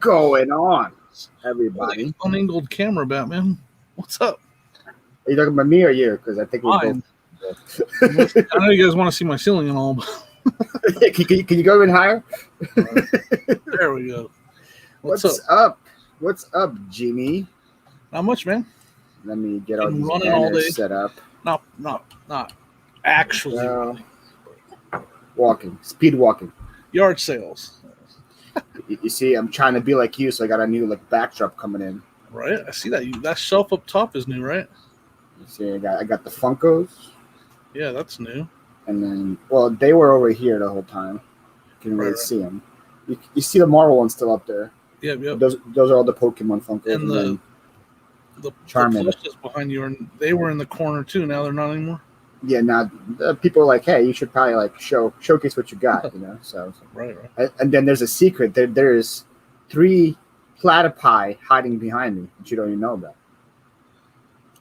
going on, everybody? Unangled camera, Batman. What's up? Are you talking about me or you? Because I think we're both. I know you guys want to see my ceiling and all. But can you go even higher? There we go. What's up? What's up, Jimmy? Not much, man. Let me get all these banners set up. Not actually. Walking, speed walking. Yard sales. You see, I'm trying to be like you, so I got a new backdrop coming in. Right, I see that. That shelf up top is new, right? You see, I got the Funkos. Yeah, that's new. And then, well, they were over here the whole time. You can really see them. You see the Marvel one still up there. Yep. Those are all the Pokemon Funkos. And the plushes behind you, they were in the corner too. Now they're not anymore. Yeah, now people are like, hey, you should probably showcase what you got, So right. And then there's a secret. There's 3 platypi hiding behind me that you don't even know about.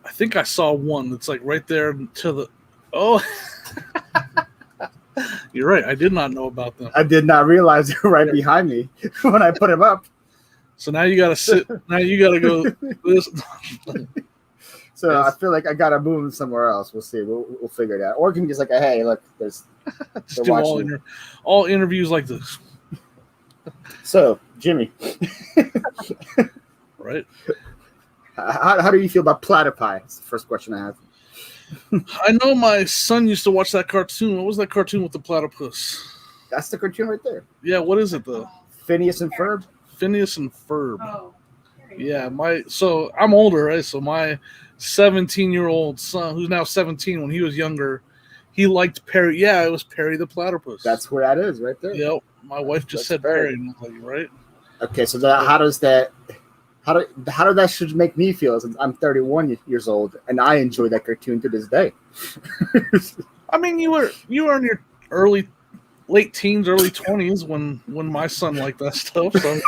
I think I saw one that's right there to the. Oh, you're right. I did not know about them. I did not realize they were right behind me when I put them up. So now you got to sit. Now you got to go. This. So yes. I feel like I gotta move them somewhere else. We'll see. We'll figure it out. Or can just hey, look, there's. Just do all interviews like this. So Jimmy, right? How do you feel about platypi? That's the first question I have. I know my son used to watch that cartoon. What was that cartoon with the platypus? That's the cartoon right there. Yeah, what is it though? Phineas and Ferb. Phineas and Ferb. Oh, yeah, so I'm older, right? So my 17-year-old son, who's now 17, when he was younger, he liked Perry. Yeah, it was Perry the Platypus. That's where that is, right there. Yep. My wife just said Perry, and I was like, right? Okay, so how does that should make me feel? Since I'm 31 years old and I enjoy that cartoon to this day. I mean, you were in your late teens, early 20s when my son liked that stuff. So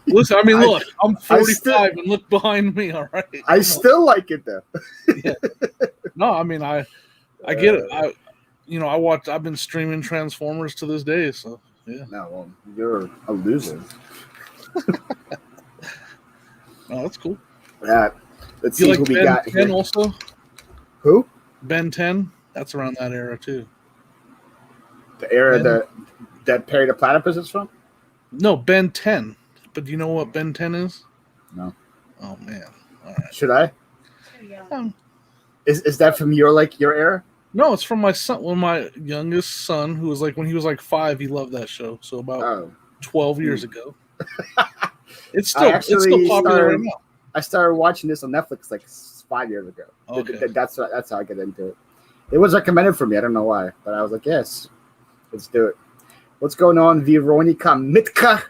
listen, look, I'm 45 and look behind me. All right, I still like it though. Yeah. No, I get it. I've been streaming Transformers to this day. So yeah. No, well, you're a loser. Oh, that's cool. Let's see who we got here. Ben 10 also? Who? Ben 10. That's around that era too. The era that Perry the Platypus is from? No, Ben 10. But do you know what Ben 10 is? No. Oh man. All right. Should I? Is that from your era? No, it's from my son. Well, my youngest son, who was when he was 5, he loved that show. So about 12 years ago. It's still popular right now. I started watching this on Netflix 5 years ago. Okay. That's how I get into it. It was recommended for me. I don't know why, but I was like, yes, let's do it. What's going on, Veronica Mitka?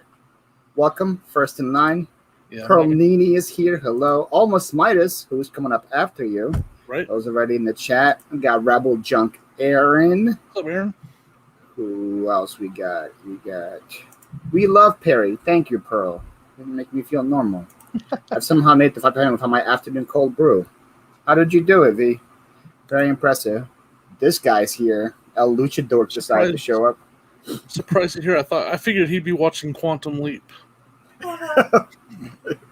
Welcome, first in line. Yeah, Pearl Nini is here. Hello. Almost Midas, who's coming up after you. Right. Those are already in the chat. We got Rebel Junk Aaron. What's up, Aaron? Who else we got? We love Perry. Thank you, Pearl. Didn't make me feel normal. I've somehow made the 5 for my afternoon cold brew. How did you do it, V? Very impressive. This guy's here. El Luchador decided to show up. Surprised to hear. I figured he'd be watching Quantum Leap.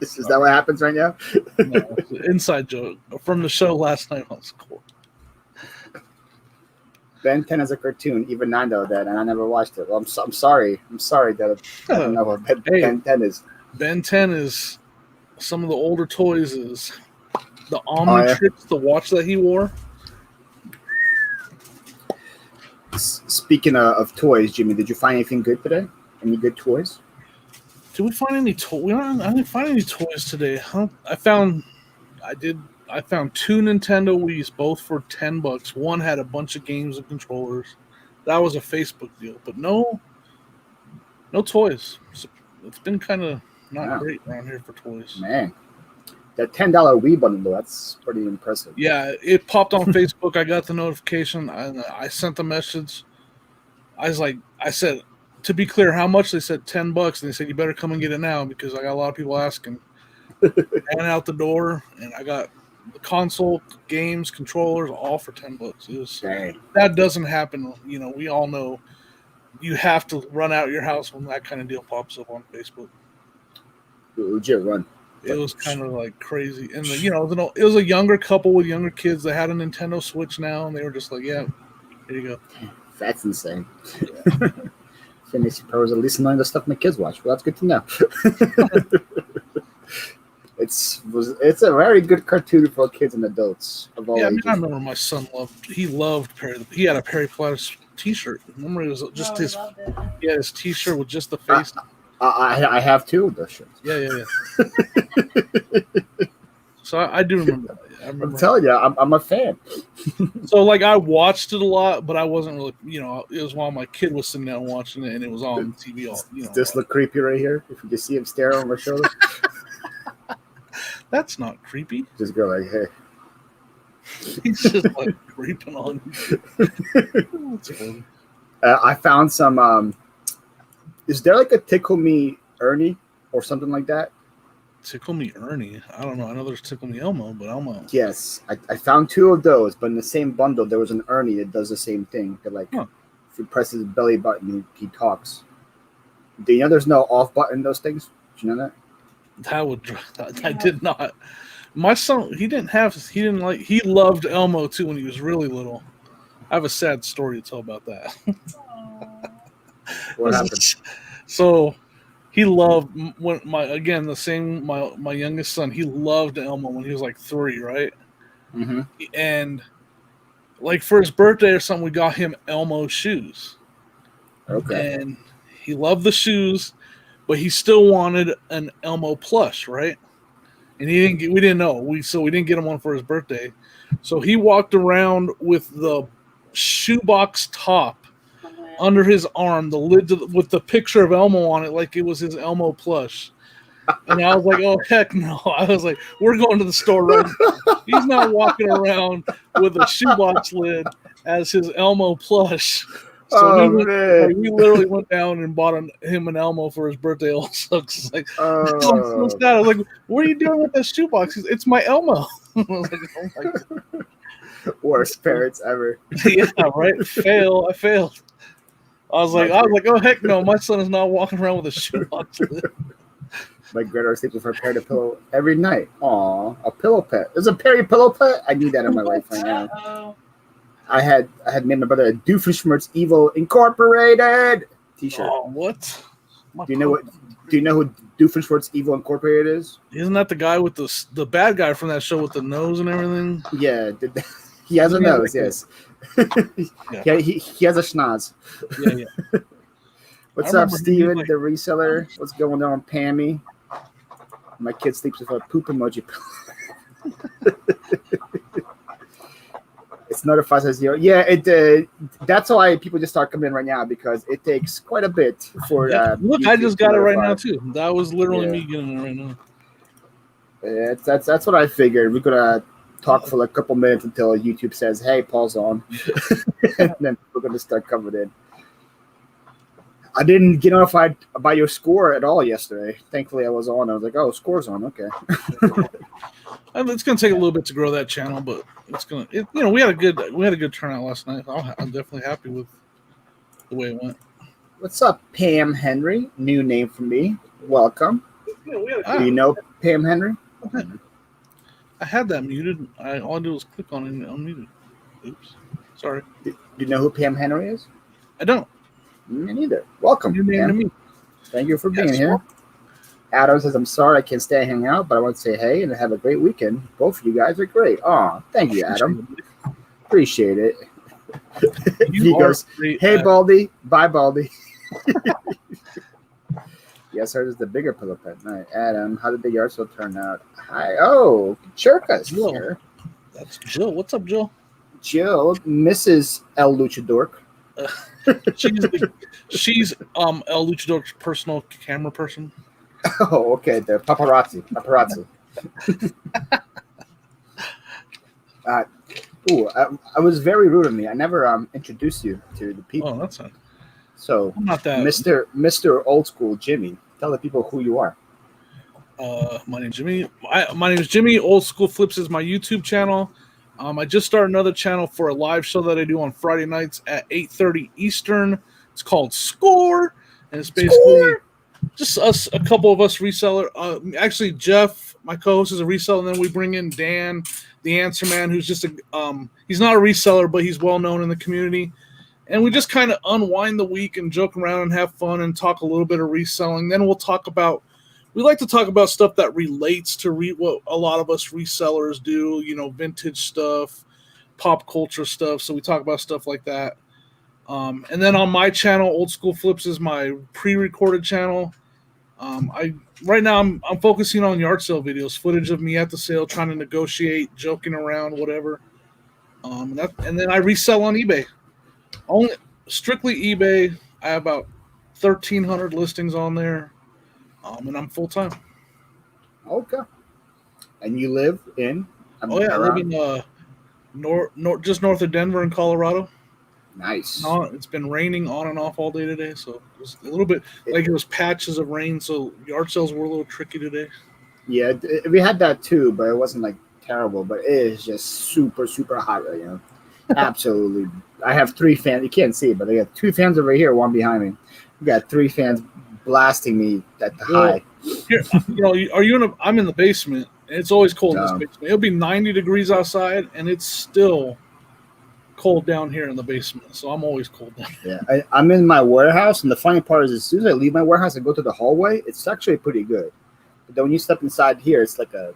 Is that what happens right now? No, inside joke from the show last night. That was cool. Ben 10 is a cartoon. Even I know that, and I never watched it. Well, I'm sorry. I'm sorry that I don't know what Ben 10 is. Ben 10 is some of the older toys. Is the Omnitrix, the watch that he wore. Speaking of toys, Jimmy, did you find anything good today? Any good toys? Did we find any toys? I didn't find any toys today. I found 2 Nintendo Wii's, both for $10. One had a bunch of games and controllers. That was a Facebook deal, but no toys. It's been kind of not great around here for toys. Man, that $10 Wii bundle, that's pretty impressive. Yeah, it popped on Facebook. I got the notification. I sent the message. I said, to be clear, how much? They said $10, and they said you better come and get it now because I got a lot of people asking. Ran out the door, and I got the console, games, controllers, all for $10. That doesn't happen. We all know you have to run out of your house when that kind of deal pops up on Facebook. Legit run. It was kind of like crazy, and it was a younger couple with younger kids that had a Nintendo Switch now, and they were just like, "Yeah, here you go." That's insane. Yeah. Fantasy Pros at least knowing the stuff my kids watch. Well, that's good to know. It's a very good cartoon for kids and adults of all ages. I remember my son loved Perry. He had a Perry Platypus T-shirt. Remember, it was just his T-shirt with just the face. I have two of those shirts. Yeah. So I do remember that. I'm telling you, I'm a fan. So like I watched it a lot, but I wasn't really, it was while my kid was sitting down watching it, and it was on TV. Does this look creepy right here? If you can see him staring over my shoulder. That's not creepy. Just go like, hey. He's just like creeping on you. That's funny. I found some. Is there like a Tickle Me Ernie or something like that? Tickle Me Ernie? I don't know. I know there's Tickle Me Elmo, but Elmo. Yes, I found two of those, but in the same bundle there was an Ernie that does the same thing. That like, if you press his belly button, he talks. Do you know there's no off button in those things? Do you know that? I did not. My son, he loved Elmo too when he was really little. I have a sad story to tell about that. What happened? So he loved my youngest son. He loved Elmo when he was like 3, right? Mm-hmm. And like for his birthday or something, we got him Elmo shoes. Okay. And he loved the shoes, but he still wanted an Elmo plush, right? And we didn't know. We didn't get him one for his birthday. So he walked around with the shoebox top under his arm, the lid with the picture of Elmo on it, like it was his Elmo plush. And I was like, oh, heck no. I was like, we're going to the store right now. He's not walking around with a shoebox lid as his Elmo plush. So we literally went down and bought him an Elmo for his birthday also. It's like, so sad. I was like, what are you doing with that shoebox? It's my Elmo. I was like, oh my God. Worst parents ever. Yeah, right? I failed. I was like, oh, heck no. My son is not walking around with a shoebox lid. My granddaughter sleeps with her parrot pillow every night. Aw, a pillow pet. There's a Perry pillow pet? I need that in my life right now. I had named my brother a Doofenshmirtz Evil Incorporated t-shirt. Oh, what? Do you know who Doofenshmirtz Evil Incorporated is? Isn't that the guy with the bad guy from that show with the nose and everything? Yeah, he has a nose. Yes. Yeah. He has a schnoz. Yeah. What's up, Steven, the reseller? What's going on, Pammy? My kid sleeps with a poop emoji. It's notifies as 0. Yeah, that's why people just start coming in right now, because it takes quite a bit for. Look, I just got it right now too. That was literally me getting it right now. That's what I figured. We're gonna talk for like a couple minutes until YouTube says, "Hey, Paul's on," and then we're gonna start coming in. I didn't get notified about your score at all yesterday. Thankfully, I was on. I was like, "Oh, score's on. Okay." It's gonna take a little bit to grow that channel, but it's gonna. We had a good turnout last night. I'm definitely happy with the way it went. What's up, Pam Henry? New name for me. Welcome. Do you know Pam Henry? I had that muted. All I did was click on it and unmuted. Oops. Sorry. Do you know who Pam Henry is? I don't. Me neither. Welcome. New name to me. Thank you for being here. Adam says, I'm sorry I can't stay and hang out, but I want to say hey and have a great weekend. Both of you guys are great. Oh, thank you, Adam. Appreciate it. He goes, hey, Baldy. Bye, Baldy. Yes, hers is the bigger pillow pet. Right. Adam, how did the yard sale turn out? Hi. Oh, Chirka's here. That's Jill. What's up, Jill? Jill, Mrs. El Luchador. She's El Luchador's personal camera person. Oh, okay. The paparazzi. I was very rude of me. I never introduced you to the people. Oh, that's not. So, I'm not that. Mr. Old School Jimmy, tell the people who you are. My name's Jimmy. My name is Jimmy. Old School Flips is my YouTube channel. I just started another channel for a live show that I do on Friday nights at 8:30 Eastern. It's called Score, and it's basically Just us, a couple of us reseller. Actually, Jeff, my co-host, is a reseller, and then we bring in Dan, the Answer Man, who's just he's not a reseller, but he's well known in the community. And we just kind of unwind the week and joke around and have fun and talk a little bit of reselling. Then we like to talk about stuff that relates to what a lot of us resellers do, vintage stuff, pop culture stuff. So we talk about stuff like that. And then on my channel, Old School Flips is my pre-recorded channel. Right now I'm focusing on yard sale videos, footage of me at the sale, trying to negotiate, joking around, whatever. And then I resell on eBay. Only strictly eBay. I have about 1,300 listings on there, and I'm full time. Okay. And you live in? I live in just north of Denver in Colorado. Nice. It's been raining on and off all day today, so it was a little bit like it was patches of rain. So yard sales were a little tricky today. Yeah, we had that too, but it wasn't like terrible. But it is just super, super hot right now. Absolutely. I have 3 fans. You can't see it, but I got 2 fans over here, one behind me. We got 3 fans blasting me at the high. Here, I'm in the basement. And it's always cold in this basement. It'll be 90 degrees outside, and it's still cold down here in the basement. So I'm always cold down here. Yeah, I'm in my warehouse, and the funny part is, as soon as I leave my warehouse and go to the hallway, it's actually pretty good. But then when you step inside here, it's like a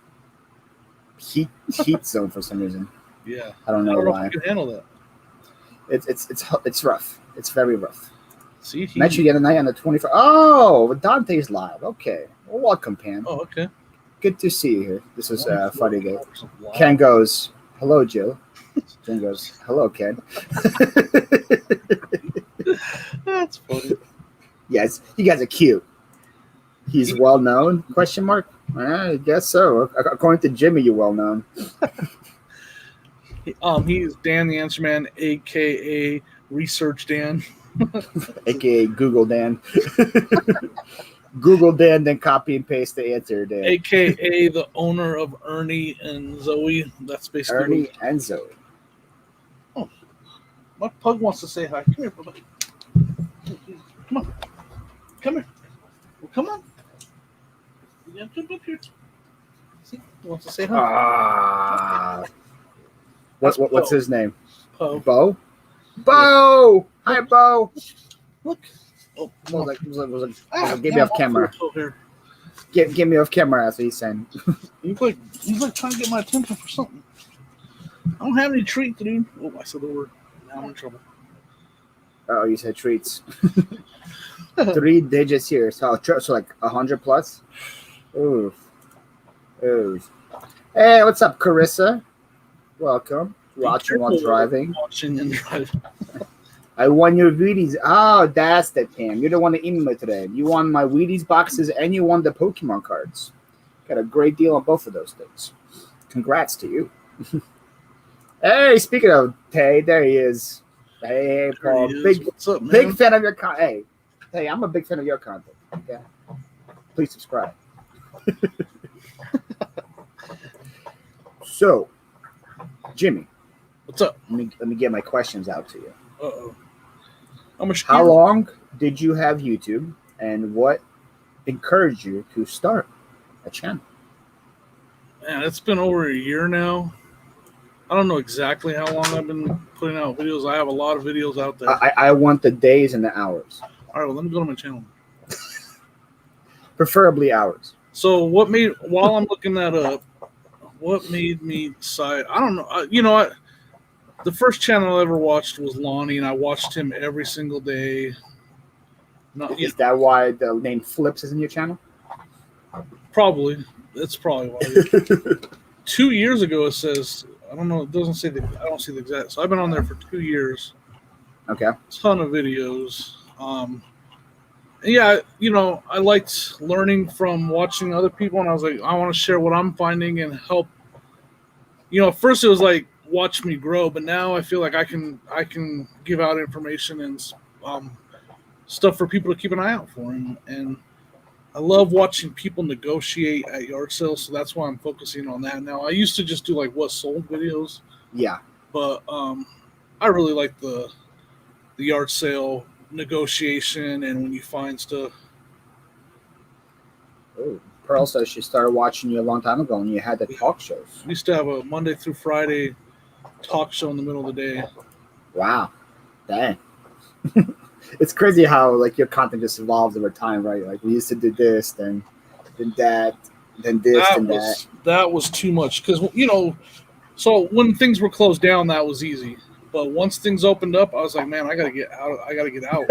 heat zone for some reason. Yeah, I don't know why. If you can handle that. It's rough. It's very rough. See, Met you the other night on the 24th. Oh, Dante's live. Okay, well, welcome, Pam. Oh, okay. Good to see you here. This is funny day. Ken goes, "Hello, Jill." Jen goes, "Hello, Ken." That's funny. Yes, you guys are cute. He's well known? Question mark. I guess so. According to Jimmy, you're well known. He's Dan the Answer Man, aka Research Dan, aka Google Dan. Google Dan, then copy and paste the answer, Dan. aka the owner of Ernie and Zoe. That's basically Ernie and Zoe. Oh, my pug wants to say hi. Come here, Bubba. Come on. Come here. Well, come on. You gotta jump up here. See, he wants to say hi. What's his name? Bo. Bo? Bo! Hi, Bo! Look. Oh, get me off camera. Get me off camera, that's what he's saying. He's like trying to get my attention for something. I don't have any treats, dude. Oh, I said the word. Now I'm in trouble. Oh, you said treats. 3 digits here. So like 100 plus? Oof. Hey, what's up, Carissa? Welcome. Watching while driving. Watching and driving. I won your Wheaties. Oh, that's the Pam. You're the one that emailed me today. You won my Wheaties boxes and you won the Pokemon cards. Got a great deal on both of those things. Congrats to you. Hey, speaking of Tay, there he is. Hey, Paul. What's up, man? Big fan of your content. Hey, I'm a big fan of your content. Okay. Please subscribe. So, Jimmy. What's up? Let me get my questions out to you. Uh-oh. How long did you have YouTube, and what encouraged you to start a channel? Man, it's been over a year now. I don't know exactly how long I've been putting out videos. I have a lot of videos out there. I want the days and the hours. All right, well, let me go to my channel. Preferably hours. So while I'm looking that up, what made me decide? I don't know. The first channel I ever watched was Lonnie, and I watched him every single day. Is that why the name Flips is in your channel? Probably. That's probably why. 2 years ago, it says, I don't know, it doesn't say I don't see the exact. So I've been on there for 2 years. Okay. Ton of videos. Yeah, I liked learning from watching other people, and I was like, I want to share what I'm finding and help. At first it was like, watch me grow, but now I feel like I can give out information and stuff for people to keep an eye out for, and I love watching people negotiate at yard sales, so that's why I'm focusing on that now. I used to just do like what sold videos, but I really like the yard sale negotiation, and when you find stuff, Oh, Pearl says she started watching you a long time ago when you had the talk shows. We used to have a Monday through Friday talk show in the middle of the day. Wow, dang. It's crazy how like your content just evolves over time, right? Like we used to do this, then that, then this, then that. That was too much because so when things were closed down, that was easy. But once things opened up, I was like, man, I gotta get out. I gotta get out.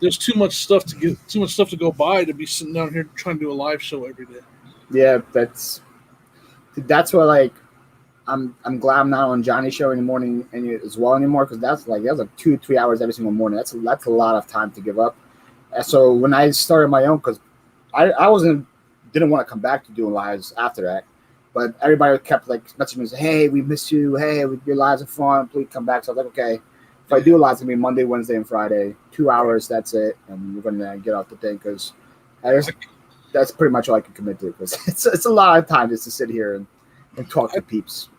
There's too much stuff to go by to be sitting down here trying to do a live show every day. Yeah, that's what like I'm glad I'm not on Johnny's show in the morning as well anymore, because that's like 2-3 hours every single morning. That's a lot of time to give up. And so when I started my own, because I didn't want to come back to doing lives after that, but everybody kept like messaging me, saying, hey, we miss you. Hey, your lives are fun. Please come back. So I was like, okay, if I do lives, it's gonna be Monday, Wednesday, and Friday, 2 hours. That's it, and we're gonna get off the thing because that's pretty much all I can commit to. Because it's a lot of time just to sit here and talk to peeps.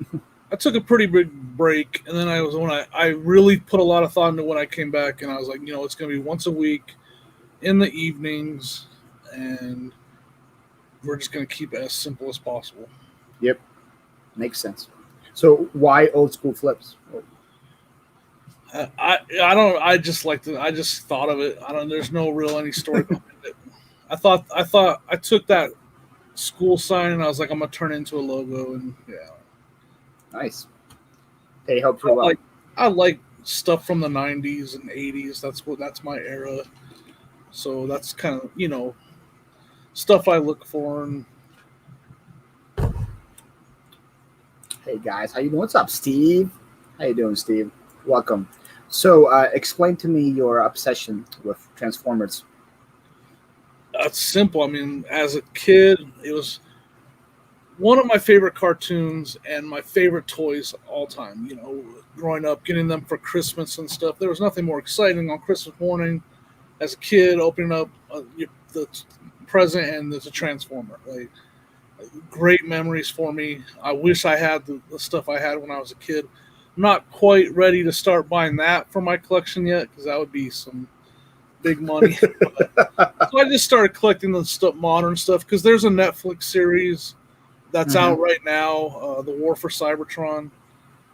I took a pretty big break, and then I really put a lot of thought into when I came back, and I was like, it's going to be once a week in the evenings, and we're just going to keep it as simple as possible. Yep, makes sense. So why old school flips? I just thought of it. There's no real any story behind it. I thought I took that school sign and I was like, I'm gonna turn it into a logo, and yeah. Nice. They helped you well. I like stuff from the 90s and 80s. That's my era. So that's kind of stuff I look for. And hey guys, how you doing? What's up, Steve? How you doing, Steve? Welcome. So explain to me your obsession with Transformers. That's simple. I mean, as a kid, it was one of my favorite cartoons and my favorite toys all time. Growing up, getting them for Christmas and stuff. There was nothing more exciting on Christmas morning as a kid, opening up the present and there's a Transformer. Like, great memories for me. I wish I had the stuff I had when I was a kid. I'm not quite ready to start buying that for my collection yet, because that would be some big money. So I just started collecting the modern stuff, because there's a Netflix series that's out right now, The War for Cybertron,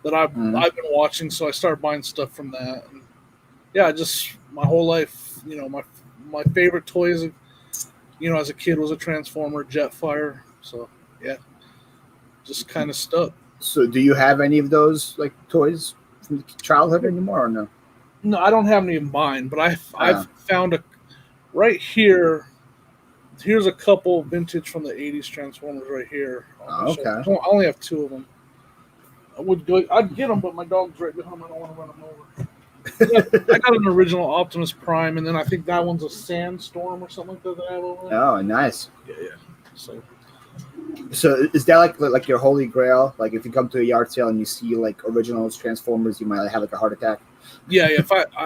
that I've been watching. So I started buying stuff from that. And yeah, just my whole life, my favorite toys, as a kid was a Transformer, Jetfire. So yeah, just kind of stuck. So do you have any of those like toys from childhood anymore, or no? No, I don't have any of mine, but I've found right here. Here's a couple vintage from the 80s Transformers right here. Okay. I only have 2 of them. I'd get them, but my dog's right behind me. I don't want to run him over. I got an original Optimus Prime, and then I think that one's a Sandstorm or something like that I have over there. Oh, nice. Yeah. So is that like your holy grail? Like if you come to a yard sale and you see like original Transformers, you might have like a heart attack. Yeah.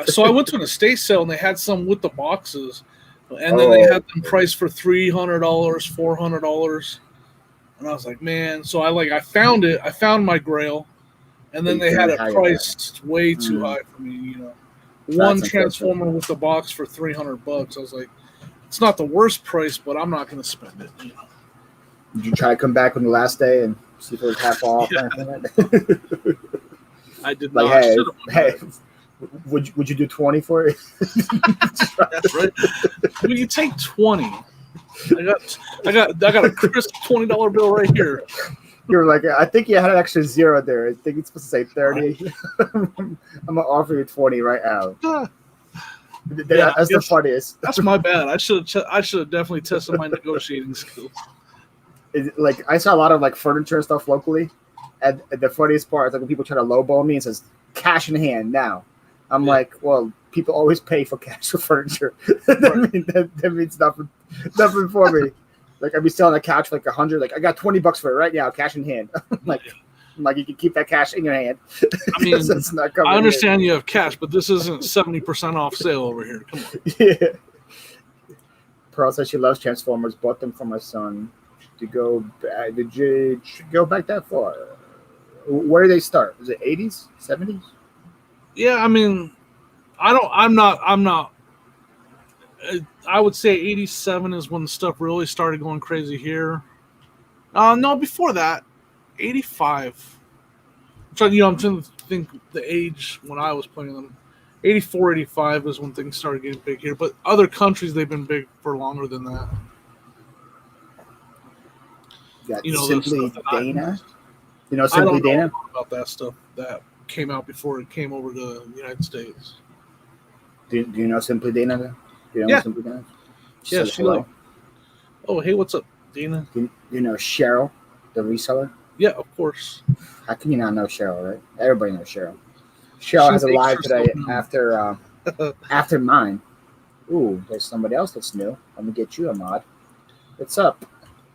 So I went to an estate sale and they had some with the boxes, and then they had them priced for $300, $400, and I was like, man. So I found it. I found my grail, and then they had it priced way too high for me. One Transformer with the box for $300. I was like, it's not the worst price, but I'm not going to spend it. Did you try to come back on the last day and see if it was half off? Yeah. I did not. Hey, would you do 20 for it? That's right. Well, you take 20. I got a crisp $20 bill right here. You're like, I think you had an extra zero there. I think it's supposed to say 30. I'm gonna offer you 20 right now. Yeah, that's the funniest. That's my bad. I should have definitely tested my negotiating skills. Like I saw a lot of like furniture and stuff locally, and the funniest part is like when people try to lowball me and says cash in hand now. I'm like, well, people always pay for cash for furniture. that means nothing for me. Like I'd be selling a couch for like 100. Like I got $20 for it right now, cash in hand. I'm like you can keep that cash in your hand. I mean, I understand you have cash, but this isn't 70% off sale over here. Come on. Yeah. Pearl says she loves Transformers. Bought them for my son. To go back, did you go back that far? Where do they start? Is it 80s, 70s? Yeah, I mean, I'm not I would say 87 is when the stuff really started going crazy here. No, before that, 85. I'm trying to think the age when I was playing them. 84, 85 is when things started getting big here. But other countries, they've been big for longer than that. Got The Simply stuff that Dana. I Simply don't know Dana? about that stuff that came out before it came over to the United States. Do you know Simply Dana? Do you know Yeah. Simply Dana? Yeah, said hello. Oh, hey, what's up, Dana? Do you know Cheryl, the reseller? Yeah, of course. How can you not know Cheryl, right? Everybody knows Cheryl. Cheryl has a makes live herself today known. after mine. Ooh, there's somebody else that's new. Let me get you a mod. What's up,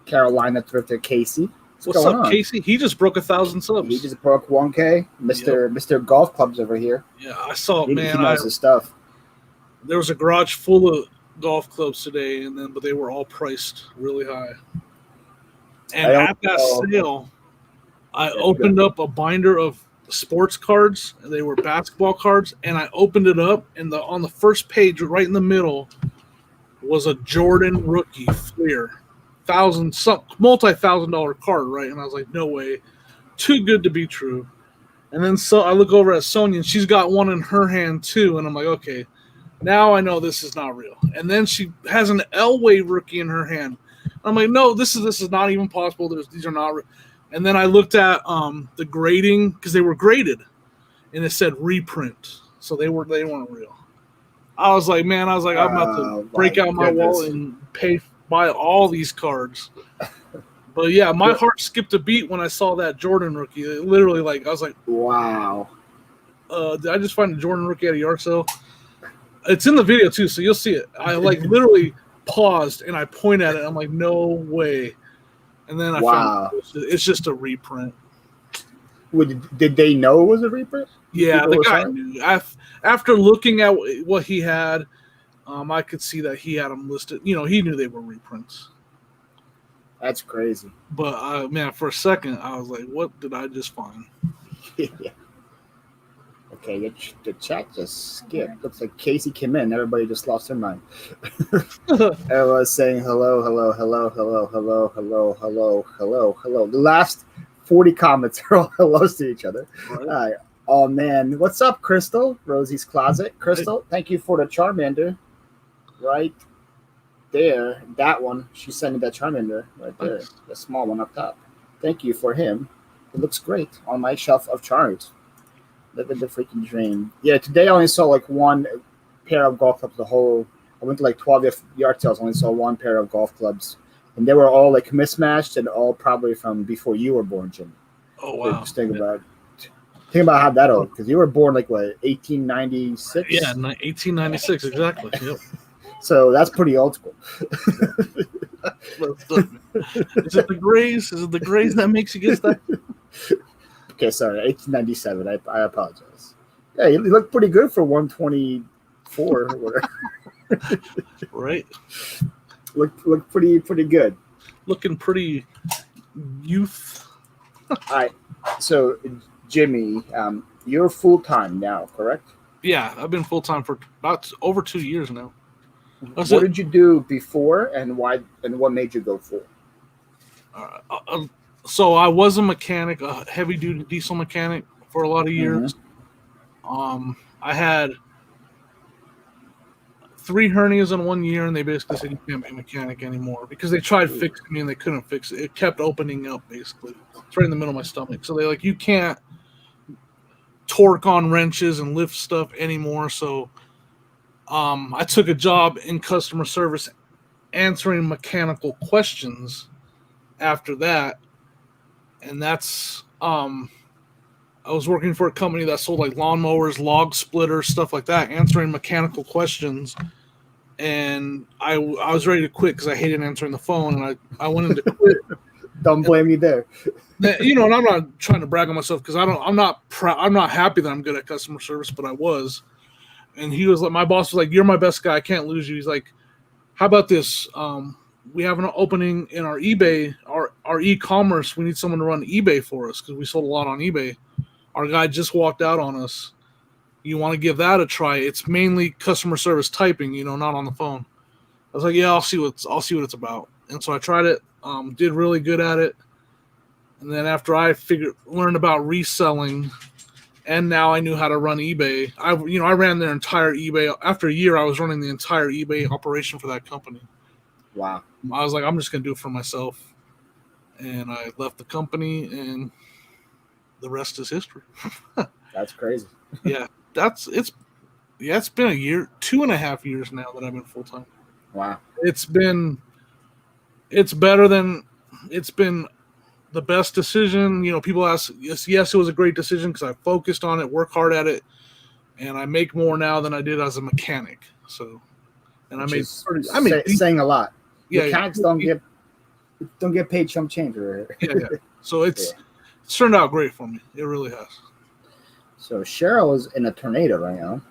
Carolina Thrifter Casey? What's going up, on? Casey? He just broke 1,000 subs. He just broke 1K. Mr. Golf Clubs over here. Yeah, I saw. He Man, knows his stuff. There was a garage full of golf clubs today, but they were all priced really high. And at that sale, I opened up a binder of sports cards. They were basketball cards, and I opened it up, and on the first page, right in the middle, was a Jordan rookie Fleer, multi-$1,000 card, right? And I was like, no way, too good to be true. And then so I look over at Sonia, and she's got one in her hand too, and I'm like, okay, now I know this is not real. And then she has an Elway rookie in her hand. I'm like, no, this is not even possible. These are not real. And then I looked at the grading because they were graded, and it said reprint, so they weren't real. I was like, I'm about to break out my wallet and buy all these cards. But yeah, my heart skipped a beat when I saw that Jordan rookie. It literally, I was like, wow. Did I just find a Jordan rookie at a yard sale? It's in the video too, so you'll see it. I literally paused and I pointed at it. I'm like, no way. And then I found it's just a reprint. Did they know it was a reprint? Yeah, the guy knew. After looking at what he had, I could see that he had them listed. He knew they were reprints. That's crazy. But man, for a second, I was like, "What did I just find?" Yeah. Okay, the chat just skipped. Looks like Casey came in. Everybody just lost their mind. Everyone's saying hello, hello, hello, hello, hello, hello, hello, hello, hello. The last 40 comments are all hellos to each other. Right. Oh, man. What's up, Crystal? Rosie's Closet. Crystal, thank you for the Charmander. Right there. That one. She sent me that Charmander right there. The small one up top. Thank you for him. It looks great on my shelf of charms. Living the freaking dream. Yeah, today I only saw one pair of golf clubs. I went to 12 yard sales. I only saw one pair of golf clubs. And they were all mismatched and all probably from before you were born, Jim. Oh, wow. Just think about how that old, because you were born 1896? Yeah, 1896, exactly. Yep. So that's pretty old school. Is it the grays? Is it the grays that makes you guess that? Okay, sorry, 1897. I apologize. Yeah, you look pretty good for 124 or whatever. Right. Look pretty good. Looking pretty youth. All right. So, Jimmy, you're full time now, correct? Yeah, I've been full time for about over 2 years now. What did you do before, and why? And what made you go full? So I was a mechanic, a heavy duty diesel mechanic for a lot of years. Mm-hmm. I had 3 hernias in 1 year, and they basically said you can't be a mechanic anymore because they tried fixing me and they couldn't fix it. It kept opening up basically. It's right in the middle of my stomach. So they're like, you can't torque on wrenches and lift stuff anymore. So I took a job in customer service answering mechanical questions after that. And that's I was working for a company that sold lawnmowers, log splitters, stuff like that, answering mechanical questions. And I was ready to quit because I hated answering the phone, and I went into quit. Don't blame me there. And I'm not trying to brag on myself because I'm not happy that I'm good at customer service, but I was. And he was like, my boss was like, "You're my best guy. I can't lose you." He's like, "How about this? We have an opening in our eBay, our e-commerce. We need someone to run eBay for us because we sold a lot on eBay. Our guy just walked out on us. You want to give that a try? It's mainly customer service typing, not on the phone." was like, yeah, I'll see what it's about. And so I tried it, did really good at it. And then after I learned about reselling, and now I knew how to run eBay. I ran their entire eBay. After a year, I was running the entire eBay operation for that company. Wow. I was like, I'm just gonna do it for myself. And I left the company, and the rest is history. That's crazy. Yeah, it's been a year, 2.5 years now that I've been full time. Wow. It's been the best decision. People ask, yes, it was a great decision because I focused on it, work hard at it, and I make more now than I did as a mechanic. So, and I made saying a lot. Yeah, mechanics don't get paid chump change. Yeah. So it's turned out great for me. It really has. So Cheryl is in a tornado right now.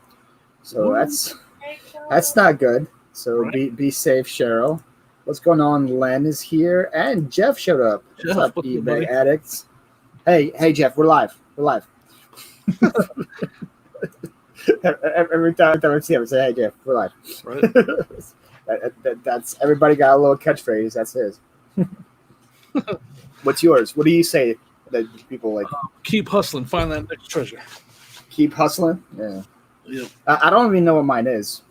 So that's not good. So right. be safe, Cheryl. What's going on? Len is here, and Jeff showed up. What's up, eBay addicts? Hey, Jeff, we're live. Every time I see him, I say, "Hey, Jeff, we're live." Right. That's everybody got a little catchphrase. That's his. What's yours? What do you say that people like? Keep hustling. Find that next treasure. Keep hustling. Yeah. Yep. I don't even know what mine is.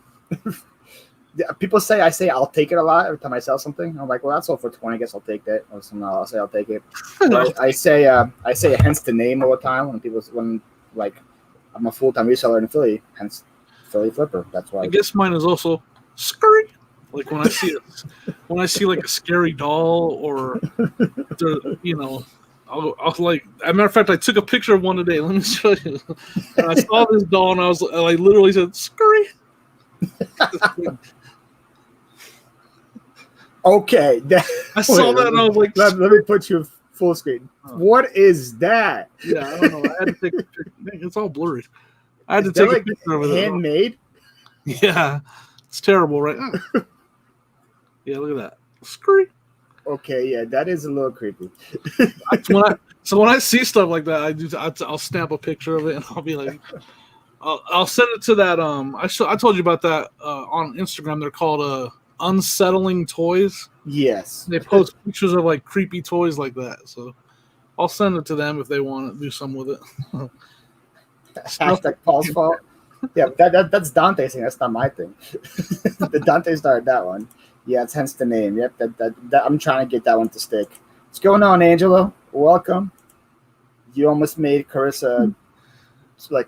People I say I'll take it a lot every time I sell something. I'm like, well, that's all for 20. I guess I'll take that. Or somehow I'll say I'll take it. I say hence the name all the time when I'm a full-time reseller in Philly, hence Philly Flipper. That's why. I guess mine is also scurry. Like when I see like a scary doll or I'll like. As a matter of fact, I took a picture of one today. Let me show you. And I saw this doll and I literally said scurry. Okay. I saw that and I was like, let me put you full screen. Oh. What is that? Yeah, I don't know. I had to take a picture. It's all blurry. I had to take a picture of it. Handmade? Yeah. It's terrible, right? Yeah, look at that. Scree. Okay, yeah, that is a little creepy. When I see stuff like that, I'll snap a picture of it and I'll be like, I'll send it to that. I told you about that on Instagram. They're called Unsettling Toys. Yes. They post pictures of like creepy toys like that. So I'll send it to them if they want to do something with it. Hashtag Paul's fault. Yeah, that's Dante's thing. That's not my thing. The Dante started that one. Yeah, it's hence the name. Yep, that I'm trying to get that one to stick. What's going on, Angelo? Welcome. You almost made Carissa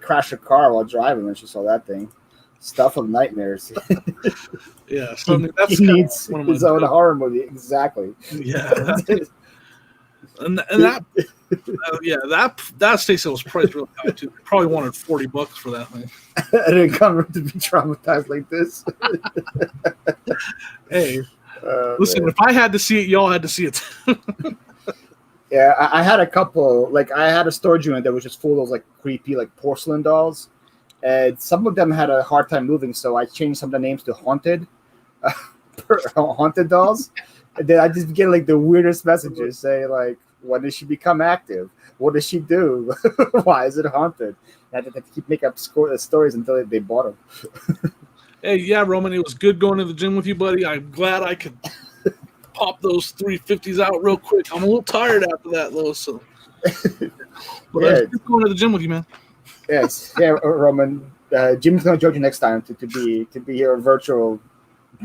crash her car while driving when she saw that thing. Stuff of nightmares. Yeah, so he needs his own horror movie. Exactly. Yeah. And that Stacey was priced really high too. Probably wanted $40 for that thing. I didn't come to be traumatized like this. Hey, listen, man. If I had to see it, y'all had to see it. Yeah, I had a couple. I had a storage unit that was just full of creepy porcelain dolls, and some of them had a hard time moving. So I changed some of the names to haunted dolls. And then I just get the weirdest messages say when did she become active? What does she do? Why is it haunted? And I had to keep making up stories until they bought them. Hey, yeah, Roman, it was good going to the gym with you, buddy. I'm glad I could pop those 350s out real quick. I'm a little tired after that, though. So, but yeah, it's good going to the gym with you, man. Yes, yeah, Roman. Jim's gonna join you next time to be your virtual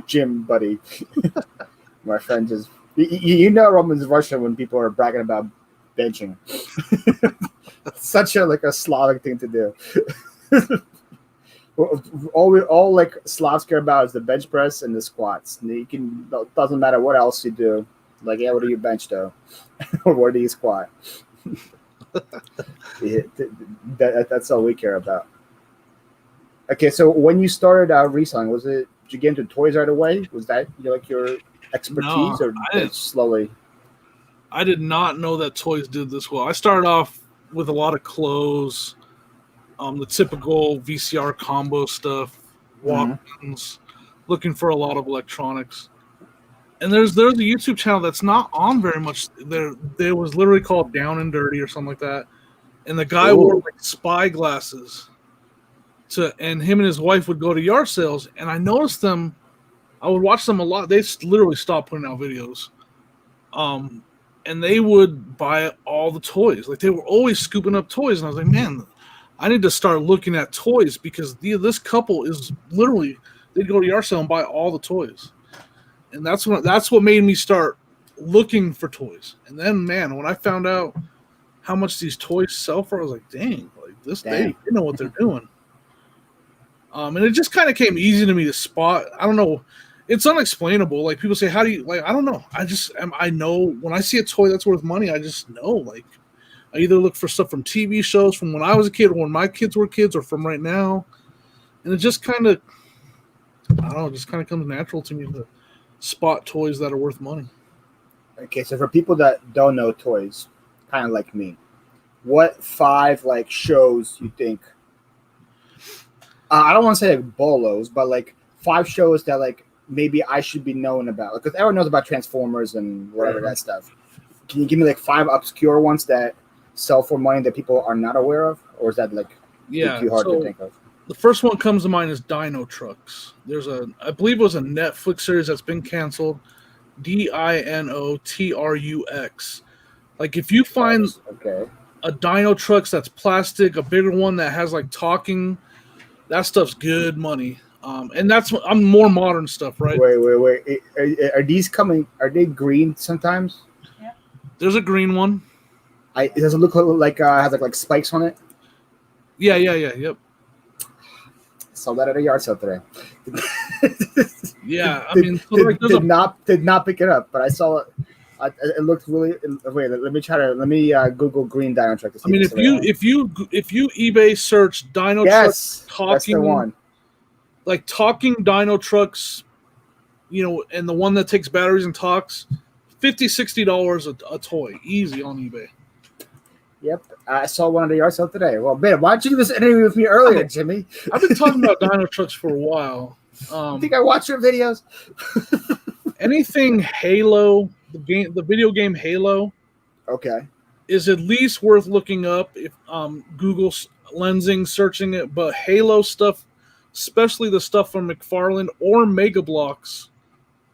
gym buddy. My friend just Roman's Russian when people are bragging about benching. Such a Slavic thing to do. all Slavs care about is the bench press and the squats. And doesn't matter what else you do. What do you bench though? Or what do you squat? Yeah, that's all we care about. Okay, so when you started reselling, did you get into toys right away? Was that your expertise, or slowly? I did not know that toys did this well. I started off with a lot of clothes, the typical VCR combo stuff, Walkmans, looking for a lot of electronics. And there's a YouTube channel that's not on very much. There was literally called Down and Dirty or something like that. And the guy wore spy glasses. And him and his wife would go to yard sales, and I noticed them I would watch them a lot. They literally stopped putting out videos. And they would buy all the toys. Like they were always scooping up toys, and I was like, man, I need to start looking at toys because this couple is literally they'd go to yard sale and buy all the toys, and that's what made me start looking for toys. And then, man, when I found out how much these toys sell for, I was like, dang, like this they know what they're doing. And it just kind of came easy to me to spot. I don't know. It's unexplainable. Like people say, how do you like? I don't know. I know when I see a toy that's worth money, I just know. Like I either look for stuff from TV shows from when I was a kid, or when my kids were kids, or from right now, and it just kind of, I don't know, just kind of comes natural to me to spot toys that are worth money. Okay, so for people that don't know toys, kind of like me, what 5 like shows you think? I don't want to say like bolos, but like 5 shows that like maybe I should be known about, because everyone knows about Transformers and whatever that stuff. Can you give me like 5 obscure ones that sell for money that people are not aware of, or is that like too hard to think of? The first one comes to mind is Dino Trucks. There's I believe it was a Netflix series that's been canceled. DinoTrux. Like if you find a Dino Trucks that's plastic, a bigger one that has like talking, that stuff's good money. And that's I'm more modern stuff, right? Wait. Are these coming? Are they green sometimes? Yeah. There's a green one. It doesn't look like has like spikes on it. Yeah. Yep. Saw that at a yard sale today. Yeah, I did not pick it up, but I saw it. It looked really. Wait, let me Google green Dino Truck to see. I mean, if you eBay search Dino Trucks talking, that's the one. Like talking Dino Trucks, and the one that takes batteries and talks, $50-$60 a toy, easy on eBay. Yep, I saw one at the yard sale today. Well, man, why didn't you do this interview with me earlier, Jimmy? I've been talking about Dino Trucks for a while. I think I watched your videos. Anything Halo, the video game Halo, is at least worth looking up if Google lensing, searching it. But Halo stuff, especially the stuff from McFarlane or Mega Bloks,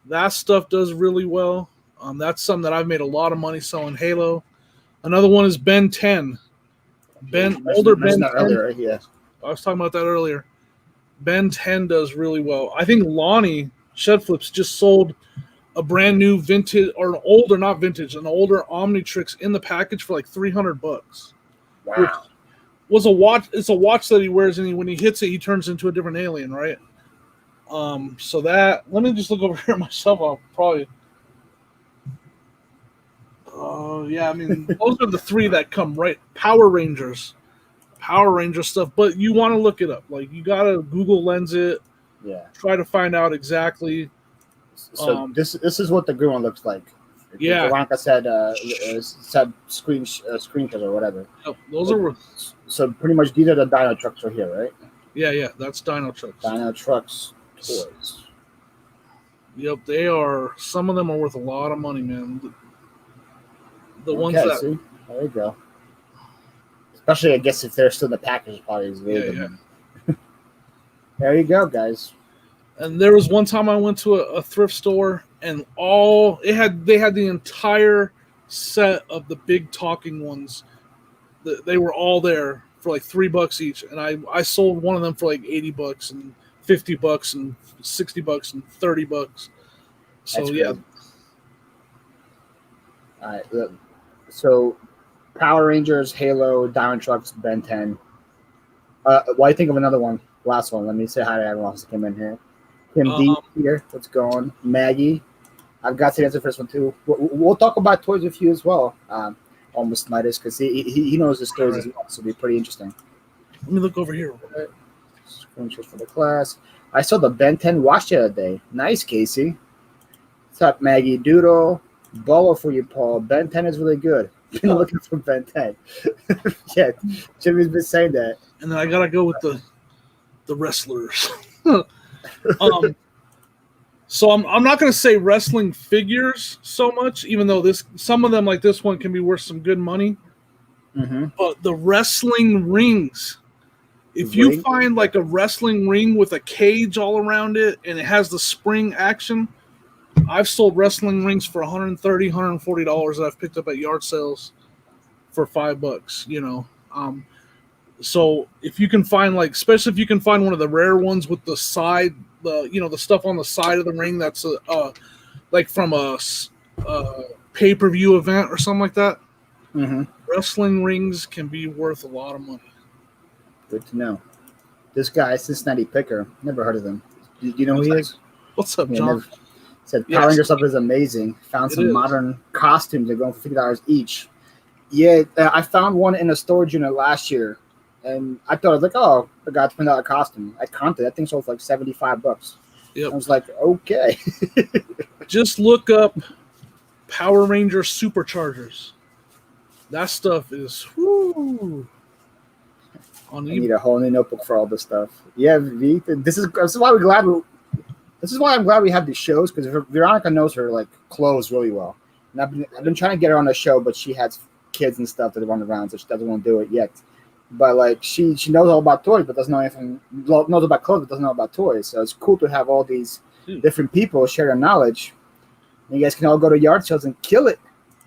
that stuff does really well. That's something that I've made a lot of money selling Halo. Another one is Ben 10. Older Ben 10. Earlier, yeah. I was talking about that earlier. Ben 10 does really well. I think Lonnie Shedflips just sold a brand new vintage, or an older, not vintage, an older Omnitrix in the package for like $300. Wow. Was a watch. It's a watch that he wears, and when he hits it, he turns into a different alien, right? So that. Let me just look over here myself. I'll probably. Yeah, I mean, those are the 3 that come right. Power Ranger stuff, but you want to look it up. Like, you got to Google Lens it. Yeah. Try to find out exactly. So this is what the green one looks like. Yeah. Veronica said screenshot or whatever. Yep, those are. So pretty much these are the Dino Trucks right here, right? Yeah, that's Dino Trucks. Dino Trucks toys. Yep, they are. Some of them are worth a lot of money, man. The ones that. See? There you go. Especially, I guess, if they're still in the package, probably is really good money. There you go, guys. And there was one time I went to a thrift store, and they had the entire set of the big talking ones. They were all there for like $3 each, and I sold one of them for like $80 and $50 and $60 and $30. So that's yeah. All right. So, Power Rangers, Halo, Dino Trucks, Ben 10. What do you think of another one? Last one. Let me say hi to everyone else that came in here. Kim D here. What's going? Maggie. I've got to answer the first one too. We'll talk about toys with you as well. Almost Midas, because he knows the stories as well, so it'll be pretty interesting. Let me look over here. Screenshots for the class. I saw the Ben 10 watch the other day. Nice, Casey. What's up, Maggie? Doodle. Baller for you, Paul. Ben 10 is really good. Been looking for Ben 10. Yeah, Jimmy's been saying that. And then I gotta go with the wrestlers. So I'm not gonna say wrestling figures so much, even though some of them like this one can be worth some good money. Mm-hmm. But the wrestling rings, If you find like a wrestling ring with a cage all around it and it has the spring action, I've sold wrestling rings for $130, $140 that I've picked up at yard sales for $5, you know. So if you can find like, especially if you can find one of the rare ones with the side, the stuff on the side of the ring that's like from a pay-per-view event or something like that. Mm-hmm. Wrestling rings can be worth a lot of money. Good to know. This guy, Cincinnati Picker, never heard of him. Do you know who he is? What's up, John? Said Power Ranger stuff is amazing. Found some modern costumes. They're going for $50 each. Yeah, I found one in a storage unit last year, and I thought I was like, oh, I got to $20 costume. I counted. That thing sold for like $75. Yep. I was like, okay. Just look up Power Ranger Superchargers. That stuff is whoo. I need a whole new notebook for all this stuff. Yeah, V. This is why we're glad. This is why I'm glad we have these shows, because Veronica knows her like clothes really well, and I've been trying to get her on the show, but she has kids and stuff that run around, so she doesn't want to do it yet. But like she knows all about toys, but doesn't know anything. Knows about clothes, but doesn't know about toys. So it's cool to have all these different people share their knowledge. And you guys can all go to yard sales and kill it.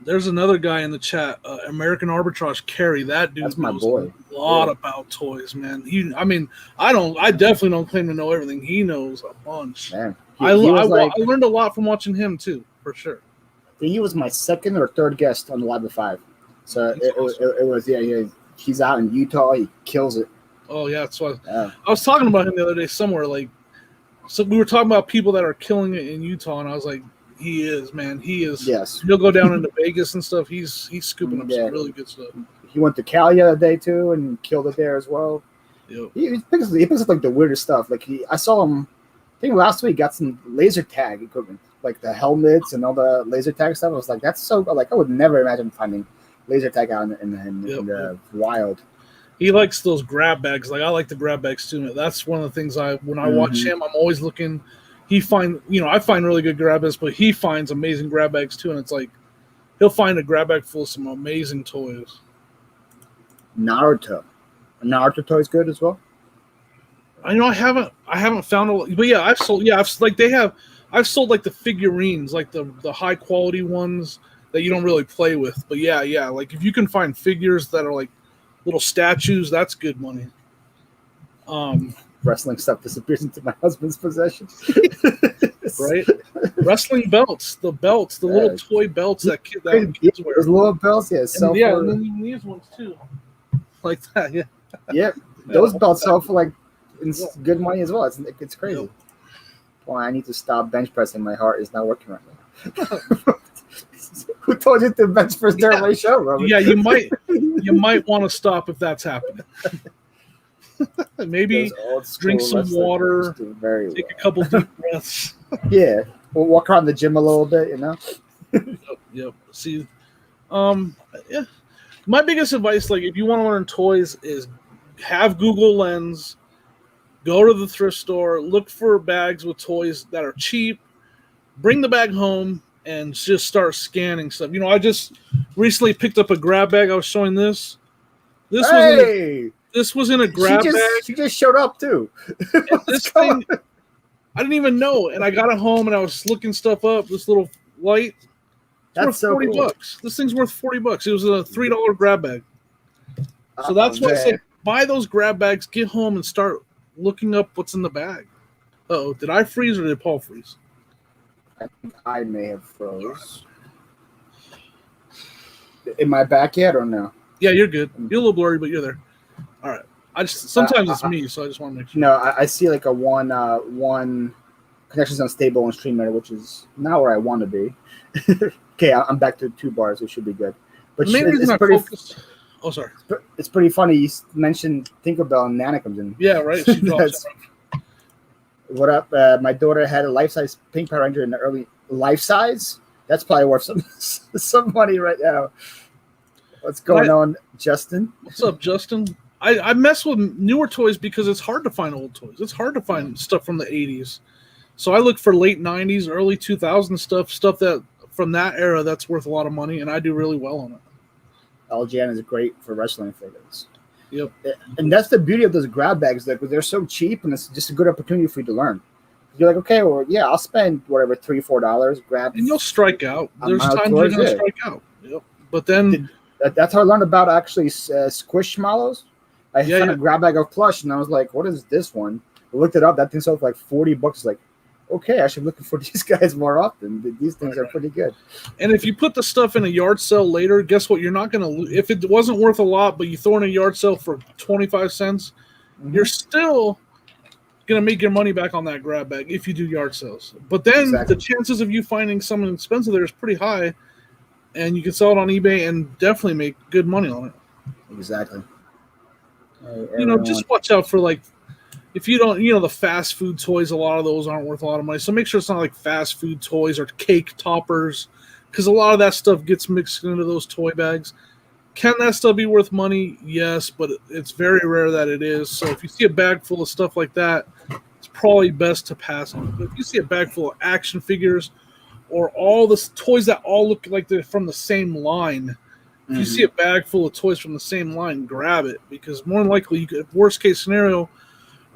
There's another guy in the chat, American Arbitrage Carry. That dude knows my boy. A lot about toys, man. I definitely don't claim to know everything. He knows a bunch. Man, I learned a lot from watching him too, for sure. He was my second or third guest on the Live at 5. So it was he's out in Utah. He kills it. Oh yeah, that's what I was talking about him the other day somewhere. Like, so we were talking about people that are killing it in Utah, and I was like, he is, man. He is. Yes. He'll go down into Vegas and stuff. He's scooping up some really good stuff. He went to Cali the other day too and killed it there as well. Yep. He picks up like the weirdest stuff. Like I saw him. I think last week got some laser tag equipment, like the helmets and all the laser tag stuff. I was like, that's so like I would never imagine finding laser tag out in the wild. He likes those grab bags. Like I like the grab bags too. That's one of the things when I watch him, I'm always looking. I find really good grab bags, but he finds amazing grab bags too. And it's like he'll find a grab bag full of some amazing toys. Naruto toy is good as well. I haven't found a lot, but yeah, I've sold like the figurines, like the high quality ones that you don't really play with. But yeah, like if you can find figures that are like little statues, that's good money. Wrestling stuff disappears into my husband's possession. Right? Wrestling belts, the little toy belts that kids wear. Those little belts, and then even these ones too. Like that, yeah. Yeah, those belts sell for like good money as well. It's crazy. Yep. Well, I need to stop bench pressing. My heart is not working right now. Who told you to bench press during my show, Robert? Yeah, you might want to stop if that's happening. Maybe drink some water, take a couple deep breaths. Yeah, we'll walk around the gym a little bit, Yep. See, yeah. My biggest advice, like if you want to learn toys, is have Google Lens, go to the thrift store, look for bags with toys that are cheap, bring the bag home, and just start scanning stuff. I just recently picked up a grab bag. I was showing this. This was in a grab bag. She just showed up too. This thing, I didn't even know. And I got it home and I was looking stuff up. This little light. That's worth $40. Cool. This thing's worth $40. It was a $3 grab bag. So that's why I say buy those grab bags, get home, and start looking up what's in the bag. Uh-oh, did I freeze or did Paul freeze? I think I may have froze. Am I back yet or no? Yeah, you're good. You're a little blurry, but you're there. All right. Sometimes it's me, so I just want to make sure. No, I see like a one connection's unstable on StreamYard, which is not where I want to be. Okay, I'm back to 2 bars. It should be good. But it's pretty. Oh, sorry. It's pretty funny. You mentioned Tinkerbell and Nana comes in. Yeah, right. She drops. What up? My daughter had a life-size Pink Power Ranger in the early life-size. That's probably worth some money right now. What's going on, Justin? What's up, Justin? I mess with newer toys because it's hard to find old toys. It's hard to find stuff from the 80s. So I look for late 90s, early 2000s stuff that from that era that's worth a lot of money, and I do really well on it. LGN is great for wrestling figures. Yep. And that's the beauty of those grab bags, like they're so cheap, and it's just a good opportunity for you to learn. You're like, okay, well, yeah, I'll spend whatever $3-4, grab, and you'll strike out. There's amount of times you're toys, going to yeah. strike out. Yep. But then That's how I learned about actually Squishmallows. I Yeah, found yeah. a grab bag of plush, and I was like, what is this one? I looked it up. That thing sold for like $40. Like, okay, I should be looking for these guys more often. These things are pretty good. And if you put the stuff in a yard sale later, guess what? You're not going to. If it wasn't worth a lot, but you throw in a yard sale for 25 cents, you're still going to make your money back on that grab bag if you do yard sales. But then the chances of you finding something expensive there is pretty high, and you can sell it on eBay and definitely make good money on it. Exactly. Just watch out for like, if you don't, the fast food toys, a lot of those aren't worth a lot of money. So make sure it's not like fast food toys or cake toppers, because a lot of that stuff gets mixed into those toy bags. Can that stuff be worth money? Yes, but it's very rare that it is. So if you see a bag full of stuff like that, it's probably best to pass on. But if you see a bag full of action figures or all the toys that all look like they're from the same line, if you see a bag full of toys from the same line, grab it, because more than likely, worst case scenario,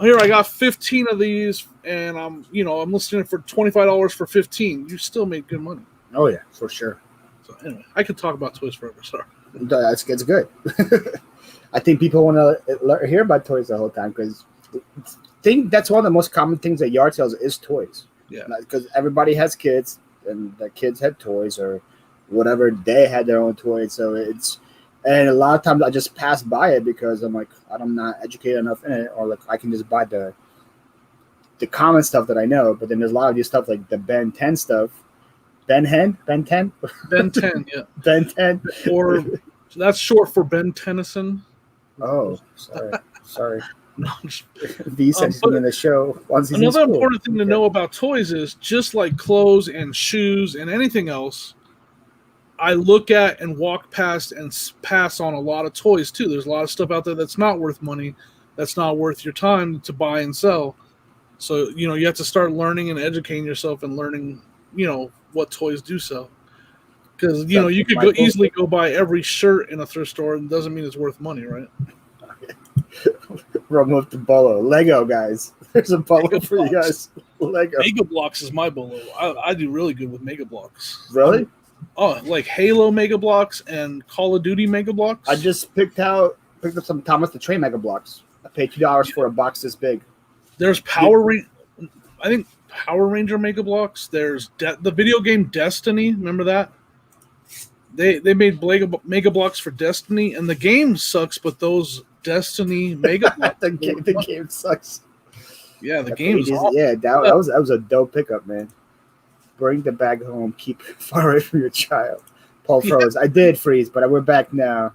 here I got 15 of these, and I'm listing it for $25 for 15. You still made good money. Oh yeah, for sure. So anyway, I could talk about toys forever. Sorry. It's good. I think people want to hear about toys the whole time, because I think that's one of the most common things at yard sales is toys. Yeah. Because everybody has kids, and the kids had toys or whatever, they had their own toys. So and a lot of times I just pass by it because I'm like, I'm not educated enough in it, or like I can just buy the common stuff that I know. But then there's a lot of these stuff like the Ben 10 stuff. Ben 10? Ben 10, yeah. Ben 10. Or that's short for Ben Tennyson. Oh, sorry. No, V said he's in the show. Another important thing to know about toys is, just like clothes and shoes and anything else, I look at and walk past and pass on a lot of toys too. There's a lot of stuff out there that's not worth money, that's not worth your time to buy and sell. So, you have to start learning and educating yourself and learning, what toys do sell. Because, you could easily go buy every shirt in a thrift store, and doesn't mean it's worth money, right? Remove the bolo. Lego, guys. There's a bolo Mega for Blocks. you guys. Lego. Mega Blocks is my bolo. I do really good with Mega Blocks. Really? Like Halo Mega Blocks and Call of Duty Mega Blocks. I just picked up some Thomas the Train Mega Blocks. I paid $2 for a box this big. There's I think Power Ranger Mega Blocks. There's the video game Destiny. Remember that? They made Mega Blocks for Destiny, and the game sucks, but those Destiny Mega Blocks. the game sucks. Yeah, the game is awful. Yeah, that was a dope pickup, man. Bring the bag home. Keep it far away from your child. Paul froze. I did freeze, but we're back now.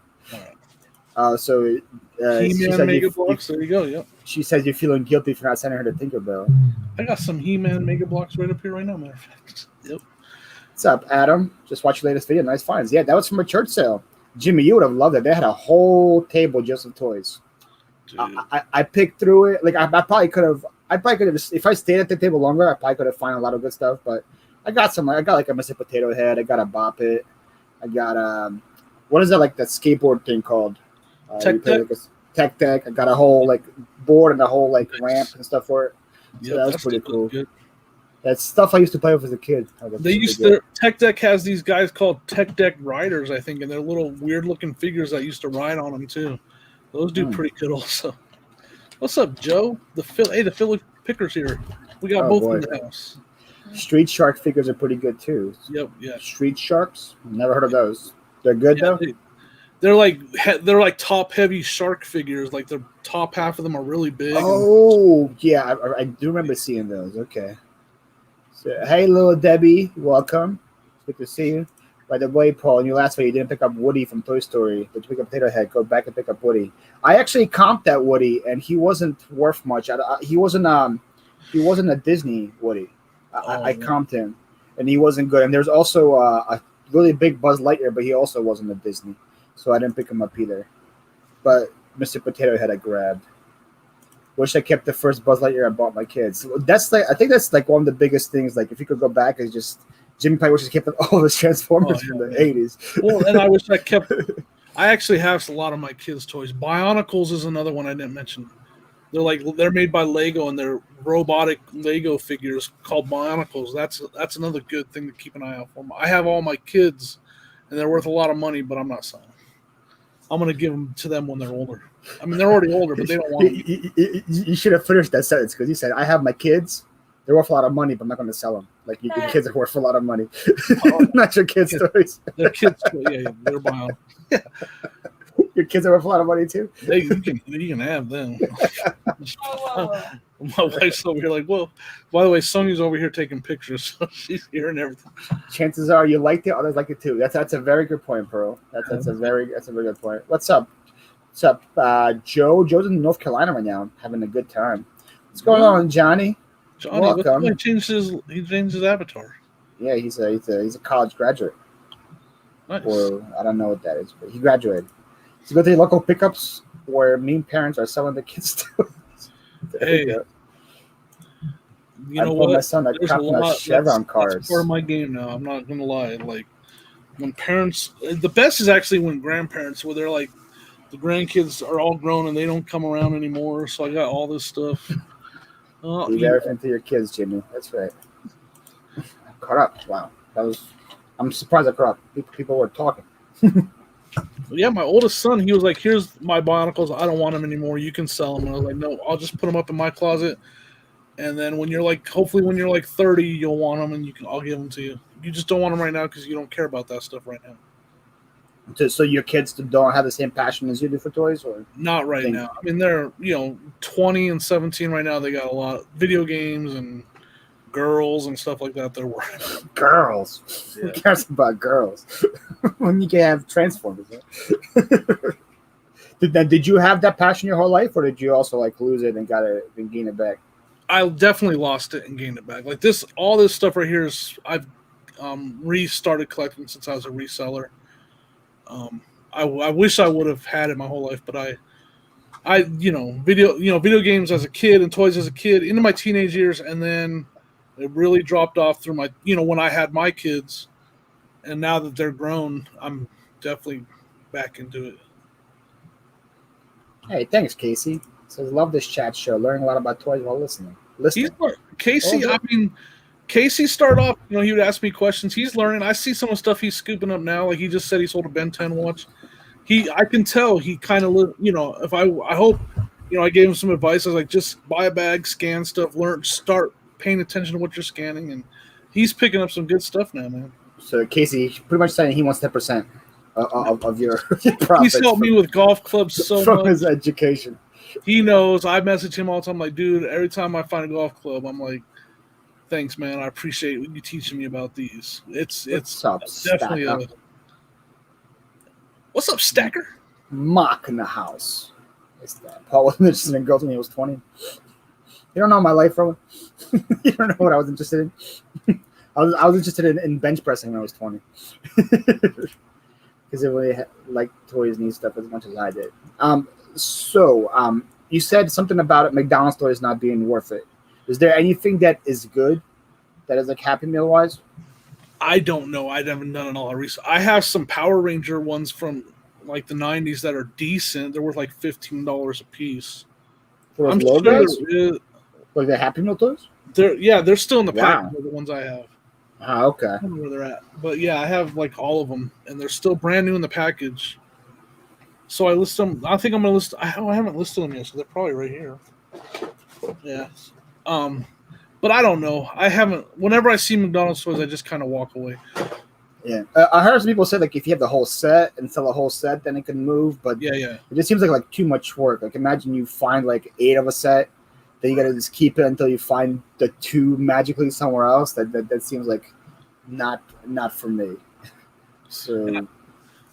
So He-Man Mega Blocks. There you go. Yep. She says you're feeling guilty for not sending her to Tinkerbell. I got some He-Man Mega Blocks right up here right now, matter of fact. Yep. What's up, Adam? Just watched your latest video. Nice finds. Yeah, that was from a church sale. Jimmy, you would have loved it. They had a whole table just of toys. I picked through it. Like I probably could have. If I stayed at the table longer, I probably could have found a lot of good stuff. But I got some. I got like a Mr. Potato Head. I got a Bop It. I got what is that, like that skateboard thing called? Tech Deck. Like Tech Deck. I got a whole like board and a whole like ramp and stuff for it. So that was pretty cool. Good. That's stuff I used to play with as a kid. Tech Deck has these guys called Tech Deck Riders, I think, and they're little weird looking figures that used to ride on them too. Those do pretty good also. What's up, Joe? The Philly Picker's here. We got both in the house. Street Shark figures are pretty good too. Yep, yeah. Street Sharks? Never heard of those. They're good though. They're like top heavy shark figures. Like the top half of them are really big. Oh yeah, I do remember seeing those. Okay. So, hey, little Debbie, welcome. Good to see you. By the way, Paul, in your last video, you didn't pick up Woody from Toy Story, but you pick up Potato Head. Go back and pick up Woody. I actually comped that Woody, and he wasn't worth much. He wasn't a Disney Woody. I comped him, and he wasn't good. And there's also a really big Buzz Lightyear, but he also wasn't a Disney, so I didn't pick him up either. But Mr. Potato Head I grabbed. Wish I kept the first Buzz Lightyear I bought my kids. I think that's like one of the biggest things. Like if you could go back, is just Jimmy probably wishes he kept all of his Transformers from the 80s. Well, and I wish I I actually have a lot of my kids' toys. Bionicles is another one I didn't mention. They're made by Lego, and they're robotic Lego figures called Bionicles. That's another good thing to keep an eye out for. I have all my kids, and they're worth a lot of money, but I'm not selling them. I'm going to give them to them when they're older. I mean, they're already older, but they don't want them. You should have finished that sentence because you said, I have my kids. They're worth a lot of money, but I'm not going to sell them. Like, your kids are worth a lot of money. Not your kids' toys. They're kids. Yeah, they're Bionic. Yeah. Your kids are worth a lot of money, too? You can have them. My wife's over here like, well, by the way, Sonia's over here taking pictures, so she's hearing everything. Chances are you liked it, others like it, too. That's a very good point, Pearl. That's a very good point. What's up? What's up, Joe? Joe's in North Carolina right now, having a good time. What's going on, Johnny? Welcome. He changed his avatar. Yeah, he's a college graduate. Nice. Or I don't know what that is, but he graduated. So go to the local pickups where mean parents are selling their kids toys. Hey, you know what? My son a Chevron cars. That's part of my game now. I'm not gonna lie. Like when parents, the best is actually when grandparents, where they're like, the grandkids are all grown and they don't come around anymore. So I got all this stuff. Leave everything to your kids, Jimmy. That's right. I caught up. Wow, I'm surprised I caught up. People were talking. Yeah, my oldest son, he was like, here's my Bionicles. I don't want them anymore. You can sell them. And I was like, no, I'll just put them up in my closet. And then hopefully when you're like 30, you'll want them and I'll give them to you. You just don't want them right now because you don't care about that stuff right now. So your kids don't have the same passion as you do for toys? Or not right now. I mean, they're 20 and 17 right now. They got a lot of video games and girls and stuff like that. They're worried about girls. Yeah. Who cares about girls? When you can have Transformers. Did you have that passion your whole life, or did you also like lose it and gain it back? I definitely lost it and gained it back. Like all this stuff right here is I've restarted collecting since I was a reseller. I wish I would have had it my whole life, but I video games as a kid and toys as a kid into my teenage years, and then it really dropped off through my when I had my kids, and now that they're grown, I'm definitely back into it. Hey, thanks, Casey. Says love this chat show, learning a lot about toys while listening. Casey, I mean, Casey started off, he would ask me questions. He's learning. I see some of the stuff he's scooping up now. Like he just said he sold a Ben 10 watch. I can tell he kind of, if I hope, I gave him some advice. I was like, just buy a bag, scan stuff, start paying attention to what you're scanning. And he's picking up some good stuff now, man. So Casey, pretty much saying he wants 10% of your profits. He's helped me with golf clubs so from much. His education. He knows. I message him all the time. I'm like, dude, every time I find a golf club, I'm like, thanks, man. I appreciate you teaching me about these. It's definitely What's up, Stacker? Mock in the house. It's that. Paul wasn't interested in girls when he was 20. You don't know my life, Rowan. You don't know what I was interested in. I was interested in bench pressing when I was 20. Because it really liked toys and stuff as much as I did. So you said something about it, McDonald's toys not being worth it. Is there anything that is good that is like Happy Meal wise? I don't know. I haven't done all research. I have some Power Ranger ones from like the 90s that are decent. They're worth like $15 a piece. I'm sure like the Happy Meal toys? They're still in the package. The ones I have. Ah, okay. I don't know where they're at, but yeah, I have like all of them, and they're still brand new in the package. So I list them. I think I'm gonna list. I haven't listed them yet, so they're probably right here. Yeah. But I don't know. I haven't. Whenever I see McDonald's toys, I just kind of walk away. Yeah, I heard some people say like if you have the whole set and sell the whole set, then it can move. But yeah, it just seems like too much work. Like imagine you find like 8 of a set, then you gotta just keep it until you find the 2 magically somewhere else. That seems like not for me. So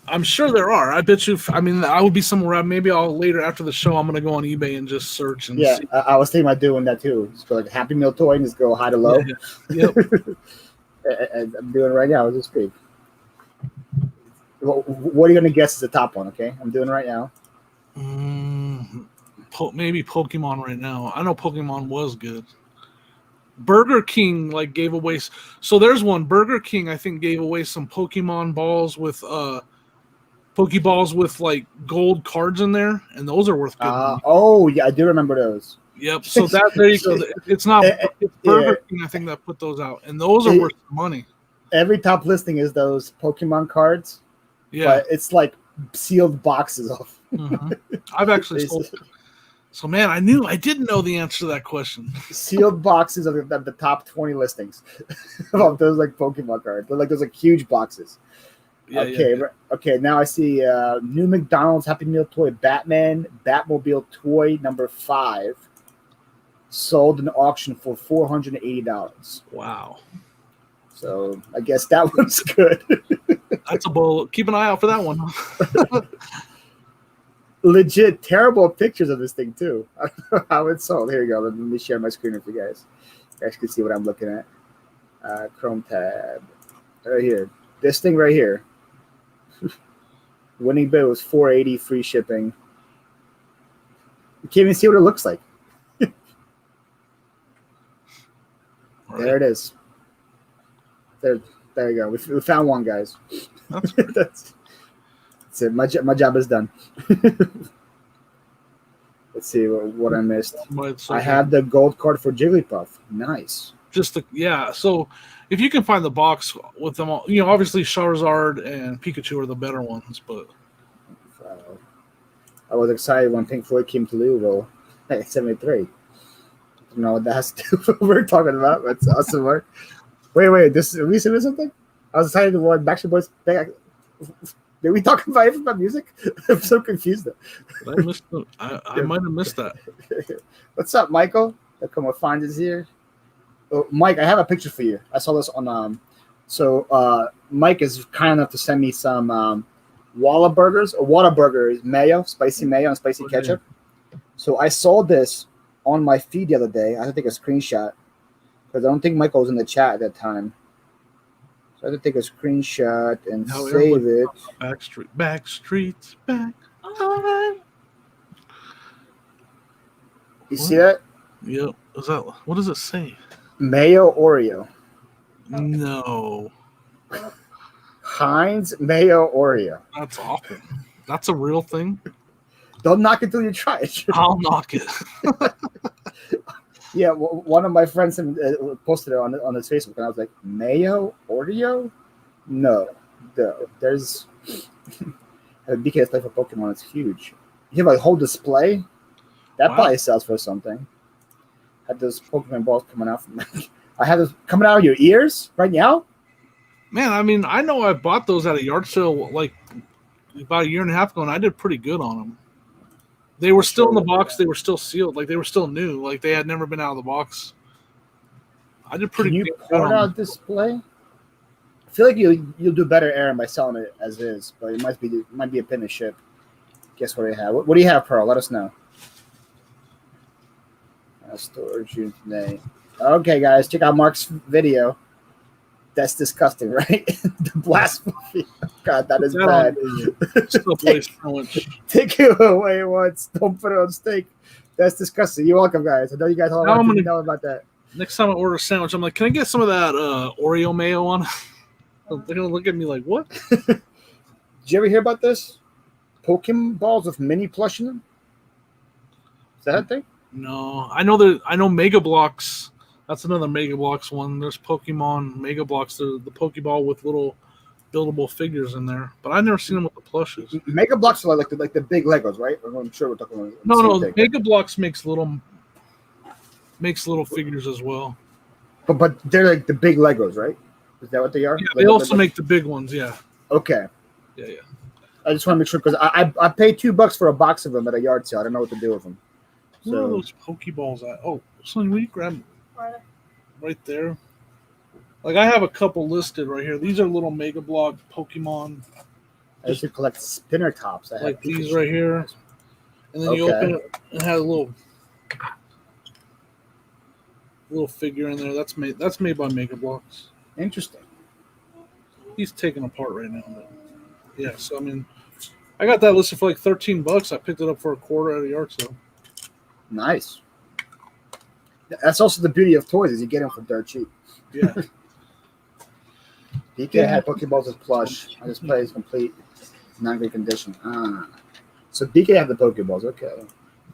I'm sure there are. I bet you. I mean, I would be somewhere. Maybe I'll later after the show. I'm gonna go on eBay and just search and see. I was thinking about doing that too. Just go like Happy Meal toy and just go high to low. Yeah. Yep. I'm doing it right now. Just speak. What are you gonna guess is the top one? Okay, I'm doing it right now. Maybe Pokemon right now. I know Pokemon was good. Burger King gave away. So there's one. Burger King I think gave away some Pokemon balls with Pokeballs with like gold cards in there, and those are worth good money. Oh yeah, I do remember those. Yep. So that there you go. It's not. It's Burger King, I think, that put those out, and those are worth money. Every top listing is those Pokemon cards. Yeah. But it's like sealed boxes of. I've actually sold. So man, I didn't know the answer to that question. Sealed boxes of the top 20 listings of those like Pokemon cards. They're like those like huge boxes. Okay. Now I see new McDonald's Happy Meal toy Batman Batmobile toy number 5 sold in auction for $480. Wow. So I guess that one's good. That's a bowl. Keep an eye out for that one. Legit terrible pictures of this thing too. I don't know how it's sold. Here you go. Let me share my screen with you guys. You guys can see what I'm looking at. Chrome tab. Right here. This thing right here. Winning bid was $480 free shipping. You can't even see what it looks like. There it is. There you go. We found one, guys. That's it. My job is done. Let's see what I missed. I have the gold card for Jigglypuff. Nice. So if you can find the box with them all, obviously Charizard and Pikachu are the better ones, but I was excited when Pink Floyd came to Louisville at 73. I don't know what that has to do with what we're talking about, but it's awesome work. Wait, are we saying something? I was excited to watch Backstreet Boys back. Did we talk about music? I'm so confused. I might have missed that. What's up, Michael? Come on, find us here. Oh, Mike, I have a picture for you. I saw this on. Mike is kind enough to send me some Whataburger mayo, spicy mayo, and spicy ketchup. So I saw this on my feed the other day. I had to take a screenshot because I don't think Michael was in the chat at that time. So I had to take a screenshot and save it. Backstreet's back. All right. You see that? Yep. What does it say? Mayo Oreo. No. Heinz Mayo Oreo. That's awful. That's a real thing. Don't knock it till you try it. I'll knock it. Yeah, one of my friends posted it on his Facebook, and I was like, Mayo Oreo? No. There's BKS Life of Pokemon. It's huge. You have a whole display. That probably sells for something. Had those Pokemon balls coming out from I have those coming out of your ears right now. Man, I mean, I know I bought those at a yard sale like about a year and a half ago, and I did pretty good on them. They were still in the box. They were still sealed. Like, they were still new. Like, they had never been out of the box. I did pretty good. Can you put it on display? I feel like you'll do better, Aaron, by selling it as is, but it might be a pin to ship. Guess what I have? What do you have, Pearl? Let us know. Storage unit today. Okay, guys, check out Mark's video. That's disgusting, right? The blasphemy. God, that is bad. Take it away once. Don't put it on steak. That's disgusting. You're welcome, guys. I know you guys all want to know about that. Next time I order a sandwich, I'm like, can I get some of that Oreo mayo on? They're going to look at me like, what? Did you ever hear about this? Pokemon balls with mini plush in them? Is that a thing? No. I know Mega Bloks. That's another Mega Bloks one. There's Pokemon Mega Bloks. The Pokeball with little buildable figures in there. But I've never seen them with the plushes. Mega Bloks are like the big Legos, right? I'm sure we're talking about No. Mega Bloks makes little figures as well. But they're like the big Legos, right? Is that what they are? Yeah, they also make the big ones, yeah. Okay. Yeah. I just want to make sure because I paid $2 for a box of them at a yard sale. I don't know what to do with them. Where are those Pokeballs at? Oh, Sonny, will you grab them? Right there. Like, I have a couple listed right here. These are little Mega Block Pokemon. I used to collect spinner tops. I like these right here. And then you open it and it has a little figure in there. That's made by Mega Bloks. Interesting. He's taken apart right now. But yeah, so I mean, I got that listed for like $13. I picked it up for $25 at a yard sale. Nice. That's also the beauty of toys is you get them for dirt cheap. Yeah. You can have Pokeballs with plush. This play is complete. It's not in great condition. So BK have the Pokeballs, okay.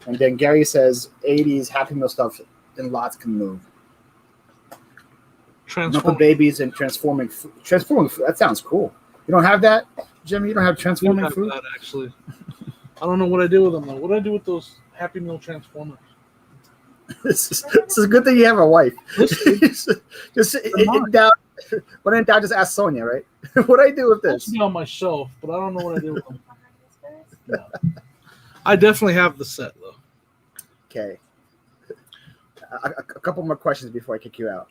And then Gary says 80s Happy Meal stuff in lots can move. Muppet Babies and transforming food. That sounds cool. You don't have that, Jimmy? You don't have transforming food? That, actually. I don't know what I do with them though. What do I do with those Happy Meal Transformers? This is a good thing you have a wife. just in doubt. When in doubt, just ask Sonia, right? What do I do with this? It's be on my shelf, but I don't know what I do with them. No. I definitely have the set though. Okay. A couple more questions before I kick you out.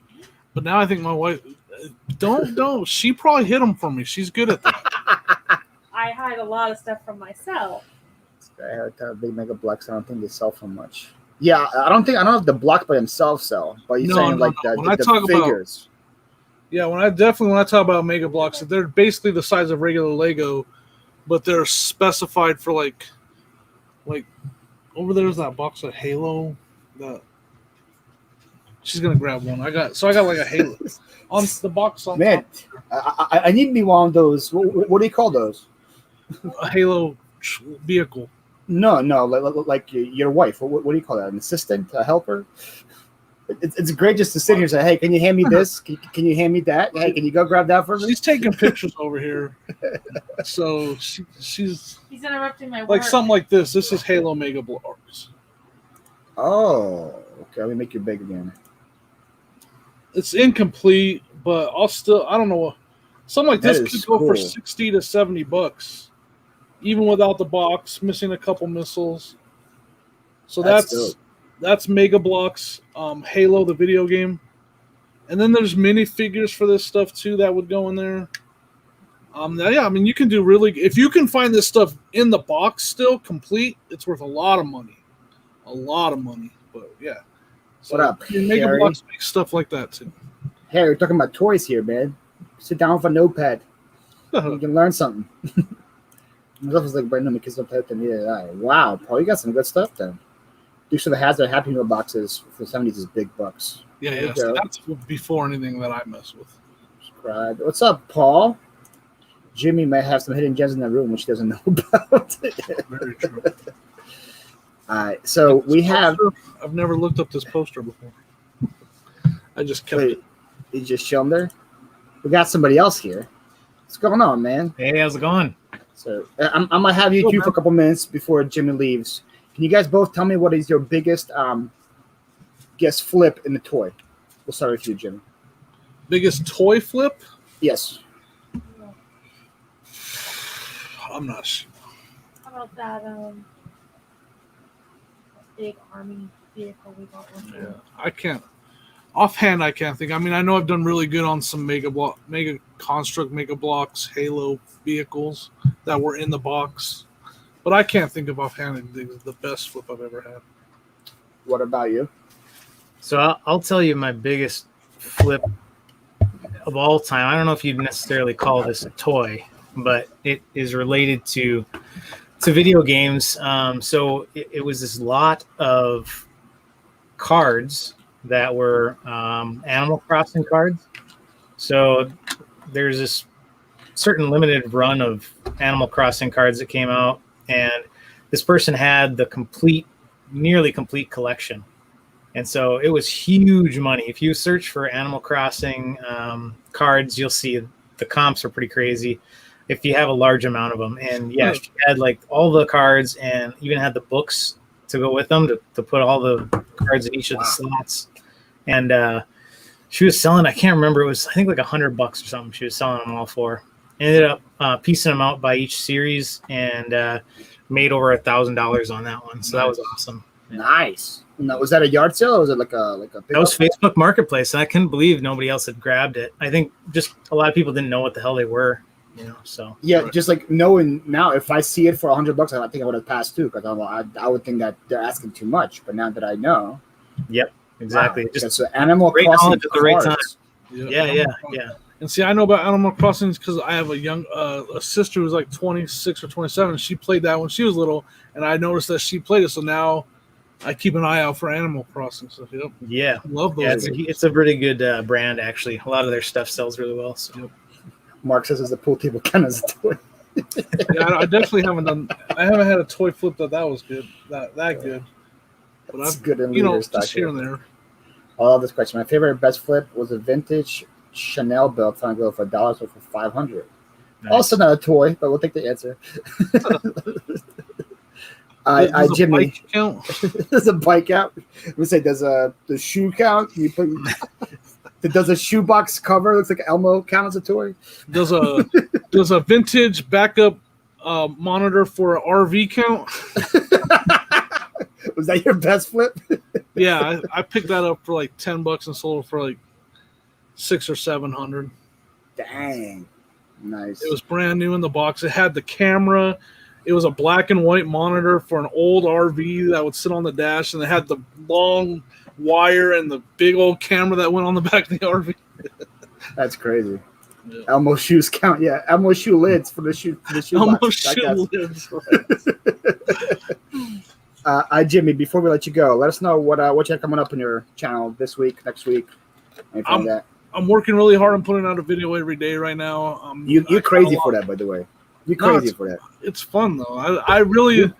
But now I think my wife don't. She probably hid them for me. She's good at that. I hide a lot of stuff from myself. I heard big Mega Blocks. I don't think they sell for much. Yeah, I don't know if the blocks by themselves sell, but you're saying like the figures. When I talk about Mega Blocks, they're basically the size of regular Lego, but they're specified for like over there's that box of Halo. She's gonna grab one. I got like a Halo on the box on Man, top. I need to be one of those. What do you call those? A Halo vehicle. No, like your wife. What do you call that? An assistant, a helper? It's great just to sit here and say, "Hey, can you hand me this? Can you hand me that? Hey, can you go grab that for me?" She's taking pictures over here, so she's interrupting my work. Like something like this. This is Halo Mega Blocks. Oh, okay. Let me make you big again. It's incomplete, but I don't know. Something like this could go for $60 to $70. Even without the box, missing a couple missiles. So that's Mega Blocks, Halo, the video game. And then there's minifigures for this stuff too that would go in there. You can do if you can find this stuff in the box still complete, it's worth a lot of money. But yeah. So what up, Mega Harry? Blocks make stuff like that too. Hey, we're talking about toys here, man. Sit down with a notepad. You can learn something. Myself was like, Brandon, my kids don't play with them either. Wow, Paul, you got some good stuff then. Dukes of the Hazzard Happy Meal boxes for the 70s is big bucks. Yeah. So that's before anything that I mess with. Subscribe. What's up, Paul? Jimmy might have some hidden gems in that room which he doesn't know about. Very true. All right, so we have. I've never looked up this poster before. I just kept it. You just show them there? We got somebody else here. What's going on, man? Hey, how's it going? So I'm gonna have you two for a couple minutes before Jimmy leaves. Can you guys both tell me what is your biggest guess flip in the toy? We'll start with you, Jimmy. Biggest toy flip? Yes. I'm not sure. How about that big army vehicle we got one time? Yeah, I can't. Offhand, I can't think. I mean, I know I've done really good on some Mega Construct, Mega Blocks, Halo vehicles that were in the box, but I can't think of offhand the best flip I've ever had. What about you? So I'll tell you my biggest flip of all time. I don't know if you'd necessarily call this a toy, but it is related to video games. So it was this lot of cards that were Animal Crossing cards. So there's this certain limited run of Animal Crossing cards that came out, and this person had the nearly complete collection. And so it was huge money. If you search for Animal Crossing cards, you'll see the comps are pretty crazy if you have a large amount of them. And yeah, she had like all the cards and even had the books to go with them to put all the cards in each of the slots. And she was selling, I can't remember, it was I think like $100 or something. She was selling them all for. Ended up piecing them out by each series and made over $1,000 on that one. So that was awesome. Nice. Now, was that a yard sale or was it like a that was Facebook Marketplace, and I couldn't believe nobody else had grabbed it. I think just a lot of people didn't know what the hell they were, so yeah, just like knowing now, if I see it for $100, I think I would have passed too, because I would think that they're asking too much. But now that I know, yep, exactly. Wow. Just so Animal great Crossing knowledge at the right time. Yeah. And see, I know about Animal Crossing because I have a sister who's like 26 or 27. She played that when she was little, and I noticed that she played it. So now I keep an eye out for Animal Crossing stuff. Yep. Yeah, love those. Yeah, it's a pretty good brand actually. A lot of their stuff sells really well. So. Mark says, "Is the pool table count as a toy?" Yeah, I definitely haven't done. I haven't had a toy flip that was good. That good. But It's I've good in you know leader stock. just here and there. I love this question. My favorite best flip was a vintage Chanel belt trying to go for $1, sold for 500. Nice. Also not a toy, but we'll take the answer. Does a Jimmy. bike count? Does a bike out? We say does the shoe count? Can you put does a shoebox cover looks like Elmo count as a toy? Does a vintage backup monitor for an RV count? Was that your best flip? Yeah, I picked that up for like $10 and sold it for like $600 or $700. Dang, nice. It was brand new in the box. It had the camera. It was a black and white monitor for an old RV that would sit on the dash, and it had the long wire and the big old camera that went on the back of the RV. That's crazy. Yeah. Elmo shoes count. Yeah, Elmo shoe lids for the shoe. Elmo box. shoe lids. Jimmy, before we let you go, let us know what you have coming up on your channel this week, next week, anything like that. I'm working really hard on putting out a video every day right now. You're crazy for that, by the way. You're crazy for that. It's fun though. I really.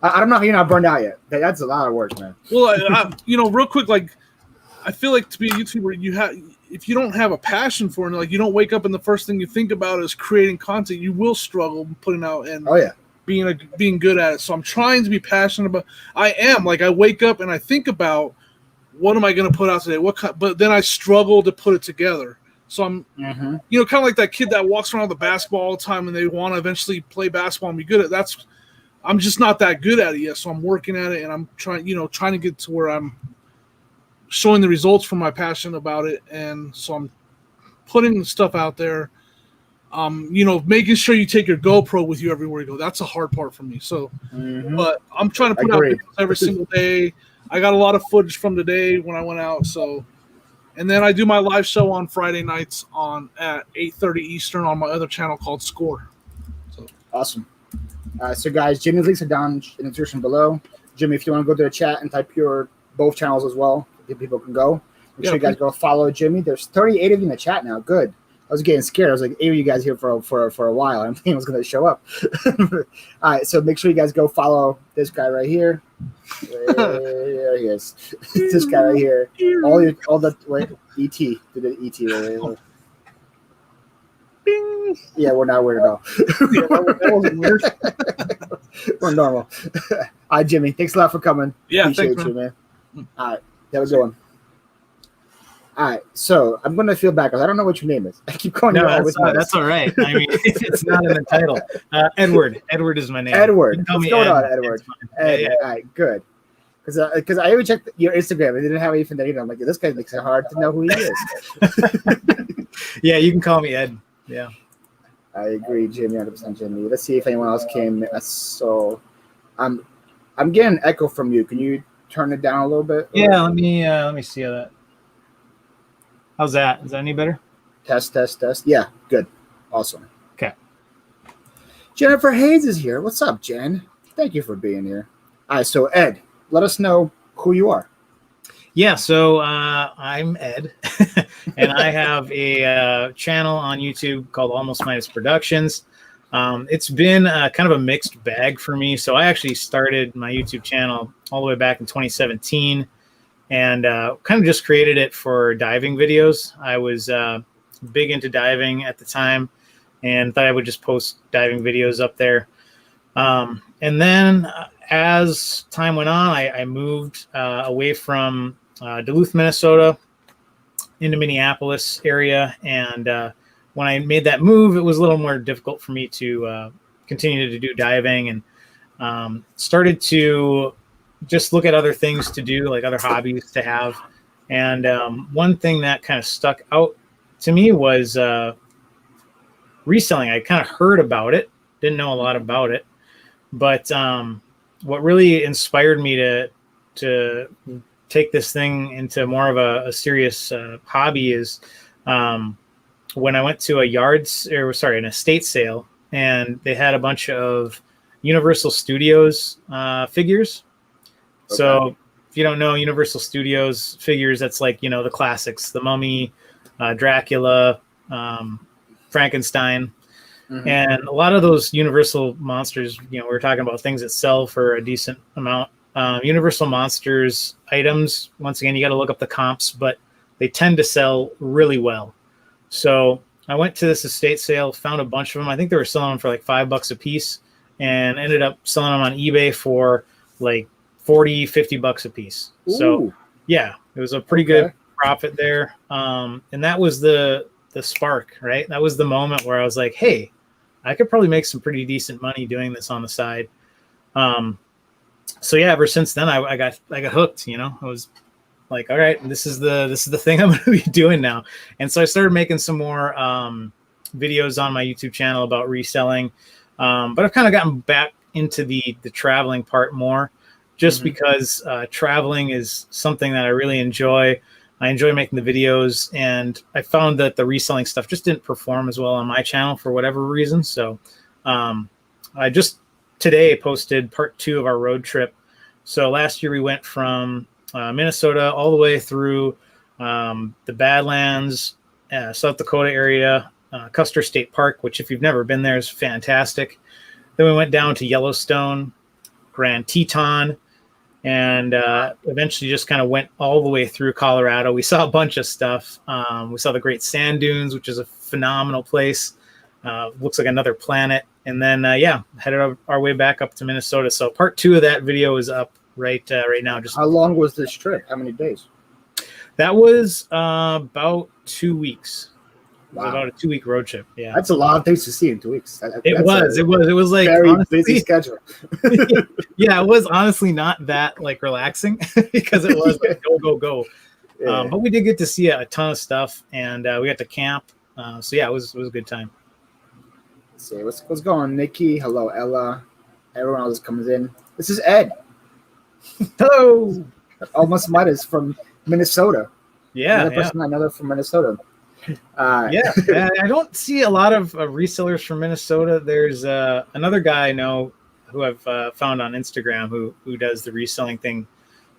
I don't know how you're not burned out yet. That's a lot of work, man. Well, real quick, like I feel like to be a YouTuber, if you don't have a passion for it, like you don't wake up and the first thing you think about is creating content, you will struggle putting out and being good at it. So I'm trying to be passionate about. I am like I wake up and I think about what am I going to put out today? But then I struggle to put it together. So I'm, kind of like that kid that walks around with the basketball all the time and they want to eventually play basketball and be good at it. I'm just not that good at it yet. So I'm working at it and I'm trying to get to where I'm showing the results from my passion about it. And so I'm putting stuff out there, making sure you take your GoPro with you everywhere you go. That's a hard part for me. So, but I'm trying to put out videos every single day. I got a lot of footage from today when I went out. So, and then I do my live show on Friday nights at 8:30 Eastern on my other channel called Score. So awesome. So guys, Jimmy's links are down in the description below. Jimmy, if you want to go to the chat and type your both channels as well, people can go. Make sure you guys go follow Jimmy. There's 38 of you in the chat now. Good. I was getting scared. I was like, 8 of you guys here for a while. I'm thinking I was going to show up. All right, so make sure you guys go follow this guy right here. There he is. This guy right here. ET. Did it ET? Right? Bing. Yeah, we're not weird at all. That wasn't weird. We're normal. All right, Jimmy. Thanks a lot for coming. Yeah, appreciate thanks, you, man. All right, have a good one. All right, so I'm going to feel bad because I don't know what your name is. I keep calling you that's all right. I mean, it's not in the title. Edward. Edward is my name. Edward. What's going on, Ed. Edward? Ed. All right, good. Because I even checked your Instagram. It didn't have anything there either. I'm like, this guy makes it hard to know who he is. Yeah, you can call me Ed. Yeah. I agree, Jimmy, 100% Jimmy. Let's see if anyone else came. So I'm getting an echo from you. Can you turn it down a little bit? Yeah, let me see how that. How's that? Is that any better? Test. Yeah, good. Awesome. Okay. Jennifer Hayes is here. What's up, Jen? Thank you for being here. All right, so Ed, let us know who you are. Yeah, so I'm Ed, and I have a channel on YouTube called Almost Midas Productions. It's been kind of a mixed bag for me. So I actually started my YouTube channel all the way back in 2017. And kind of just created it for diving videos. I was big into diving at the time and thought I would just post diving videos up there. And then as time went on, I moved away from Duluth, Minnesota into Minneapolis area. And when I made that move, it was a little more difficult for me to continue to do diving and started to just look at other things to do, like other hobbies to have. And one thing that kind of stuck out to me was reselling. I kind of heard about it, didn't know a lot about it, but what really inspired me to take this thing into more of a serious hobby is when I went to an estate sale, and they had a bunch of Universal Studios figures. Okay. So if you don't know Universal Studios figures, that's like, the classics, the Mummy, Dracula, Frankenstein. Mhm. And a lot of those Universal monsters, we're talking about things that sell for a decent amount. Universal monsters items, once again, you got to look up the comps, but they tend to sell really well. So I went to this estate sale, found a bunch of them. I think they were selling them for like $5 a piece, and ended up selling them on eBay for like 40, $50 a piece. So Ooh, yeah, it was a pretty okay. good profit there. And that was the spark, right? That was the moment where I was like, hey, I could probably make some pretty decent money doing this on the side. So yeah, ever since then I got hooked, I was like, all right, this is the thing I'm going to be doing now. And so I started making some more videos on my YouTube channel about reselling. But I've kind of gotten back into the traveling part more, just because traveling is something that I really enjoy. I enjoy making the videos, and I found that the reselling stuff just didn't perform as well on my channel for whatever reason. So I just today posted part 2 of our road trip. So last year we went from Minnesota all the way through the Badlands, South Dakota area, Custer State Park, which if you've never been there is fantastic. Then we went down to Yellowstone, Grand Teton, and eventually just kind of went all the way through Colorado. We saw a bunch of stuff. We saw the Great Sand Dunes, which is a phenomenal place. Looks like another planet. And then, headed our way back up to Minnesota. So part 2 of that video is up right now. Just How long was this trip? How many days? that was about 2 weeks. It was Wow. about a 2-week road trip. Yeah, That's a lot of things to see in 2 weeks. it was like very honestly, busy schedule. yeah, it was honestly not that like relaxing because it was like go. Yeah. But we did get to see a ton of stuff, and we got to camp. So yeah, it was a good time. Let's see what's going on, Nikki. Hello, Ella. Everyone else comes in. This is Ed. Hello. Almost Midas from Minnesota. Yeah, Another person I know from Minnesota. yeah. I don't see a lot of resellers from Minnesota. There's another guy I know who I've found on Instagram who does the reselling thing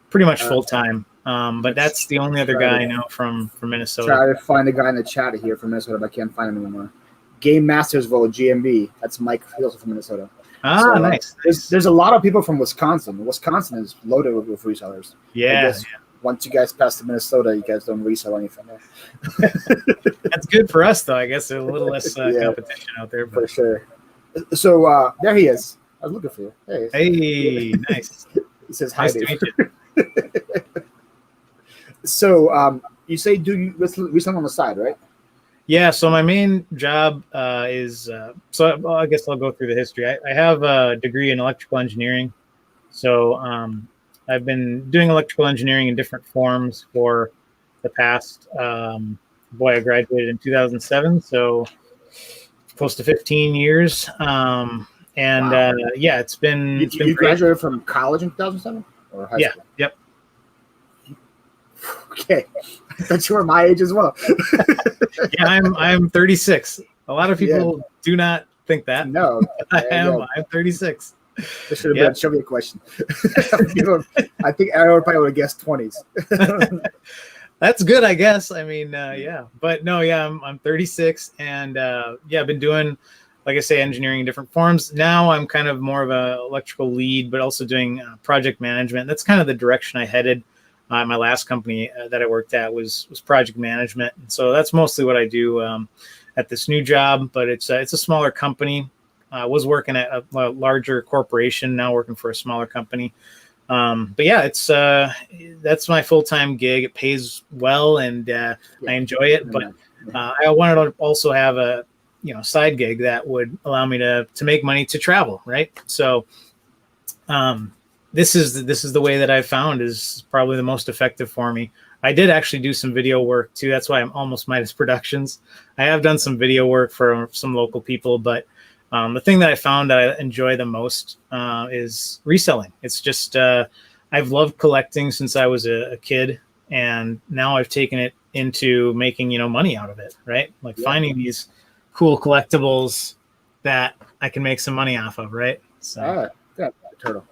pretty much full time. But that's the only other guy I know from Minnesota. Try to find a guy in the chat here from Minnesota, but I can't find him anymore. Game Mastersville, GMB. That's Mike. He's also from Minnesota. Ah, so, nice. There's a lot of people from Wisconsin. Wisconsin is loaded with resellers. Yeah. Once you guys pass to Minnesota, you guys don't resell anything. That's good for us, though. I guess there's a little less competition out there. But. For sure. So there he is. I was looking for you. Hey, nice. He says hi. Nice to meet you. So you say do resell on the side, right? Yeah, so my main job is I guess I'll go through the history. I have a degree in electrical engineering, so I've been doing electrical engineering in different forms for the past. I graduated in 2007, so close to 15 years. Wow. It's been. You graduated from college in 2007 or high school? Yep. Okay, I thought you were my age as well. Yeah, I'm 36. A lot of people do not think that. No, I'm 36. This should have been show me a question. I think Arrow probably would have guessed 20s. That's good, I guess. I mean, but no, I'm 36, and I've been doing, like I say, engineering in different forms. Now I'm kind of more of an electrical lead, but also doing project management. That's kind of the direction I headed. My last company that I worked at was project management, and so that's mostly what I do at this new job. But it's a smaller company. I was working at a larger corporation, now working for a smaller company. But yeah, it's that's my full-time gig. It pays well, and I enjoy it. But I wanted to also have a side gig that would allow me to make money to travel, right? So this is the way that I've found is probably the most effective for me. I did actually do some video work too. That's why I'm almost Midas Productions. I have done some video work for some local people, but the thing that I found that I enjoy the most is reselling. It's just I've loved collecting since I was a kid, and now I've taken it into making money out of it, right? Like finding these cool collectibles that I can make some money off of, right? So turtle.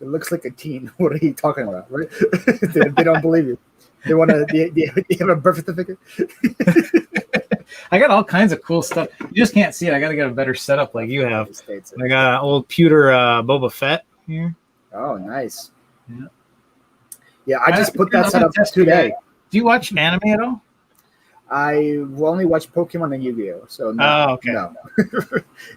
It looks like a teen. What are you talking about, right? they don't believe you. They want to. Do you have a birth certificate? I got all kinds of cool stuff. You just can't see it. I got to get a better setup like you have. States. I got an old pewter Boba Fett here. Oh, nice. Yeah. Yeah, I just put I'm that gonna setup test today. Do you watch anime at all? I only watch Pokemon and Yu-Gi-Oh. So no, Oh, okay. no.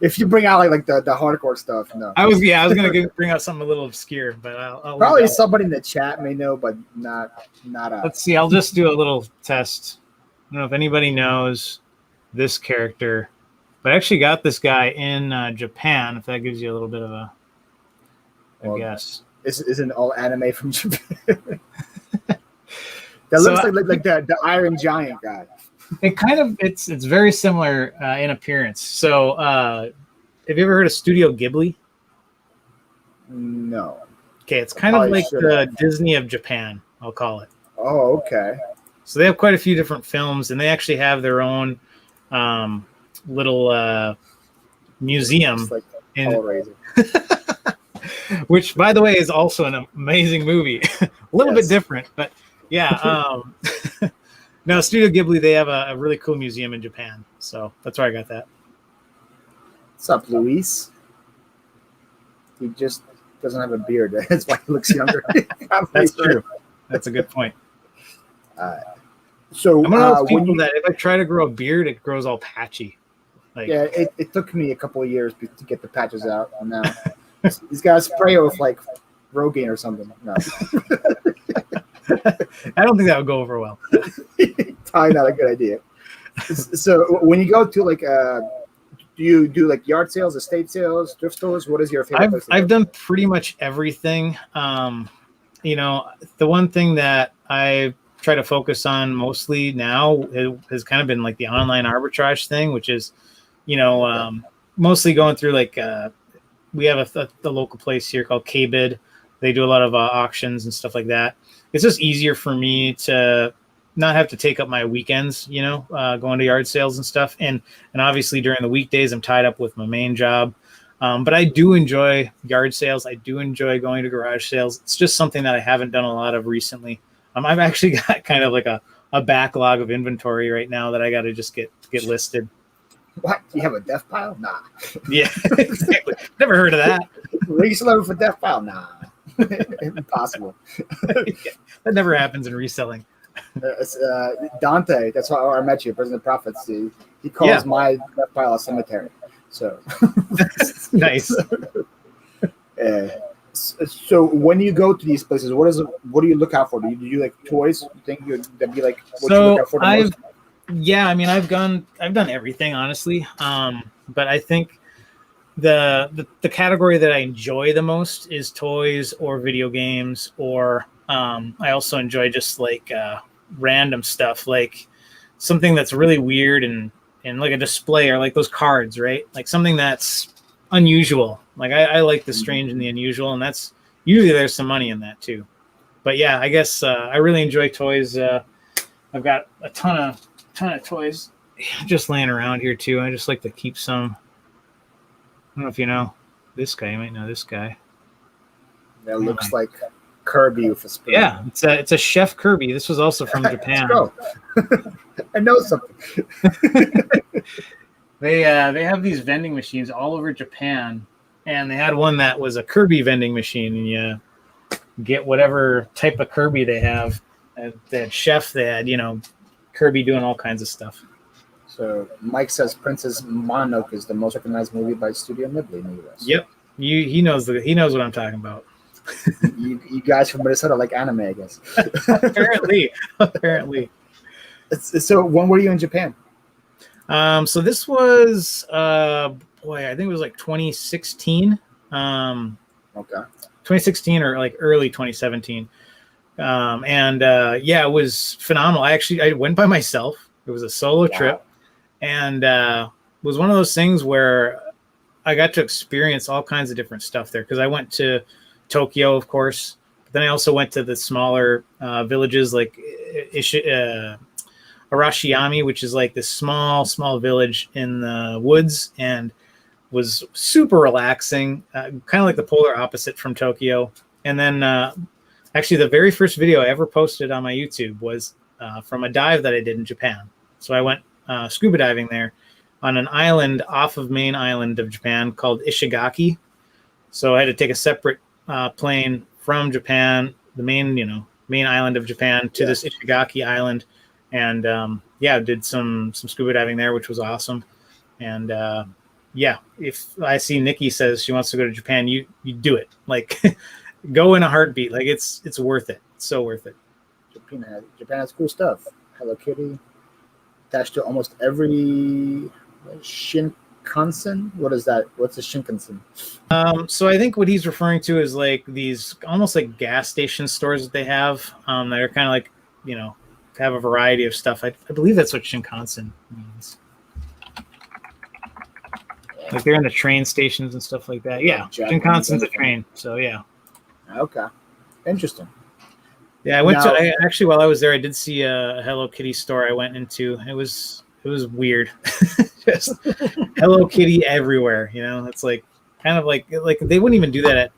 If you bring out like the hardcore stuff, no. I was gonna bring out something a little obscure, but I'll Probably leave that. somebody in the chat may know, but not us. Let's see. I'll just do a little test. I don't know if anybody knows this character, but I actually got this guy in Japan. If that gives you a little bit of a Well, guess. Isn't all anime from Japan? That looks like the Iron Giant guy. It kind of it's very similar in appearance. So, have you ever heard of Studio Ghibli? No. Okay, it's kind of Probably like should the have. Disney of Japan, I'll call it. Oh, okay. So they have quite a few different films, and they actually have their own little museum, It's like in, Hellraiser. which, by the way, is also an amazing movie. A little bit Yes. different, but yeah. No, Studio Ghibli, they have a really cool museum in Japan, so that's where I got that. What's up, Luis? He just doesn't have a beard. That's why he looks younger. That's true. That's a good point. So I'm one of those when people you, that if I try to grow a beard, it grows all patchy. Like, yeah, it took me a couple of years to get the patches out. And now he's got to spray it with like Rogaine or something. No, I don't think that would go over well. probably not a good idea. So when you go to like, do you do like yard sales, estate sales, thrift stores? What is your favorite place to I've go? done pretty much everything. You know, the one thing that I try to focus on mostly now has kind of been like the online arbitrage thing, which is, you know, mostly going through like we have a local place here called KBid. They do a lot of auctions and stuff like that. It's just easier for me to not have to take up my weekends, you know, going to yard sales and stuff. And obviously during the weekdays, I'm tied up with my main job. But I do enjoy yard sales. I do enjoy going to garage sales. It's just something that I haven't done a lot of recently. I've actually got kind of like a backlog of inventory right now that I got to just get listed. What? You have a death pile? Nah. Yeah, exactly. Never heard of that. Reseller for death pile? Nah. Impossible. That never happens in reselling. Dante, that's why I met you, President Prophets. He calls my death pile a cemetery. So Nice. So when you go to these places, what do you look out for? Do you like toys? You think that'd be like what you look out for the most? Yeah, I mean, I've done everything, honestly. But I think the category that I enjoy the most is toys or video games, or I also enjoy just like random stuff, like something that's really weird and like a display, or like those cards, right? Like something that's unusual. Like I like the strange and the unusual, and that's usually there's some money in that too. But yeah, I guess I really enjoy toys. I've got a ton of toys just laying around here too. I just like to keep some. I don't know if you know this guy. You might know this guy. That looks like Kirby with a spoon. Yeah, it's a Chef Kirby. This was also from Japan. Let's go. I know something. They have these vending machines all over Japan, and they had one that was a Kirby vending machine, and you get whatever type of Kirby they have. They had Chef. They had Kirby doing all kinds of stuff. So Mike says Princess Mononoke is the most recognized movie by Studio Ghibli in the U.S. Yep, he knows what I'm talking about. you guys from Minnesota like anime, I guess. Apparently. So when were you in Japan? So this was I think it was like 2016. Okay. 2016 or like early 2017. It was phenomenal. I went by myself. It was a solo trip, and was one of those things where I got to experience all kinds of different stuff there, because I went to Tokyo, of course, but then I also went to the smaller villages like Arashiyama, which is like this small village in the woods, and was super relaxing, kind of like the polar opposite from Tokyo. And then actually the very first video I ever posted on my YouTube was from a dive that I did in Japan. So I went scuba diving there on an island off of main island of Japan called Ishigaki. So I had to take a separate plane from Japan, the main island of Japan, to this Ishigaki island, and did some scuba diving there, which was awesome. And if I see Nikki says she wants to go to Japan, you do it. Like, go in a heartbeat. Like, it's worth it. It's so worth it. Japan has cool stuff. Hello Kitty attached to almost every Shinkansen. What is that? What's a Shinkansen? So I think what he's referring to is like these almost like gas station stores that they have that are kind of like, have a variety of stuff. I believe that's what Shinkansen means. Like they're in the train stations and stuff like that. Yeah, Shinkansen's a train. So yeah. Okay, interesting. Yeah, I actually while I was there, I did see a Hello Kitty store I went into. It was weird. Just Hello Kitty everywhere. It's like kind of like they wouldn't even do that at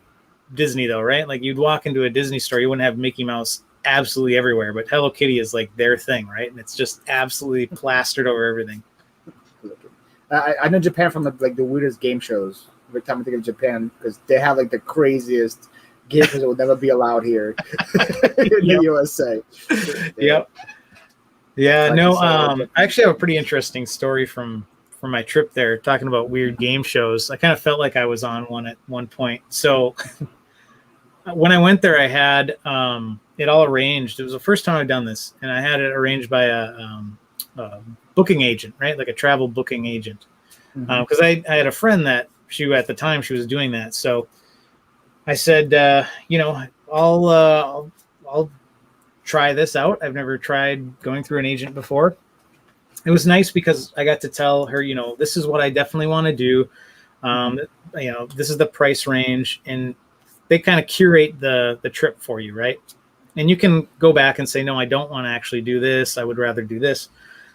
Disney though, right? Like you'd walk into a Disney store, you wouldn't have Mickey Mouse absolutely everywhere, but Hello Kitty is like their thing, right? And it's just absolutely plastered over everything. I know Japan from like the weirdest game shows. Every time I think of Japan, because they have like the craziest games that will never be allowed here in the USA. Yep. Yeah. No. I actually have a pretty interesting story from my trip there, talking about weird game shows. I kind of felt like I was on one at one point. So when I went there, I had it all arranged. It was the first time I'd done this, and I had it arranged by a booking agent, right? Like a travel booking agent. Because I had a friend that at the time she was doing that. So I said, I'll try this out. I've never tried going through an agent before. It was nice because I got to tell her, this is what I definitely want to do. This is the price range, and they kind of curate the trip for you, right? And you can go back and say, no, I don't want to actually do this. I would rather do this.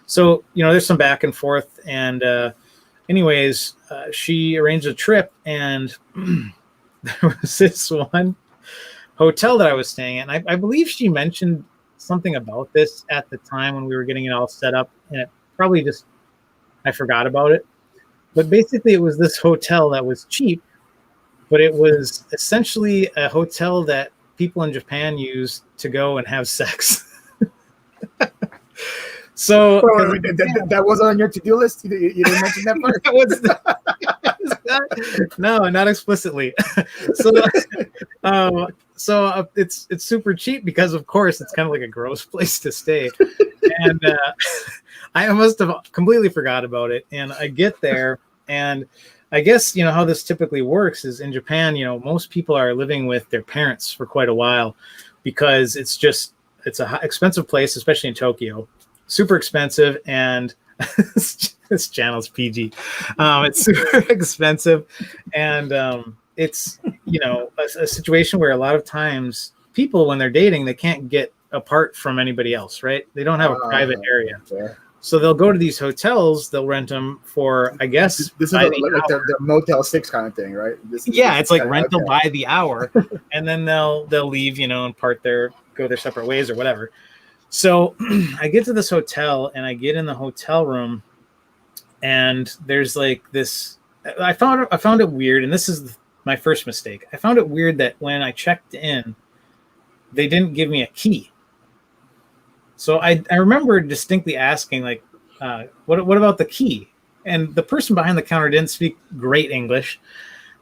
So, there's some back and forth. And anyways, she arranged a trip, and there was this one hotel that I was staying at. And I believe she mentioned something about this at the time when we were getting it all set up. And it probably I forgot about it. But basically, it was this hotel that was cheap, but it was essentially a hotel that people in Japan use to go and have sex. So that wasn't on your to-do list. You didn't mention that part. No, not explicitly. So it's super cheap because, of course, it's kind of like a gross place to stay. And I must have completely forgot about it. And I get there, and I guess how this typically works is in Japan. Most people are living with their parents for quite a while because it's a expensive place, especially in Tokyo. Super expensive, and this channel's PG. It's super expensive, and it's a situation where a lot of times people, when they're dating, they can't get apart from anybody else, right? They don't have a private area, so they'll go to these hotels. They'll rent them for, I guess, this is like the Motel 6 kind of thing, right? It's like rental by the hour, and then they'll leave, and go their separate ways or whatever. So I get to this hotel, and I get in the hotel room, and there's like this. I found it weird, and this is my first mistake. I found it weird that when I checked in, they didn't give me a key. So I remember distinctly asking, like, what about the key? And the person behind the counter didn't speak great English,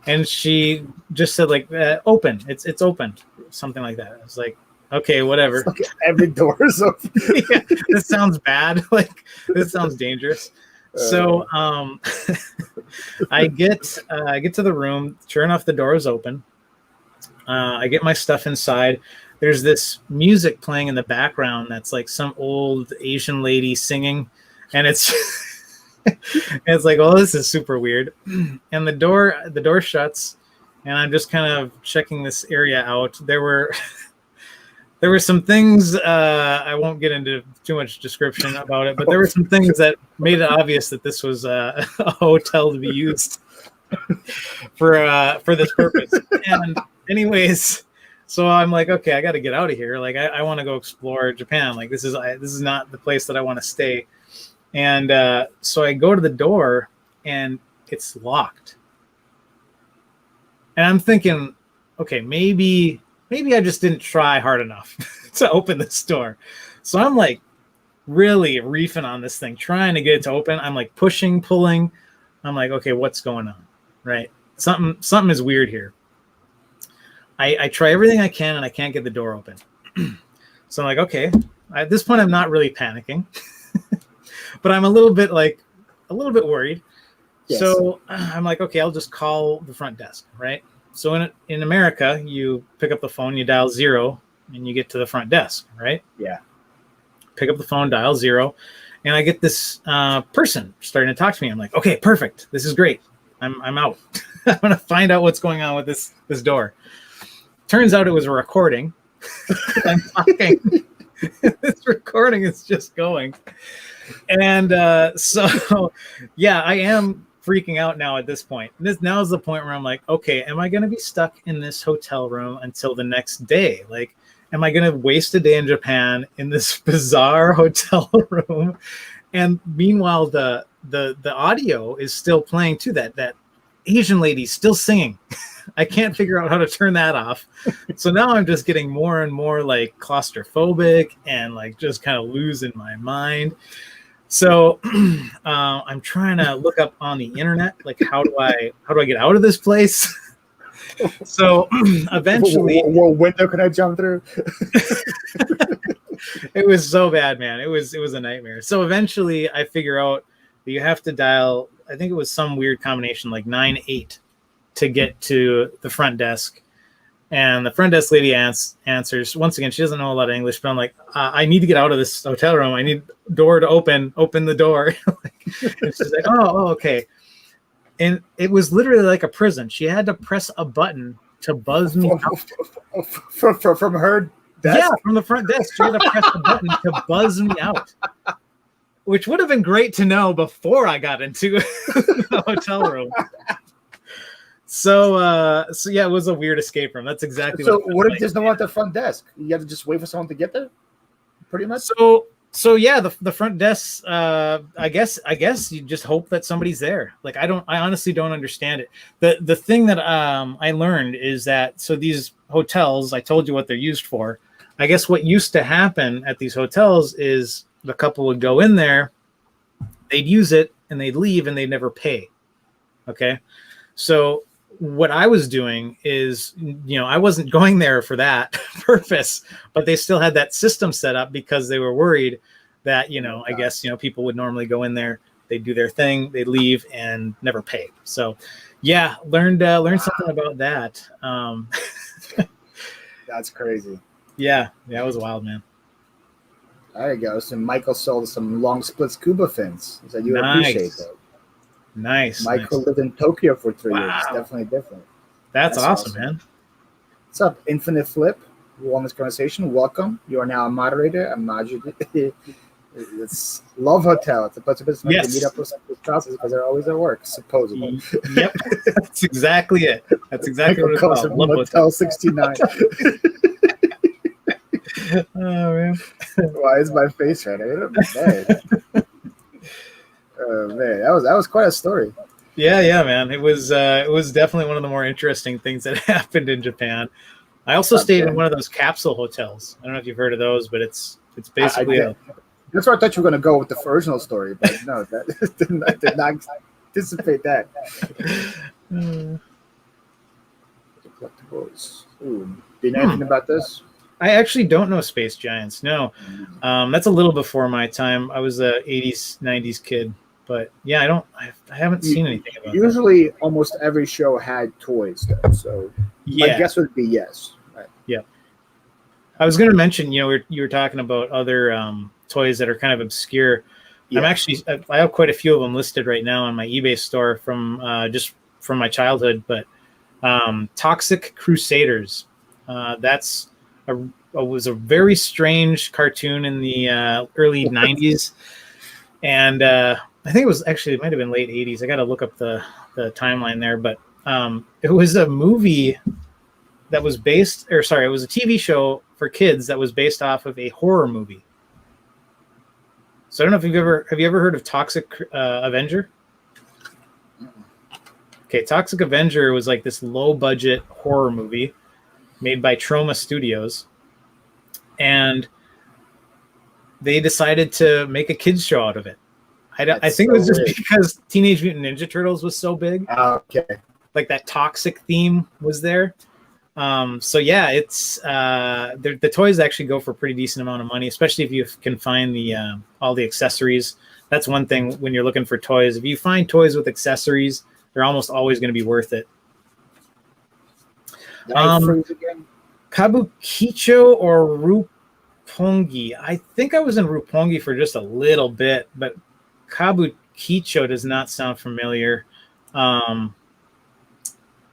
and she just said, like, open. It's open, something like that. I was like, okay, whatever. Like every door is open. Yeah, this sounds bad. Like, this sounds dangerous. So I get to the room. Sure enough, the door is open. I get my stuff inside. There's this music playing in the background that's like some old Asian lady singing, and it's it's like, oh, this is super weird. And the door shuts, and I'm just kind of checking this area out. There were some things, I won't get into too much description about it, but there were some things that made it obvious that this was a hotel to be used for this purpose. And anyways, so I'm like, okay, I got to get out of here. Like, I want to go explore Japan. Like, this is not the place that I want to stay. And so I go to the door and it's locked. And I'm thinking, okay, maybe I just didn't try hard enough to open this door. So I'm like really reefing on this thing, trying to get it to open. I'm like pushing, pulling. I'm like, okay, what's going on? Right? Something is weird here. I try everything I can and I can't get the door open. So I'm like, okay. At this point, I'm not really panicking, but I'm a little bit worried. Yes. So I'm like, okay, I'll just call the front desk, right? So in America, you pick up the phone, you dial 0, and you get to the front desk, right? Yeah. Pick up the phone, dial 0, and I get this person starting to talk to me. I'm like, okay, perfect. This is great. I'm out. I'm gonna find out what's going on with this door. Turns out it was a recording. I'm talking. This recording is just going. And so, yeah, I am freaking out now at this point. Now is the point where I'm like, okay, am I going to be stuck in this hotel room until the next day? Like, am I going to waste a day in Japan in this bizarre hotel room? And meanwhile, the audio is still playing too. That Asian lady still singing. I can't figure out how to turn that off. So now I'm just getting more and more like claustrophobic and like just kind of losing my mind. So I'm trying to look up on the internet, like how do I get out of this place? So eventually, what window can I jump through? It was so bad, man. It was a nightmare. So eventually I figure out that you have to dial, I think it was some weird combination like 98 to get to the front desk. And the front desk lady answers. Once again, she doesn't know a lot of English, but I'm like, I need to get out of this hotel room. I need door to open the door. And she's like, oh, okay. And it was literally like a prison. She had to press a button to buzz me out. From her desk? Yeah, from the front desk. She had to press a button to buzz me out. Which would have been great to know before I got into the hotel room. So yeah, it was a weird escape room. That's exactly what if there's no one at the front desk? You have to just wait for someone to get there? Pretty much? So yeah, the front desk, I guess you just hope that somebody's there. Like I honestly don't understand it. The thing that I learned is that so these hotels, I told you what they're used for. I guess what used to happen at these hotels is the couple would go in there, they'd use it, and they'd leave, and they'd never pay. Okay? So what I was doing is, I wasn't going there for that purpose, but they still had that system set up because they were worried that, I guess, people would normally go in there, they'd do their thing, they'd leave and never pay. So yeah, learned something about that. That's crazy. Yeah, it was wild, man. There you go. So Michael sold some long split scuba fins. He said you appreciate that. Nice. Michael lived in Tokyo for 3 years. It's definitely different. That's awesome, man. What's up, Infinite Flip? Wellness Conversation. Welcome. You are now a moderator. It's Love Hotel. It's a bunch of business to meet up with spouses because they're always at work, supposedly. Yep. That's exactly it. That's exactly what it's called. Love Hotel 69. Oh, man. Why is my face right? Oh man, that was quite a story. Yeah, man. It was definitely one of the more interesting things that happened in Japan. I also stayed in one of those capsule hotels. I don't know if you've heard of those, but it's basically that's where I thought you were going to go with the original story, but no, that did not anticipate that. Ooh, do you know anything about this? I actually don't know Space Giants. No, that's a little before my time. I was a 80s, 90s kid, but yeah, I haven't seen anything about that. Usually, almost every show had toys, though. So my guess would be yes. Right. Yeah. I was going to mention, you were talking about other toys that are kind of obscure. Yeah. I have quite a few of them listed right now on my eBay store from just from my childhood. But Toxic Crusaders, was a very strange cartoon in the early 90s. And I think it might have been late 80s. I got to look up the timeline there. But it was a movie that was it was a TV show for kids that was based off of a horror movie. So I don't know if have you ever heard of Toxic Avenger? Okay, Toxic Avenger was like this low budget horror movie made by Troma Studios, and they decided to make a kids show out of it. I think it was just because Teenage Mutant Ninja Turtles was so big. Okay. Like that toxic theme was there. So yeah, it's the toys actually go for a pretty decent amount of money, especially if you can find the all the accessories. That's one thing when you're looking for toys. If you find toys with accessories, they're almost always going to be worth it. Kabukicho or Roppongi. I think I was in Roppongi for just a little bit, but Kabukicho does not sound familiar.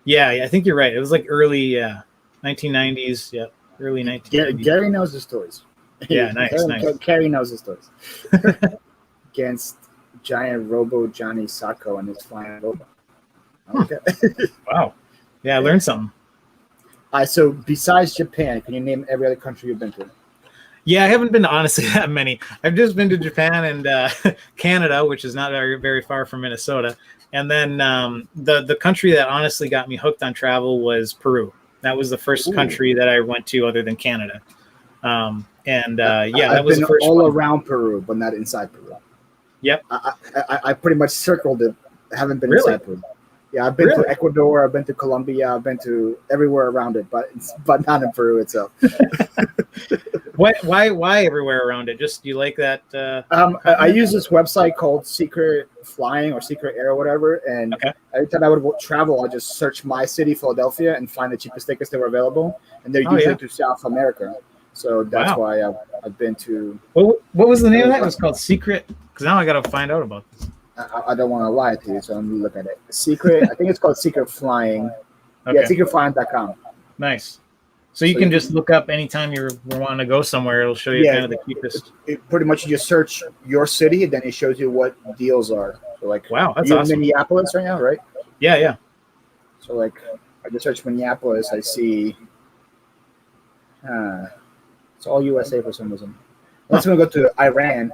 Yeah, I think you're right. It was like early 1990s. Yeah, early 1990s. Gary knows his toys. Yeah, nice. Gary knows his toys. Against giant Robo Johnny Sacco and his flying robot. Okay. Wow. Yeah, I learned something. So besides Japan, can you name every other country you've been to? Yeah, I haven't been to honestly that many. I've just been to Japan and Canada, which is not very, very far from Minnesota. And then the country that honestly got me hooked on travel was Peru. That was the first country that I went to other than Canada. Yeah, that was the first all one. around Peru, but not inside Peru. Yep. I pretty much circled it. I haven't been Really? inside Peru. Yeah, I've been to Ecuador. I've been to Colombia. I've been to everywhere around it, but not in Peru itself. Why everywhere around it? Just you like that? I use this website called Secret Flying or Secret Air or whatever, and every time I would travel, I just search my city, Philadelphia, and find the cheapest tickets that were available, and they're usually to South America. So that's why I've been to. What was the name of that? It was called Secret. Because now I got to find out about this. I don't want to lie to you, so I'm going to look at it. Secret. I think it's called Secret Flying. Okay. Yeah, secretflying.com. Nice. So you can just look up anytime you're wanting to go somewhere. It'll show you kind of the cheapest. It pretty much you just search your city, and then it shows you what deals are. So like, wow, that's you're awesome. in Minneapolis right now, right? Yeah. So like, I just search Minneapolis. I see. It's all USA for some reason. Unless I'm going to go to Iran.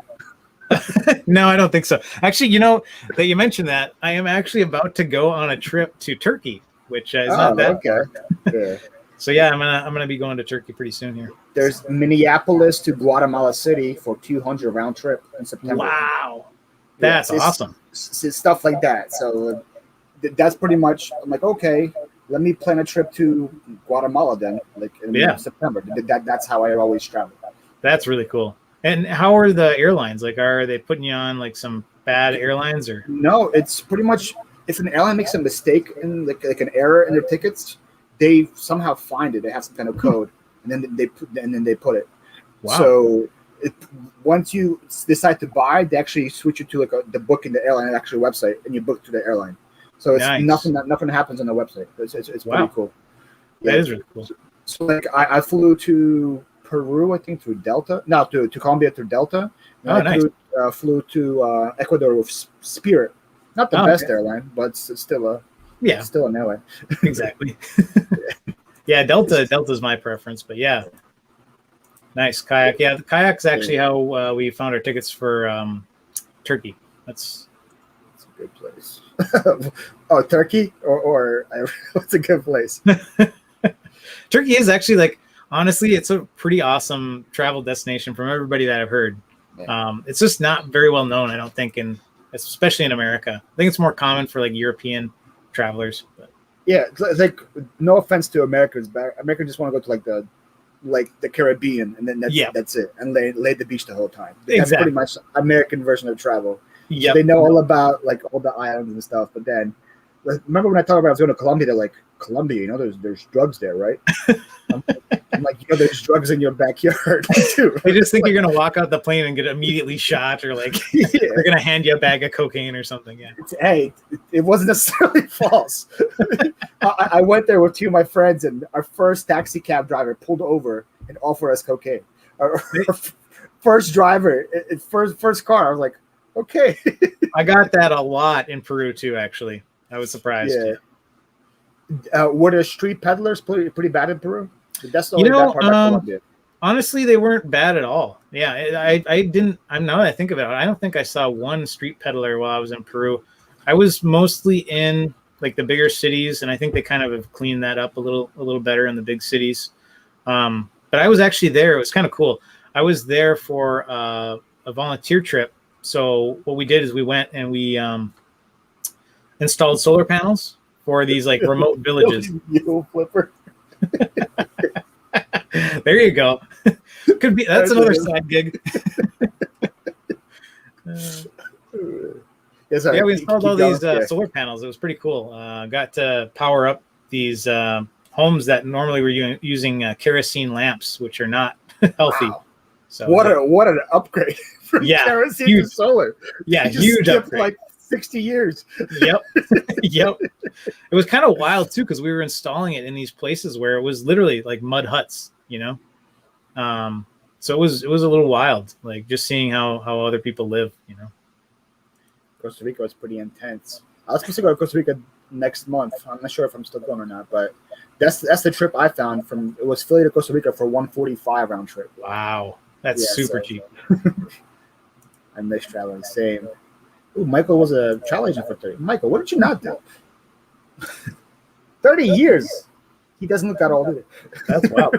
No, I don't think so. Actually, that you mentioned that, I am actually about to go on a trip to Turkey, which is not that. Okay. Yeah. So yeah, I'm gonna be going to Turkey pretty soon here. There's Minneapolis to Guatemala City for 200 round trip in September. Wow, that's awesome. Stuff like that. So that's pretty much. I'm like, okay, let me plan a trip to Guatemala then, like in September. That's how I always travel. That's really cool. And how are the airlines? Like, are they putting you on like some bad airlines or? No, it's pretty much if an airline makes a mistake in like an error in their tickets, they somehow find it. They have some kind of code, and then they put it. Wow. So once you decide to buy, they actually switch you to like the booking the airline actual website, and you book to the airline. So it's nothing happens on the website. It's pretty cool. That is really cool. So like I flew to Peru, I think through Delta. No, to Colombia through Delta. And nice. Flew to Ecuador with Spirit. Not the best airline, but it's still still an airline. Exactly. Yeah, Delta's my preference, but yeah. Nice kayak. Yeah, the kayak's actually how we found our tickets for Turkey. That's a good place. Oh, Turkey or what's a good place? Turkey is actually like. Honestly, it's a pretty awesome travel destination from everybody that I've heard. Yeah. It's just not very well known, I don't think, especially in America. I think it's more common for like European travelers. But. Yeah, it's like no offense to Americans, but Americans just want to go to like the Caribbean, and then that's it, and lay the beach the whole time. That's pretty much American version of travel. Yeah, so they know all about like all the islands and stuff, but then. Remember when I talked about I was going to Colombia? They're like, Colombia, there's drugs there, right? I'm like, there's drugs in your backyard too. They just think you're going to walk out the plane and get immediately shot, or like they're going to hand you a bag of cocaine or something. Yeah. It wasn't necessarily false. I went there with two of my friends, and our first taxi cab driver pulled over and offered us cocaine. Our first driver, first car, I was like, okay. I got that a lot in Peru too, actually. I was surprised. Yeah. Were the street peddlers pretty bad in Peru? That's the only bad part about Colombia. Honestly, they weren't bad at all. Yeah, I didn't. I'm now that I think of it, I don't think I saw one street peddler while I was in Peru. I was mostly in like the bigger cities, and I think they kind of have cleaned that up a little better in the big cities. But I was actually there. It was kind of cool. I was there for a volunteer trip. So what we did is we went and we installed solar panels for these like remote villages. You flipper. There you go. Could be that's another side gig. Yeah, we installed all these solar panels. It was pretty cool. Got to power up these homes that normally were using kerosene lamps, which are not healthy. Wow. So what an upgrade from kerosene to solar. Yeah, you just huge upgrade. like 60 years. Yep. Yep. It was kind of wild too, because we were installing it in these places where it was literally like mud huts, you know. So it was a little wild, like just seeing how other people live, you know. Costa Rica was pretty intense. I was supposed to go to Costa Rica next month. I'm not sure if I'm still going or not, but that's the trip I found from. It was Philly to Costa Rica for $145 round trip. Wow, that's super cheap. I miss traveling. Same. Ooh, Michael was a travel agent for 30. Michael, what did you not do? 30 years. He doesn't look that old either. That's wild.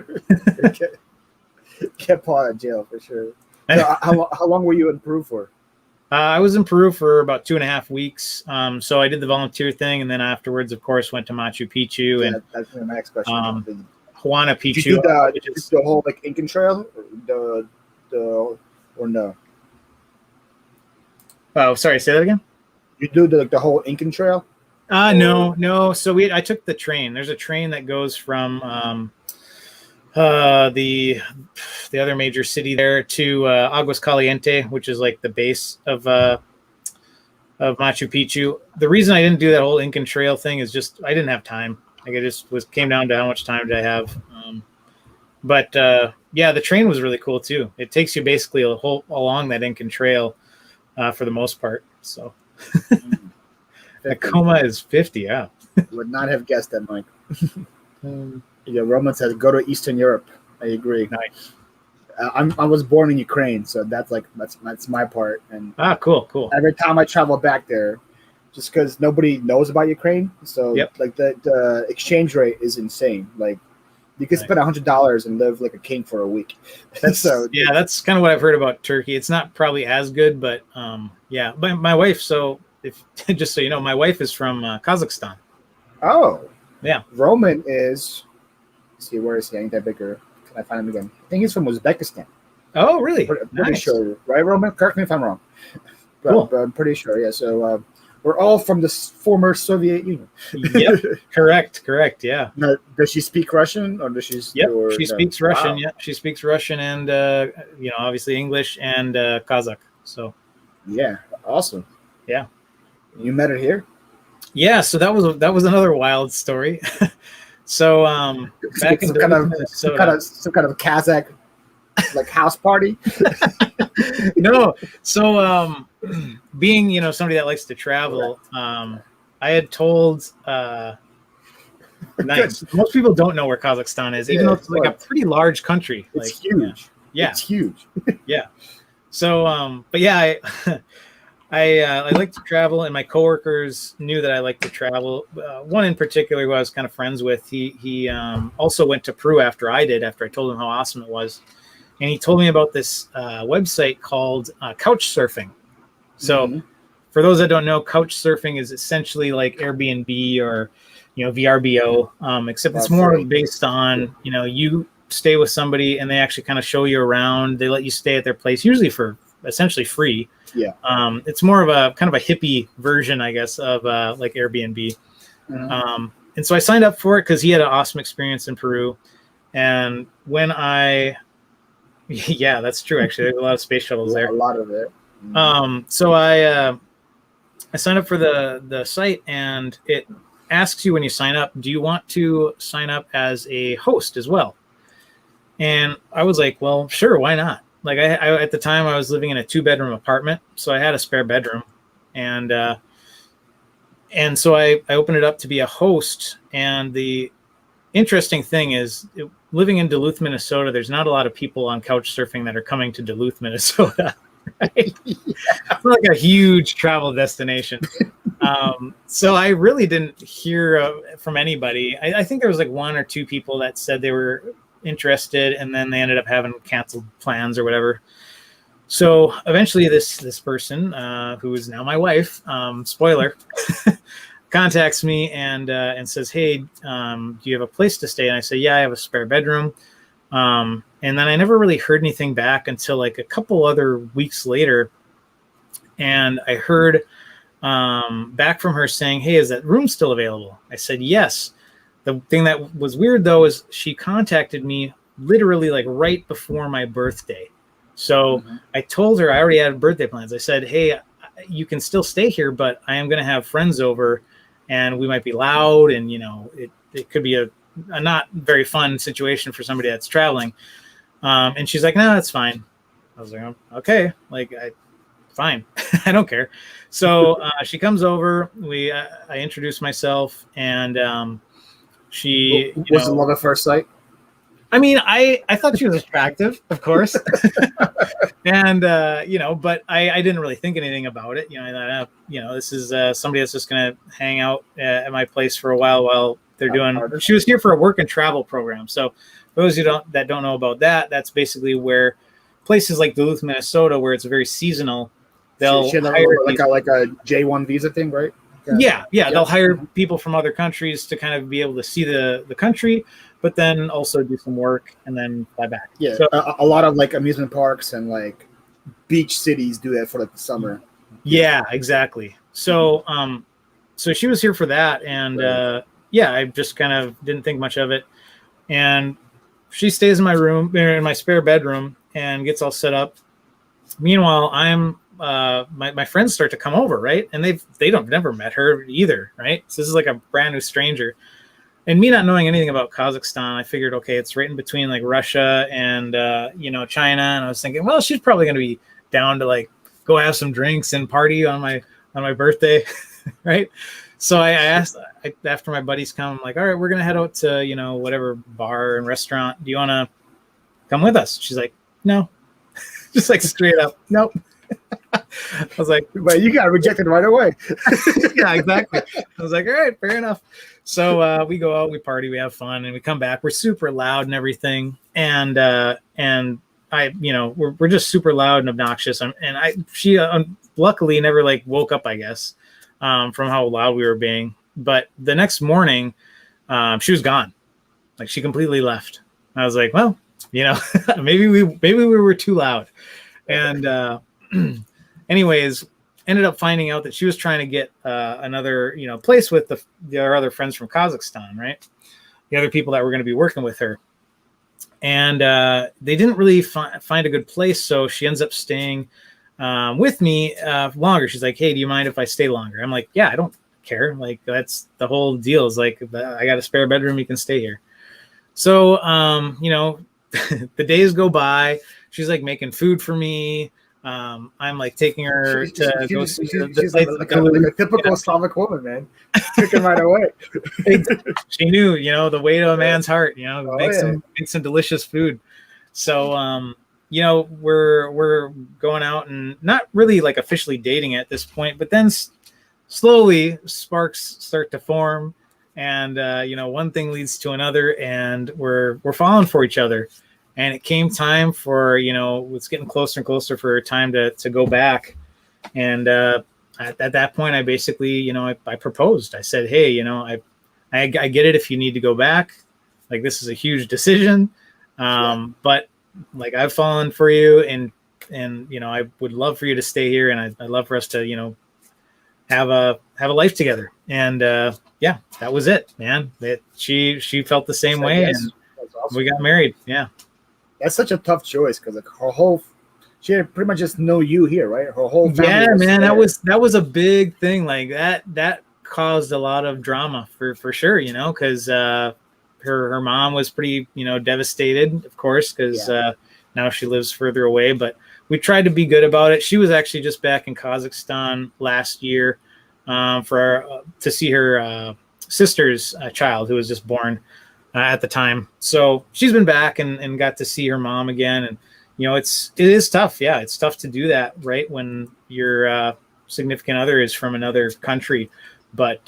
Get Paul out of jail for sure. So, how long were you in Peru for? I was in Peru for about 2.5 weeks. So I did the volunteer thing, and then afterwards, of course, went to Machu Picchu and that's my next question. Huayna Picchu. Did you do the whole like Incan Trail, or no? Oh, sorry. Say that again. You do the whole Incan Trail? No. So I took the train. There's a train that goes from the other major city there to Aguas Caliente, which is like the base of Machu Picchu. The reason I didn't do that whole Incan Trail thing is just I didn't have time. Like it just came down to how much time did I have. But the train was really cool too. It takes you basically along that Incan Trail for the most part. So Tacoma is 50. Yeah, would not have guessed that, Mike. Yeah, Roman says go to Eastern Europe. I agree. Nice. I was born in Ukraine, so that's my part. And cool. Every time I travel back there, just because nobody knows about Ukraine, so like the exchange rate is insane. Like you can spend $100 and live like a king for a week. That's kind of what I've heard about Turkey. It's not probably as good, but But my wife. So if just so you know, my wife is from Kazakhstan. Oh, yeah. Roman is. Let's see, where is he? I need that bigger. Can I find him again? I think he's from Uzbekistan. Oh, really? Pretty sure, right, Roman? Correct me if I'm wrong. Cool. But I'm pretty sure. Yeah. So we're all from the former Soviet Union. Yep. Correct. Yeah. Now, does she speak Russian, or does she? Yep. She speaks Russian. Wow. Yeah. She speaks Russian and obviously English and Kazakh. So. Yeah. Awesome. Yeah. You met her here? Yeah. So that was another wild story. So back in some kind of Kazakh like house party. No, so being somebody that likes to travel, I had told most people don't know where Kazakhstan is, even though it's like a pretty large country. It's huge. Yeah, it's huge. Yeah. So but yeah, I like to travel, and my coworkers knew that I like to travel. One in particular who I was kind of friends with, he also went to Peru after I told him how awesome it was. And he told me about this website called couch surfing. So for those that don't know, couch surfing is essentially like Airbnb or, VRBO, except it's more based on, you stay with somebody and they actually kind of show you around. They let you stay at their place, usually for essentially free. Yeah. It's more of a kind of a hippie version, I guess, of like Airbnb. And so I signed up for it because he had an awesome experience in Peru. And when yeah, that's true. Actually, there's a lot of space shuttles there. A lot of it. So I signed up for the site, and it asks you when you sign up, do you want to sign up as a host as well? And I was like, well, sure, why not? Like I at the time I was living in a 2-bedroom apartment, so I had a spare bedroom, and so I opened it up to be a host. And the interesting thing is, living in Duluth, Minnesota, there's not a lot of people on couch surfing that are coming to Duluth, Minnesota. Right? It's like a huge travel destination. So I really didn't hear from anybody. I think there was like one or two people that said they were interested, and then they ended up having canceled plans or whatever. So eventually this person, who is now my wife, spoiler, contacts me and says, hey, do you have a place to stay? And I say, yeah, I have a spare bedroom. And then I never really heard anything back until like a couple other weeks later. And I heard back from her saying, hey, is that room still available? I said, yes. The thing that was weird, though, is she contacted me literally like right before my birthday. So I told her I already had birthday plans. I said, hey, you can still stay here, but I am going to have friends over and we might be loud. And, you know, it could be a not very fun situation for somebody that's traveling. And she's like, no, that's fine. I was like, okay, like, fine. I don't care. So she comes over. I introduce myself, and she was it love at first sight? I mean, I thought she was attractive, of course. And, you know, but I didn't really think anything about it. You know, I thought, you know, this is somebody that's just going to hang out at my place for a while they're doing. She was here for a work and travel program. So for those that don't know about that, that's basically where places like Duluth, Minnesota, where it's very seasonal, they'll hire like a J1 visa thing, right? Yeah. They'll hire people from other countries to kind of be able to see the country, but then also do some work and then fly back. Yeah, so, a lot of like amusement parks and like beach cities do that for like the summer. Yeah, exactly. So, so she was here for that, and yeah, I just kind of didn't think much of it. And she stays in my room, in my spare bedroom, and gets all set up. Meanwhile, I'm my friends start to come over, right? And they don't never met her either, right? So this is like a brand new stranger. And me not knowing anything about Kazakhstan, I figured, okay, it's right in between like Russia and you know, China. And I was thinking, well, she's probably going to be down to like go have some drinks and party on my birthday, right? So I asked after my buddies come, I'm like, all right, we're gonna head out to, you know, whatever bar and restaurant. Do you want to come with us? She's like, no, just like straight up, nope. I was like, but you got rejected right away. Yeah, exactly. I was like, all right, fair enough. So we go out, we party, we have fun, and we come back. We're super loud and everything, and I, you know, we're just super loud and obnoxious. She luckily never like woke up, I guess, from how loud we were being. But the next morning, she was gone. Like she completely left. I was like, well, you know, maybe we were too loud. And anyways, ended up finding out that she was trying to get another, you know, place with our other friends from Kazakhstan, right? The other people that were going to be working with her. And they didn't really find a good place, so she ends up staying with me longer. She's like, hey, do you mind if I stay longer? I'm like, yeah, I don't care. Like, that's the whole deal. Is like, I got a spare bedroom, you can stay here. So, you know, the days go by. She's like making food for me. I'm like taking her to go see like a typical Slavic woman, man. Cooking right away. She knew, you know, the way to a man's heart, you know, make some delicious food. So, you know, we're going out and not really like officially dating at this point, but then slowly sparks start to form, and you know, one thing leads to another, and we're falling for each other. And it came time for, you know, it's getting closer and closer for time to go back. And at that point, I basically, you know, I proposed. I said, hey, you know, I get it if you need to go back. Like, this is a huge decision. But like, I've fallen for you, and you know, I would love for you to stay here, and I'd love for us to, you know, have a life together. And yeah, that was it, man. She felt the same way, yes. And awesome. We got married. Yeah. That's such a tough choice, because like she had pretty much just know you here, right? Her whole family. Yeah, man, that was a big thing. Like that caused a lot of drama for sure, you know, because her mom was pretty, you know, devastated, of course, because now she lives further away. But we tried to be good about it. She was actually just back in Kazakhstan last year to see her sister's child who was just born. at the time. So she's been back and got to see her mom again. And, it is tough. Yeah, it's tough to do that, right, when your significant other is from another country. But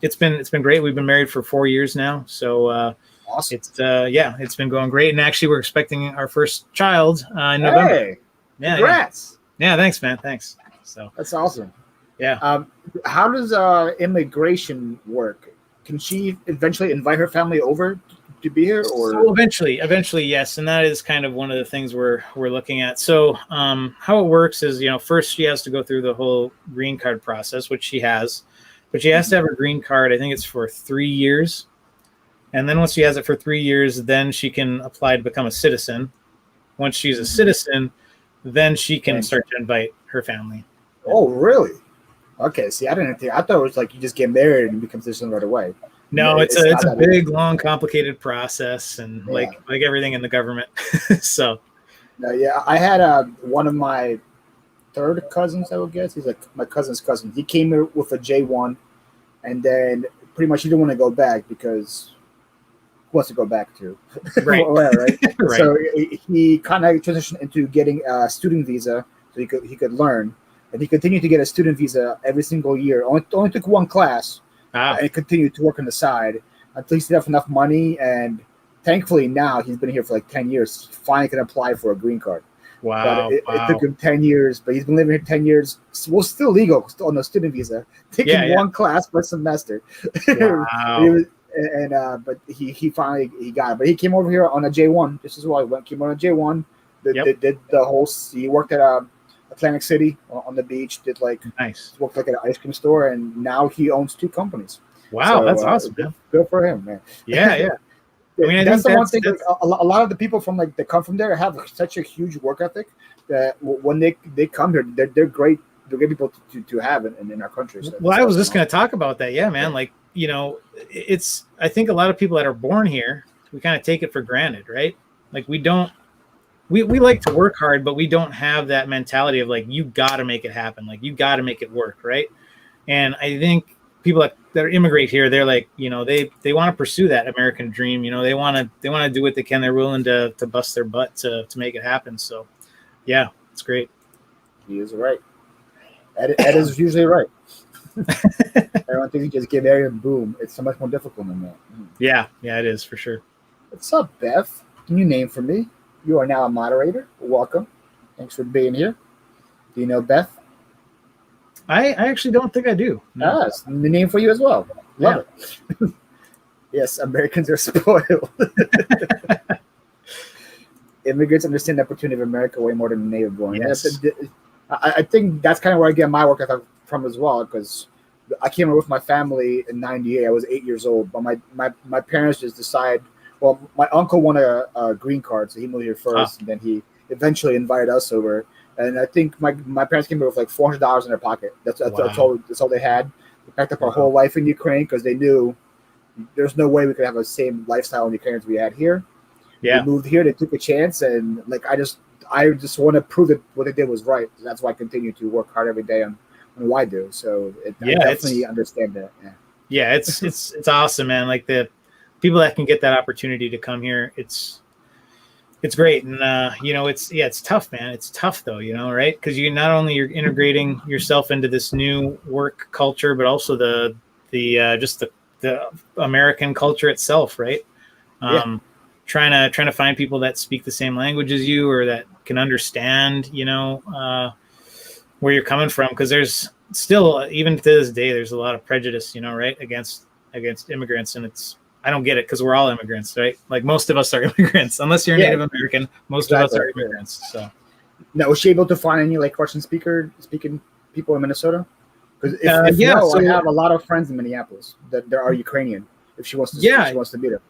it's been great. We've been married for 4 years now. So Awesome. it's been going great. And actually, we're expecting our first child in November. Hey, Yeah, congrats. yeah, thanks, man. Thanks. So That's awesome. yeah. How does immigration work? Can she eventually invite her family over to be here, or So eventually, yes, and that is kind of one of the things we're looking at. So, how it works is, first she has to go through the whole green card process, which she has, but she has to have her green card. I think it's for 3 years, and then once she has it for 3 years, then she can apply to become a citizen. Once she's a citizen, then she can start to invite her family. Oh, really? Okay. See, I didn't think. I thought it was like you just get married and become citizen right away. No, it's not a that big, long, complicated process, and Yeah. like everything in the government. So No, yeah, I had one of my third cousins, I would guess. He's like my cousin's cousin. He came here with a J1, and then pretty much he didn't want to go back because who wants to go back to? Right. Well, right. Right. So he kind of transitioned into getting a student visa so he could learn, and he continued to get a student visa every single year. Only took one class, and continued to work on the side until he still have enough money. And thankfully now he's been here for like 10 years. He finally can apply for a green card. Wow. But it took him 10 years, but he's been living here 10 years. Well, still legal, still on a student visa, taking one class per semester. Wow. But he finally got it. But he came over here on a J1. This is why he came on a J1. Did the whole. He worked at Atlantic City on the beach. Did Nice. worked like at an ice cream store, and now he owns 2 companies. Wow, So, that's awesome, man. Good for him, man. Yeah, yeah. I mean, I that's think the one thing. that's- Like, a lot of the people from that come from there have such a huge work ethic that when they come here, they're great. They're great people to have in our country. So Well, I was just going to talk about that. Yeah, man. Like, it's, I think a lot of people that are born here, we kind of take it for granted, right? Like we like to work hard, but we don't have that mentality of like, you got to make it happen. Like you got to make it work. Right. And I think people that immigrate here, they're like, they want to pursue that American dream. They want to do what they can. They're willing to bust their butt to make it happen. So yeah, it's great. He is right. Ed is usually right. Everyone thinks you just get married and boom. It's so much more difficult than that. Yeah, it is for sure. What's up, Beth? Can you name for me? You are now a moderator. Welcome. Thanks for being here. Do you know Beth? I actually don't think I do. No. It's the name for you as well. Love it. Yes, Americans are spoiled. Immigrants understand the opportunity of America way more than native born. Yes. I think that's kind of where I get my work ethic from as well, because I came here with my family in '98. I was 8 years old, but my parents just decide. Well, my uncle won a green card, so he moved here first, and then he eventually invited us over. And I think my parents came here with like $400 in their pocket. That's all they had. They packed up our whole life in Ukraine because they knew there's no way we could have the same lifestyle in Ukraine as we had here. Yeah. They moved here. They took a chance, and I just want to prove that what they did was right. So that's why I continue to work hard every day on what I do. So I definitely understand that. Yeah, it's awesome, man. Like the people that can get that opportunity to come here, it's great. And it's tough, man. It's tough though, right? Because you're integrating yourself into this new work culture, but also the American culture itself, right? Trying to find people that speak the same language as you, or that can understand, where you're coming from. Because there's still, even to this day, there's a lot of prejudice, right, against immigrants, and I don't get it, because we're all immigrants, right? Like most of us are immigrants, unless you're Native American. Most of us are immigrants. So, now, was she able to find any Russian speaking people in Minnesota? Because I have a lot of friends in Minneapolis that are Ukrainian. If she wants to, if she wants to meet them.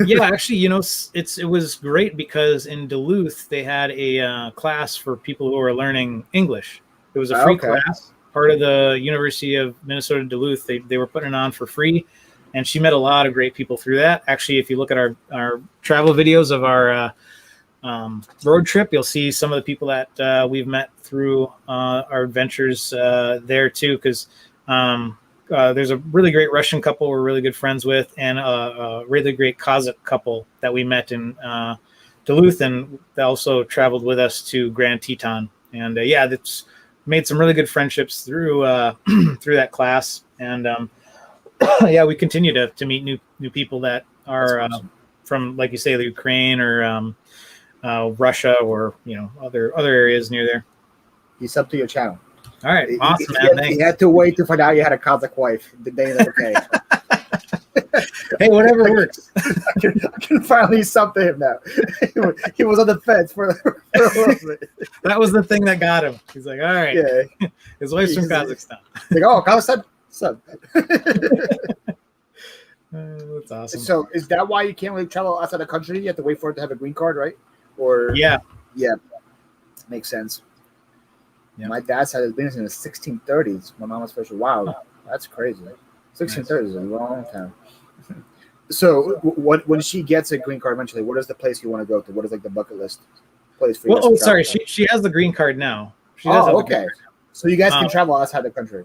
Yeah, actually, it was great because in Duluth they had a class for people who are learning English. It was a free class, part of the University of Minnesota Duluth. They were putting it on for free, and she met a lot of great people through that. Actually, if you look at our travel videos of our road trip, you'll see some of the people that we've met through our adventures there too. Because there's a really great Russian couple we're really good friends with, and a really great Kazakh couple that we met in Duluth, and they also traveled with us to Grand Teton. And yeah, that's made some really good friendships through through that class. And yeah, we continue to meet new people that are awesome. from, like you say, the Ukraine or Russia, or other areas near there. He's up to your channel. All right, awesome, man. He Thanks. had to wait to find out you had a Kazakh wife. The day that okay. Hey, whatever works. I can finally sub to him now. He was on the fence for a little bit. That was the thing that got him. He's like, all right. Yeah. His wife's from Kazakhstan. Like, oh, Kazakhstan, sub. That's awesome. So, is that why you can't really travel outside the country? You have to wait for it to have a green card, right? Or yeah, makes sense. Yeah. My dad's had his business in the 1630s. My mom was first. Wow, that's crazy. 1630s is a long time. So, when she gets a green card eventually, what is the place you want to go to? What is like the bucket list place for you? Well, sorry, she has the green card now. She does have the green okay. card. So you guys can travel outside the country.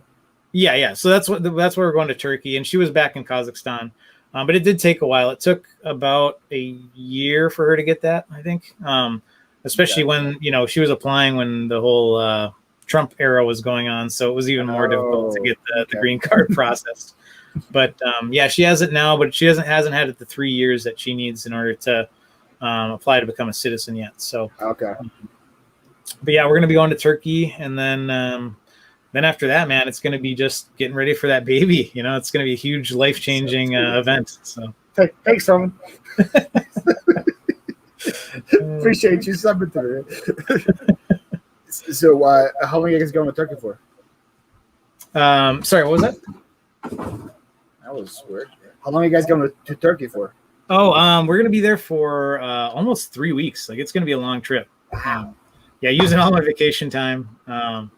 Yeah. So that's where we're going to Turkey, and she was back in Kazakhstan, but it did take a while. It took about a year for her to get that, I think. Especially when she was applying when the whole Trump era was going on, so it was even more difficult to get the green card processed. But yeah, she has it now, but she hasn't had it the 3 years that she needs in order to apply to become a citizen yet. So okay. But yeah, we're gonna be going to Turkey, and then after that, man, it's gonna be just getting ready for that baby. It's gonna be a huge life-changing event. So Thanks, Roman. Appreciate you subbing to me. So, how long are you guys going to Turkey for? Sorry, what was that? That was weird. How long are you guys going to Turkey for? Oh, we're gonna be there for almost 3 weeks. Like, it's gonna be a long trip. Wow. Yeah, using all my vacation time. So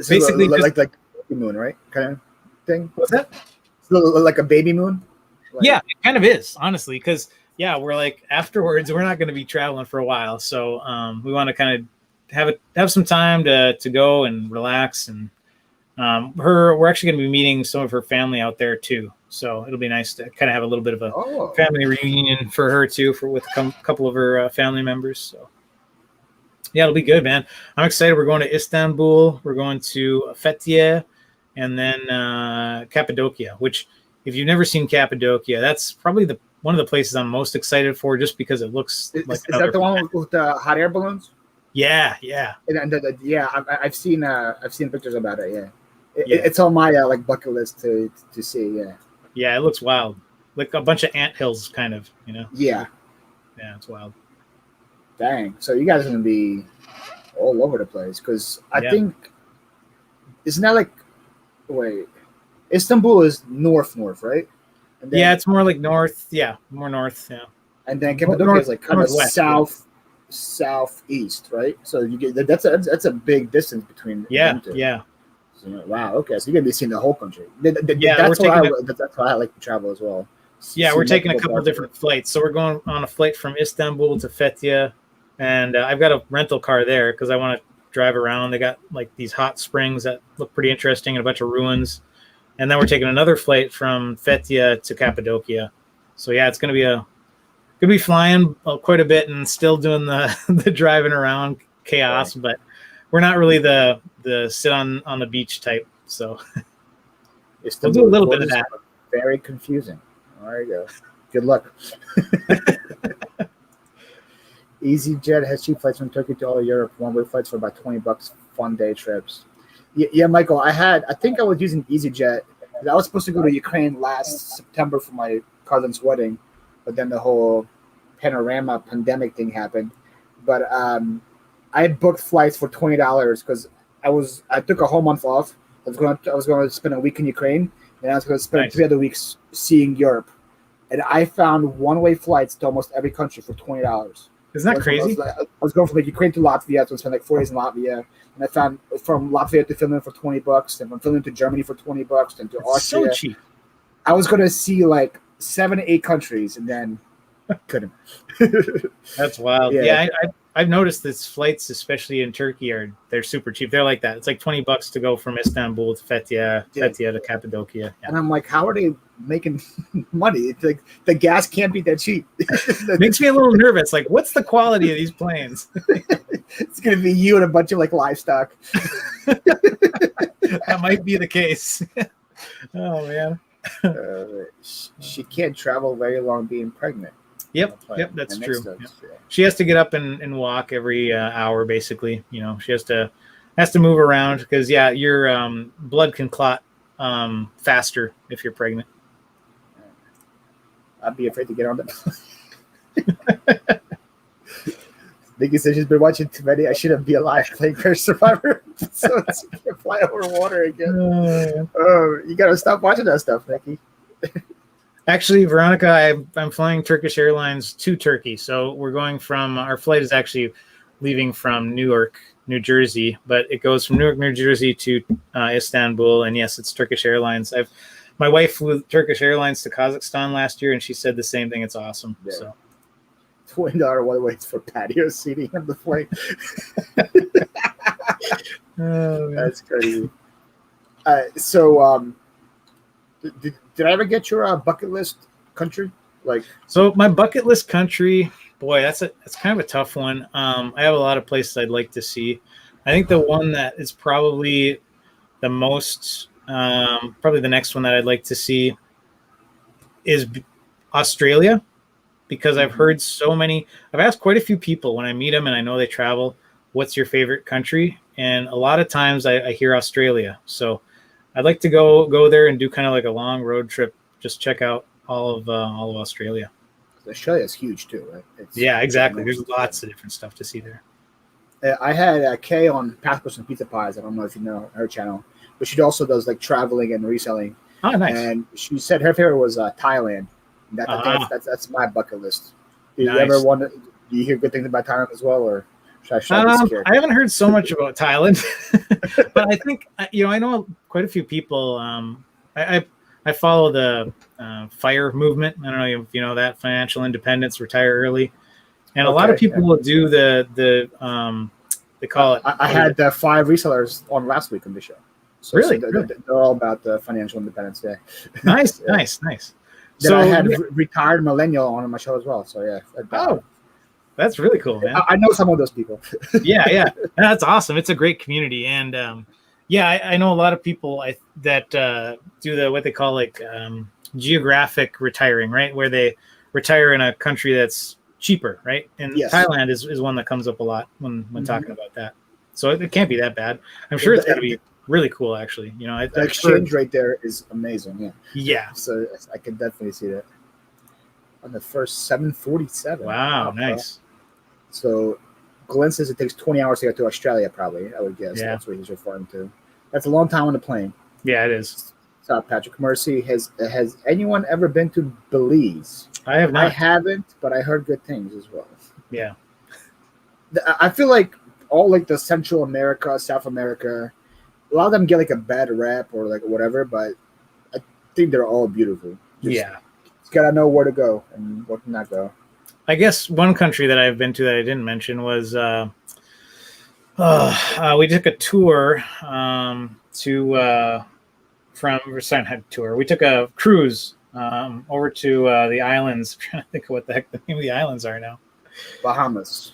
Basically, like baby moon, right? Kind of thing. What's that? So like a baby moon. Yeah, it kind of is, honestly, because we're like, afterwards we're not going to be traveling for a while, so we want to kind of have some time to go and relax, and we're actually going to be meeting some of her family out there too, so it'll be nice to kind of have a little bit of a family reunion for her too, with a couple of her family members. So yeah, it'll be good, man. I'm excited. We're going to Istanbul, we're going to Fethiye, and then Cappadocia, which, if you've never seen Cappadocia, that's probably one of the places I'm most excited for, just because it looks like. Is that the one with the hot air balloons? Yeah. And I've seen pictures about it. Yeah, it's on my like bucket list to see. Yeah. Yeah, it looks wild, like a bunch of anthills, kind of. Yeah. Yeah, it's wild. Dang. So you guys are gonna be all over the place, because I think isn't that like Istanbul is north, right? And then, it's more like north. Yeah, more north. Yeah. And then Cappadocia is like kind of southeast, right? So you get that's a big distance between. Yeah. So, wow. Okay. So you're gonna be seeing the whole country. That's why I like to travel as well. Yeah, we're taking a couple different flights. So we're going on a flight from Istanbul to Fethiye, and I've got a rental car there because I want to drive around. They got like these hot springs that look pretty interesting and a bunch of ruins. And then we're taking another flight from Fethiye to Cappadocia. So yeah, it's gonna be flying quite a bit and still doing the driving around chaos, right. But we're not really the sit on the beach type. So we'll do a little bit of that. Very confusing. There you go. Good luck. EasyJet has cheap flights from Turkey to all of Europe. One-way flights for about $20. Fun day trips. Yeah, Michael. I think I was using EasyJet. I was supposed to go to Ukraine last September for my cousin's wedding, but then the whole panorama pandemic thing happened. But I booked flights for $20 because I took a whole month off. I was going to spend a week in Ukraine, and I was going to spend 3 other weeks seeing Europe. And I found one-way flights to almost every country for $20. Isn't that crazy? I was going from Ukraine to Latvia, so I spent 4 days in Latvia. And I found from Latvia to Finland for $20, and from Finland to Germany for $20, and to Austria. So cheap. I was going to see like 7 to 8 countries, and then couldn't. That's wild. Yeah, I've noticed that flights, especially in Turkey, they're super cheap. They're like that. It's like $20 to go from Istanbul to Fethiye to Cappadocia. Yeah. And I'm like, how are they making money? It's like the gas can't be that cheap. Makes me a little nervous. Like, what's the quality of these planes? It's gonna be you and a bunch of like livestock. That might be the case. Oh man. She can't travel very long being pregnant. Yep, that's true. Sense, Yep. yeah. She has to get up and walk every hour, basically. You know, she has to move around because your blood can clot faster if you're pregnant. I'd be afraid to get on the. Nikki says she's been watching too many. I shouldn't be alive playing Crash Survivor, so she can fly over water again. You gotta stop watching that stuff, Nikki. Actually, Veronica, I'm flying Turkish Airlines to Turkey. So we're going from, our flight is actually leaving from Newark, New Jersey, but it goes from Newark, New Jersey to Istanbul. And yes, it's Turkish Airlines. My wife flew Turkish Airlines to Kazakhstan last year, and she said the same thing. It's awesome. Yeah. So $20 one way for patio seating on the flight. That's crazy. Did I ever get your bucket list country? So my bucket list country, boy, that's kind of a tough one. I have a lot of places I'd like to see. I think the one that is probably the most, probably the next one that I'd like to see is Australia, because I've heard I've asked quite a few people when I meet them and I know they travel, what's your favorite country? And a lot of times I hear Australia. So I'd like to go there and do kind of like a long road trip, just check out all of Australia. Australia is huge too, right? Yeah, exactly. There's lots of different stuff to see there. I had Kay on Passports and Pizza Pies. I don't know if you know her channel, but she also does like traveling and reselling. Oh, nice. And she said her favorite was Thailand. That's my bucket list. Do you ever want to? Do you hear good things about Thailand as well, or should I be scared? I haven't heard so much about Thailand, but I think I know quite a few people. I follow the FIRE movement. I don't know if you know that, financial independence, retire early, and a lot of people will do the they call it. I had 5 resellers on last week on the show. So, really? They're all about the financial independence. Yeah. Nice, Yeah. nice. Then I had retired millennial on my show as well. So yeah. Oh, that's really cool, man. I know some of those people. yeah, that's awesome. It's a great community, and I know a lot of people that do what they call like geographic retiring, right? Where they retire in a country that's cheaper, right? And Thailand is one that comes up a lot when talking about that. So it can't be that bad. I'm sure it's going to be really cool, actually. The exchange rate there is amazing. Yeah. Yeah. So I can definitely see that. On the first 747. Wow, nice. So Glenn says it takes 20 hours to get to Australia, probably, I would guess. Yeah. That's what he's referring to. That's a long time on the plane. Yeah, it is. So Patrick Mercy, has anyone ever been to Belize? I have not. I haven't, but I heard good things as well. Yeah. I feel like all like the Central America, South America, a lot of them get like a bad rap or like whatever, but I think they're all beautiful. Just gotta know where to go and where to not go. I guess one country that I've been to that I didn't mention was we took a tour We took a cruise over to the islands. I'm trying to think of what the heck the name of the islands are now. Bahamas,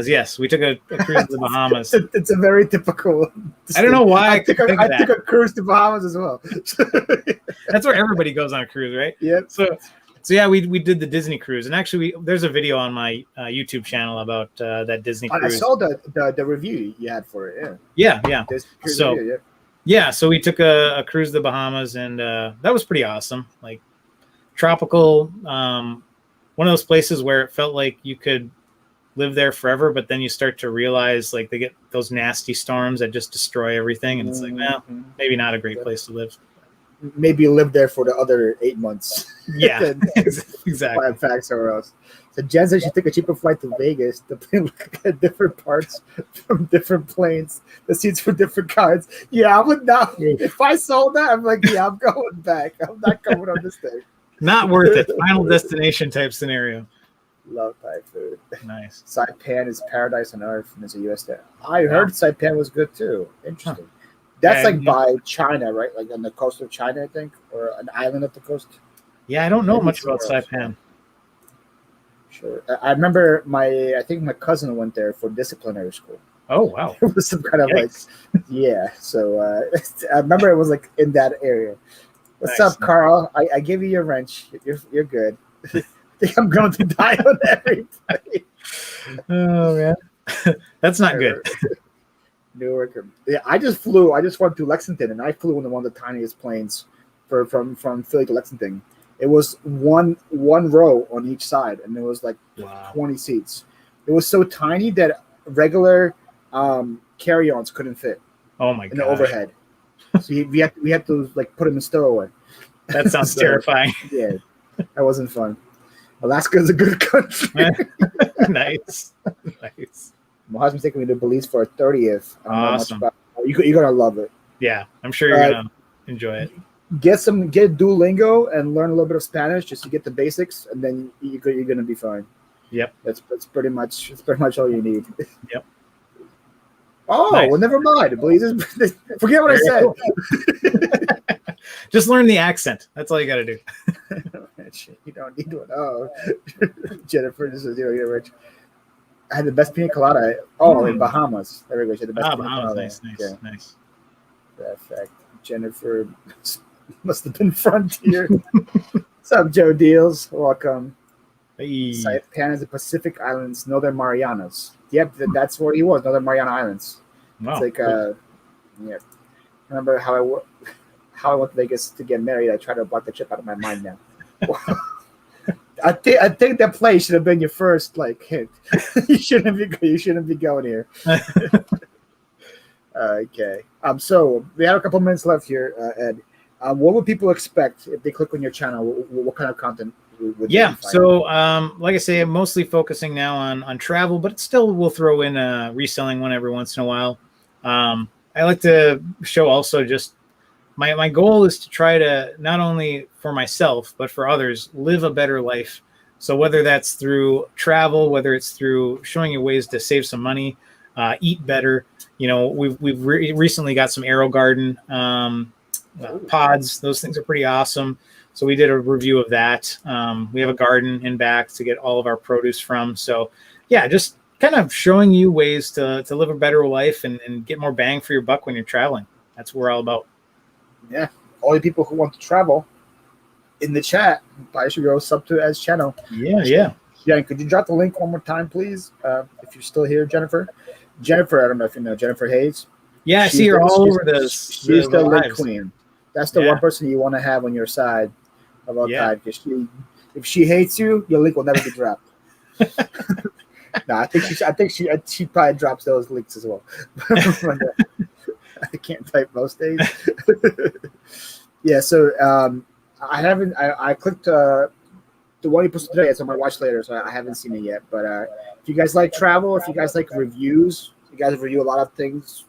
yes. We took a cruise to the Bahamas. It's a very typical. I don't know why I took a cruise to Bahamas as well. That's where everybody goes on a cruise, right? Yeah. So yeah, we did the Disney cruise, and actually there's a video on my YouTube channel about that Disney cruise. I saw the review you had for it. Yeah. So review, so we took a cruise to the Bahamas, and that was pretty awesome. Like tropical, one of those places where it felt like you could live there forever, but then you start to realize like they get those nasty storms that just destroy everything, and it's like, well, maybe not a great place to live. Maybe live there for the other 8 months. Yeah, exactly. 5 facts somewhere else. So Jen said she took a cheaper flight to Vegas to look at different parts from different planes, the seats for different kinds. Yeah, I would not. If I saw that, I'm like, yeah, I'm going back. I'm not coming on this thing. Not worth it. Final destination type scenario. Love Thai food. Nice. Saipan is paradise on earth, and it's a U.S. there. I heard Saipan was good too. Interesting. That's Yeah, like by China, right? Like on the coast of China, I think, or an island of the coast. Yeah, I don't know Maybe much about somewhere else. Saipan. Sure. I remember I think my cousin went there for disciplinary school. Oh, wow. It was some kind of Yikes. yeah. So I remember it was like in that area. What's Nice. up, Carl? I gave you your wrench. You're good. I think I'm going to die on everybody. Oh, man. That's not good. Newark. Yeah, I just flew. I just went to Lexington, and I flew in one of the tiniest planes from Philly to Lexington. It was one row on each side, and there was like Wow. 20 seats. It was so tiny that regular carry-ons couldn't fit Oh, my in the God. overhead. So we had to like put them in stowaway. That sounds So, terrifying. Yeah, that wasn't fun. Alaska's a good country. Nice. Nice. My husband's taking me to Belize for a 30th. I don't know much Awesome. about it. You're gonna love it. Yeah, I'm sure you're going to enjoy it. Get Duolingo and learn a little bit of Spanish just to get the basics, and then you're gonna be fine. Yep. That's pretty much all you need. Yep. Oh, Nice. well, never mind. Belize is, forget what I Very said. Just learn the accent. That's all you got to do. You don't need one. Oh, Jennifer, this is you're rich. I had the best pina colada. Oh, in Bahamas. There we go. She had the best pina Bahamas. colada. Nice, nice, Yeah, nice. perfect. Jennifer must have been Frontier. What's up, Joe Deals? Welcome. Hey. Saipan is the Pacific Islands, Northern Marianas. Yep, that's where he was, Northern Mariana Islands. Wow. It's like, yeah. Remember how I went to Vegas to get married? I tried to block the chip out of my mind now. I think that place should have been your first like hint. you shouldn't be going here. Okay. So we have a couple minutes left here, Ed. What would people expect if they click on your channel? What kind of content would they find? So like I say, I'm mostly focusing now on travel, but still we'll throw in a reselling one every once in a while. I like to show also just my goal is to try to not only for myself but for others live a better life. So whether that's through travel, whether it's through showing you ways to save some money, eat better. You know, we've recently got some Arrow Garden pods. Those things are pretty awesome. So we did a review of that. We have a garden in back to get all of our produce from. So yeah, just kind of showing you ways to live a better life and get more bang for your buck when you're traveling. That's what we're all about. Yeah, all the people who want to travel in the chat, I should go sub to Ed's channel. Yeah. Yeah, could you drop the link one more time, please? If you're still here, Jennifer. Jennifer, I don't know if you know Jennifer Hayes. Yeah, I see her all over the She's the link lives. queen. That's the one person you want to have on your side of all time. Because if she hates you, your link will never be dropped. No, I think she probably drops those links as well. I can't type most days. Yeah, so I clicked the one you posted today. It's on my watch later, so I haven't seen it yet. But if you guys like travel, if you guys like reviews, you guys review a lot of things.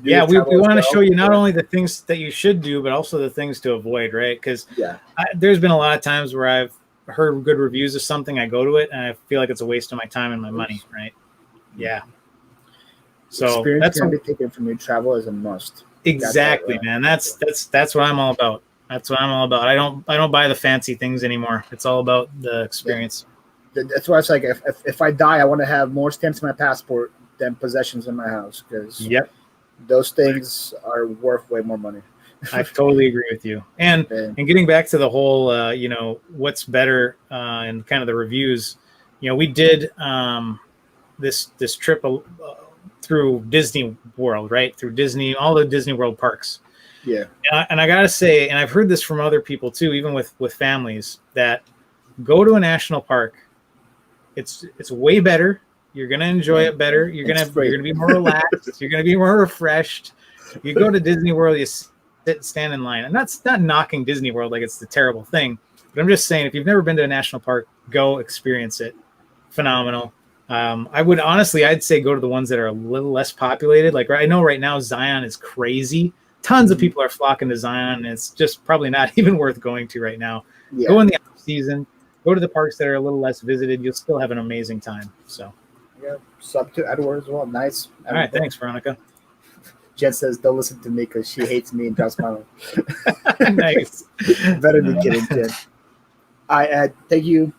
Yeah, we want to show you not only the things that you should do, but also the things to avoid, right? Because there's been a lot of times where I've heard good reviews of something, I go to it, and I feel like it's a waste of my time and my money, right? Yeah. So experience that's can be taken from you. Travel is a must. Exactly, man. That's what I'm all about. That's what I'm all about. I don't buy the fancy things anymore. It's all about the experience. Yeah. That's why it's like if I die, I want to have more stamps in my passport than possessions in my house because those things are worth way more money. I totally agree with you. And getting back to the whole, what's better and kind of the reviews, we did this trip through Disney World, right? Through Disney, all the Disney World parks. Yeah. And I got to say, and I've heard this from other people too, even with families, that go to a national park. It's way better. You're going to enjoy it better. You're going to be more relaxed. You're going to be more refreshed. You go to Disney World, you sit and stand in line. And that's not knocking Disney World like it's the terrible thing. But I'm just saying, if you've never been to a national park, go experience it. Phenomenal. I'd say go to the ones that are a little less populated. Like I know right now Zion is crazy. Tons of people are flocking to Zion. And it's just probably not even worth going to right now. Yeah. Go in the off season. go to the parks that are a little less visited. You'll still have an amazing time. So, Yeah, sub to Edward as well. Nice. all right, thanks, Veronica. Jen says, "Don't listen to me because she hates me and drops my." Nice. Better be kidding, Jen. I thank you.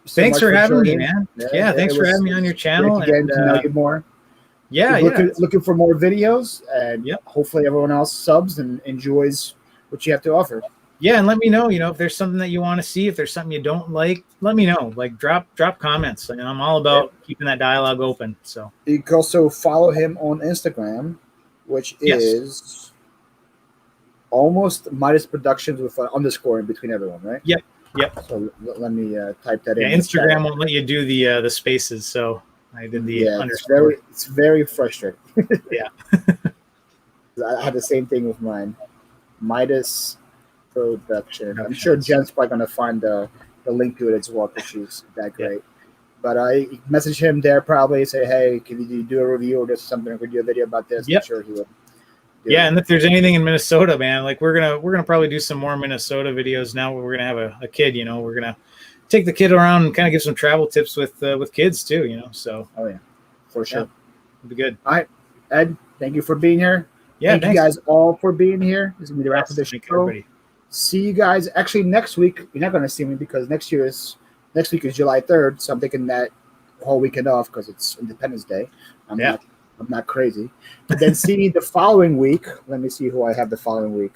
So Thanks much for having me, joining. man. Yeah, thanks it for was having me on your channel. Great to get And, to know you more. yeah, Looking for more videos, and Yep. hopefully everyone else subs and enjoys what you have to offer. Yeah, and let me know, if there's something that you want to see, if there's something you don't like, let me know. Like drop comments. I mean, I'm all about keeping that dialogue open. So You can also follow him on Instagram, which Yes. is almost Midas Productions with an underscore in between everyone, right? Yep. So let me type that yeah, in. Instagram won't let you do the spaces, so I did the underscore. It's very frustrating. Yeah. I had the same thing with mine. Midas Production. I'm sure Productions. Jen's probably gonna find the link to it as well because she's that great. But I message him there probably, say, hey, can you do a review or just something, or could you do a video about this? Yep. I'm sure he would. Yeah, and if there's anything in Minnesota, man, like we're gonna probably do some more Minnesota videos now. Where we're gonna have a kid, we're gonna take the kid around and kind of give some travel tips with kids too, So Oh yeah, for sure. it'll be good. Ed, thank you for being here. Yeah, thank you guys all for being here. This is gonna be the wrap of the show. Thank you, everybody. See you guys actually next week. You're not gonna see me because next week is July 3rd, so I'm taking that whole weekend off because it's Independence Day. I'm not crazy. But then see me the following week. Let me see who I have the following week.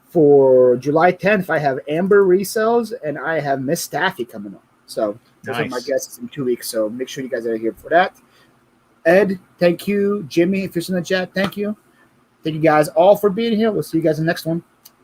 For July 10th, I have Amber Resells and I have Miss Staffy coming on. So those are my Nice. guests in 2 weeks. So make sure you guys are here for that. Ed, thank you. Jimmy, if you're in the chat, thank you. Thank you guys all for being here. We'll see you guys in the next one.